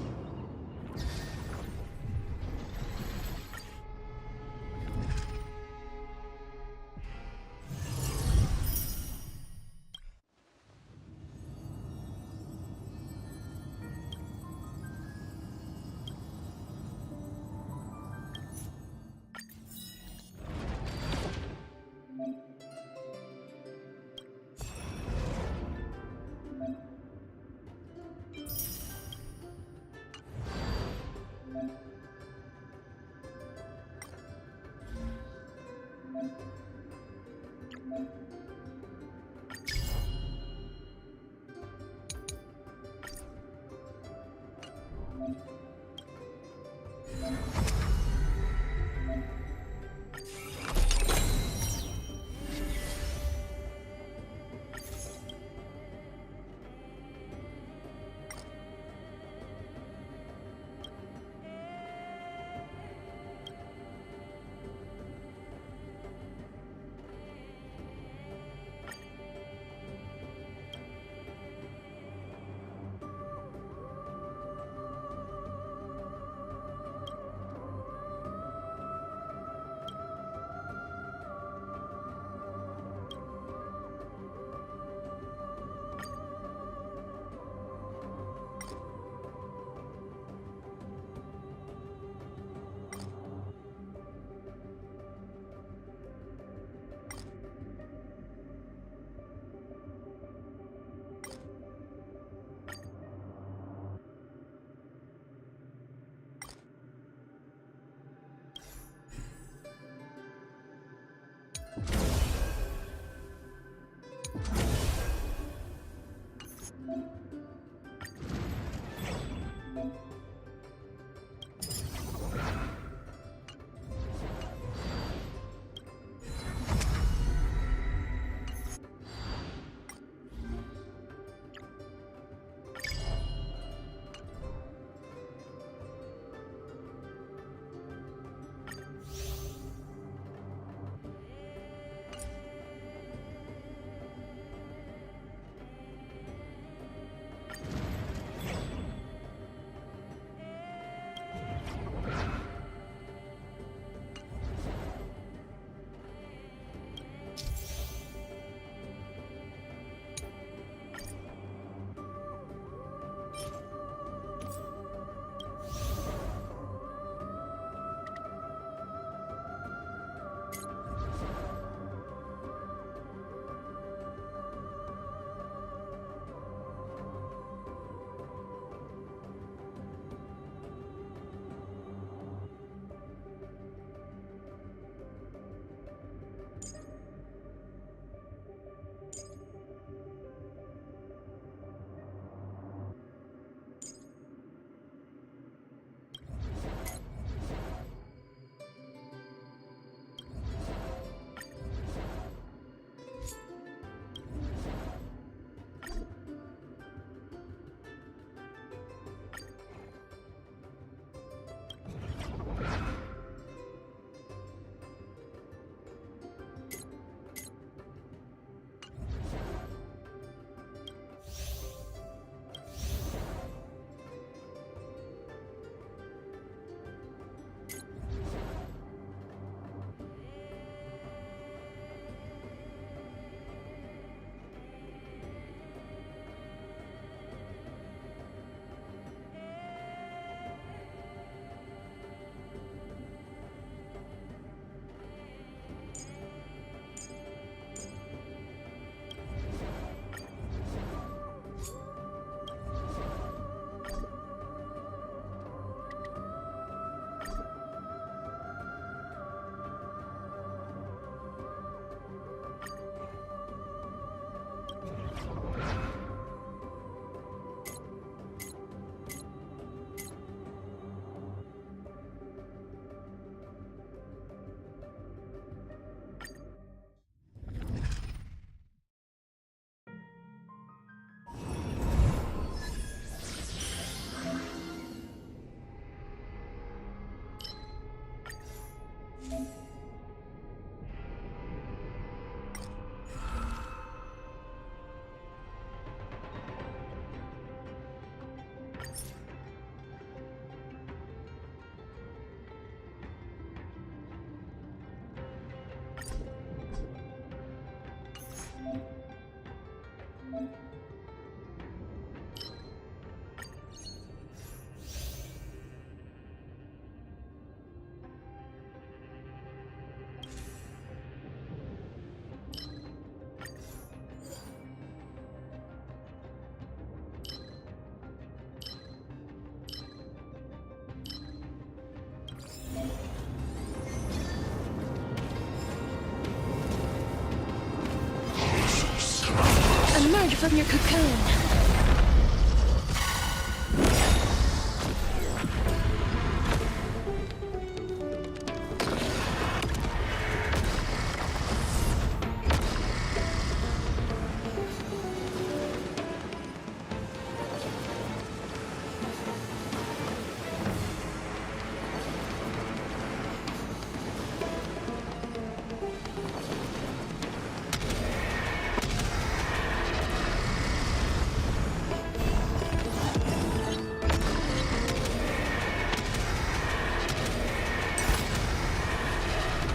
Speaker 6: from your cocoon.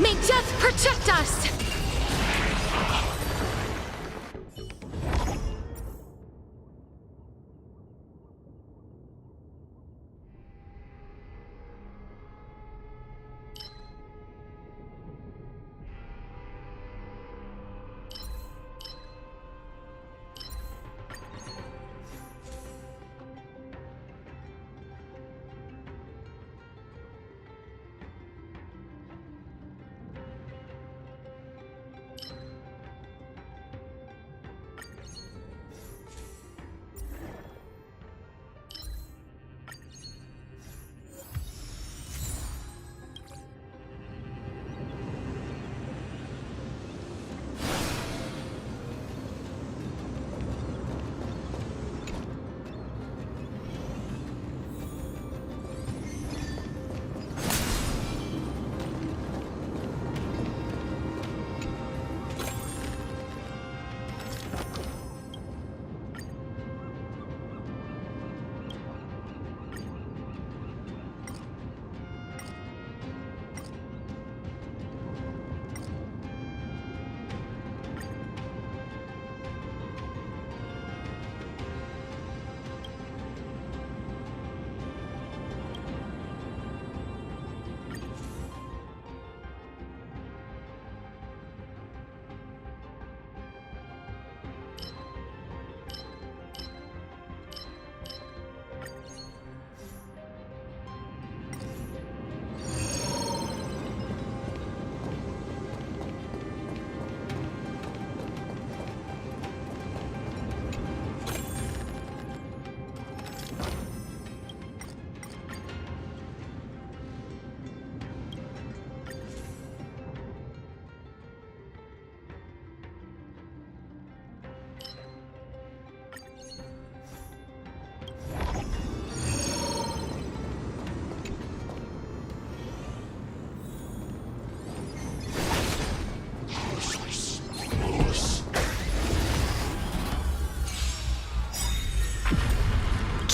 Speaker 6: May death protect us!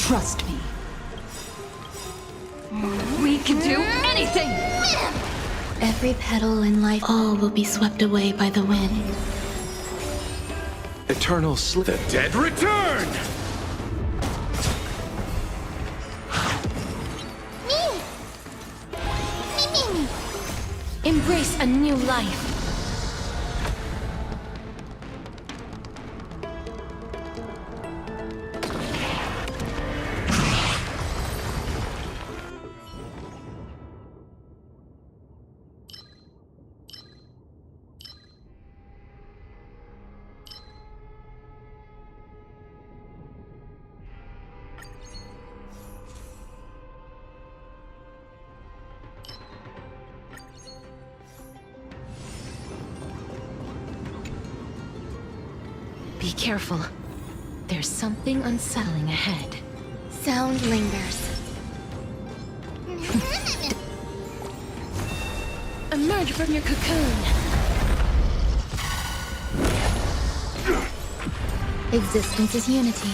Speaker 13: Trust me. We can do anything!
Speaker 1: Every petal in life, all will be swept away by the wind.
Speaker 15: Eternal slip.
Speaker 5: The dead return!
Speaker 13: Embrace a new life. Be careful. There's something unsettling ahead.
Speaker 6: Sound lingers. Emerge from your cocoon. Existence is unity.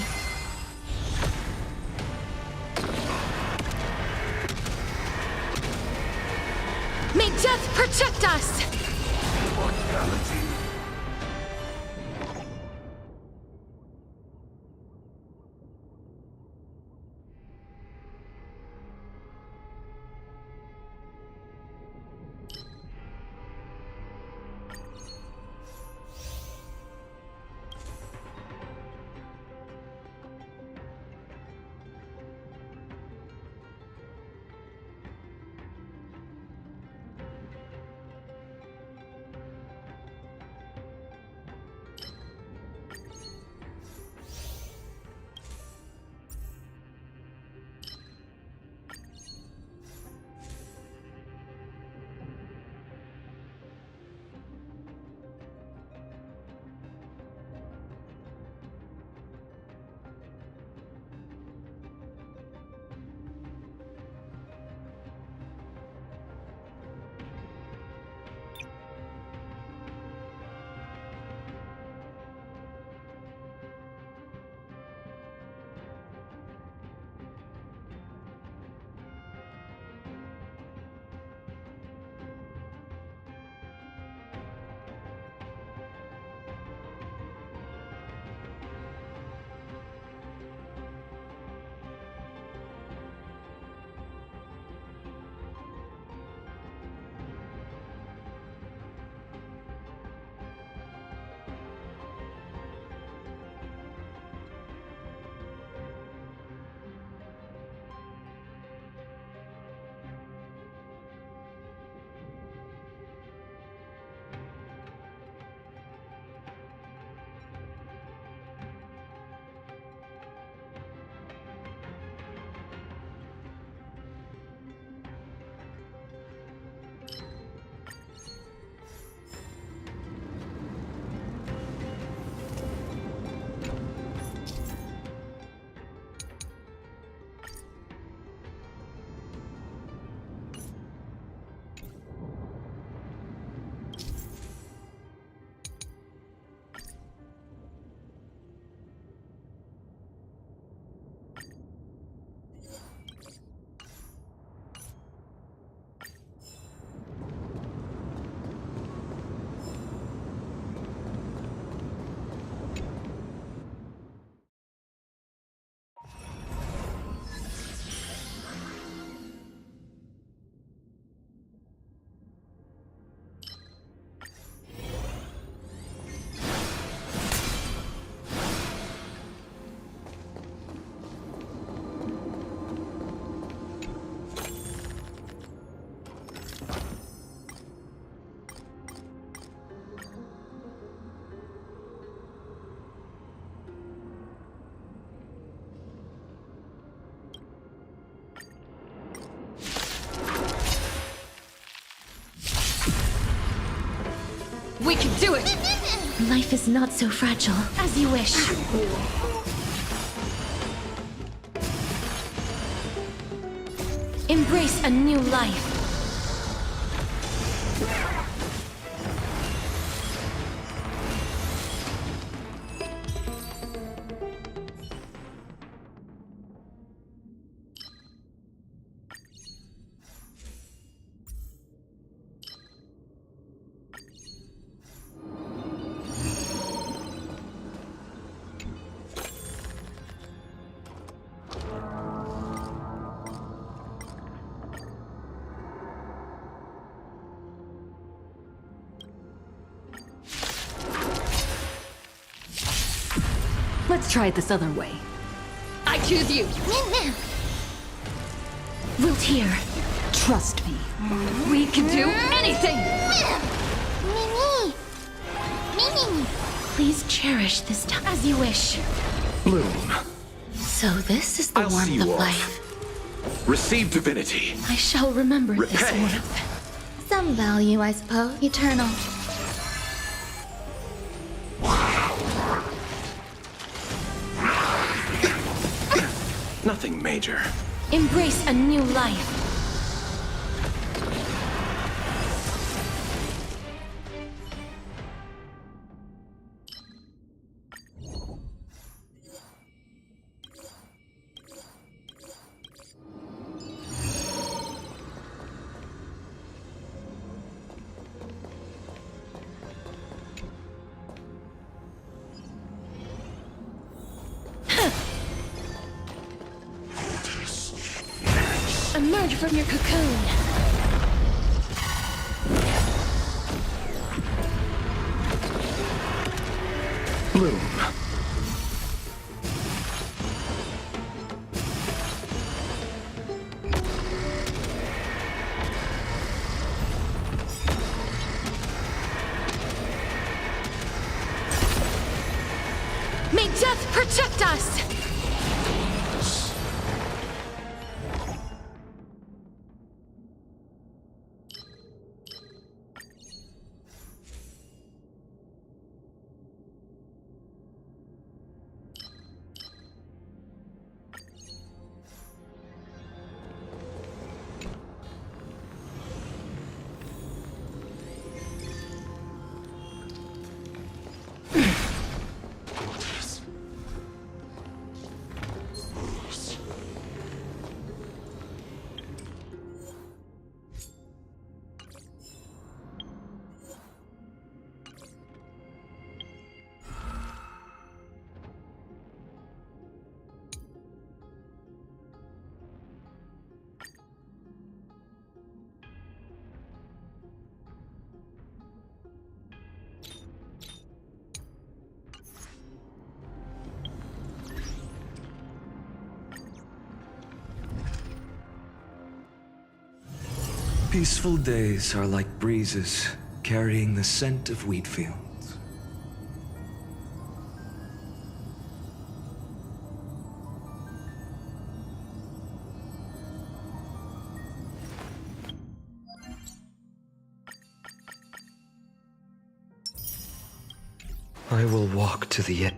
Speaker 13: May death protect us! We can do it! Life is not so fragile. As you wish. Embrace a new life.
Speaker 3: Let's try it this other way.
Speaker 13: I choose you. Root here.
Speaker 3: Trust me.
Speaker 13: We can do anything.
Speaker 10: Mini!
Speaker 13: Please cherish this time as you wish.
Speaker 21: Bloom,
Speaker 13: So this is the
Speaker 21: I'll see
Speaker 13: warmth
Speaker 21: you
Speaker 13: of
Speaker 21: off.
Speaker 13: life.
Speaker 21: receive divinity.
Speaker 13: I shall remember this
Speaker 21: Repay.
Speaker 13: warmth.
Speaker 1: Some value, I suppose. Eternal.
Speaker 21: Nothing major.
Speaker 13: Embrace a new life. Emerge from your cocoon.
Speaker 21: Bloom.
Speaker 13: May death protect us!
Speaker 17: Peaceful days are like breezes carrying the scent of wheat fields. I will walk to the end.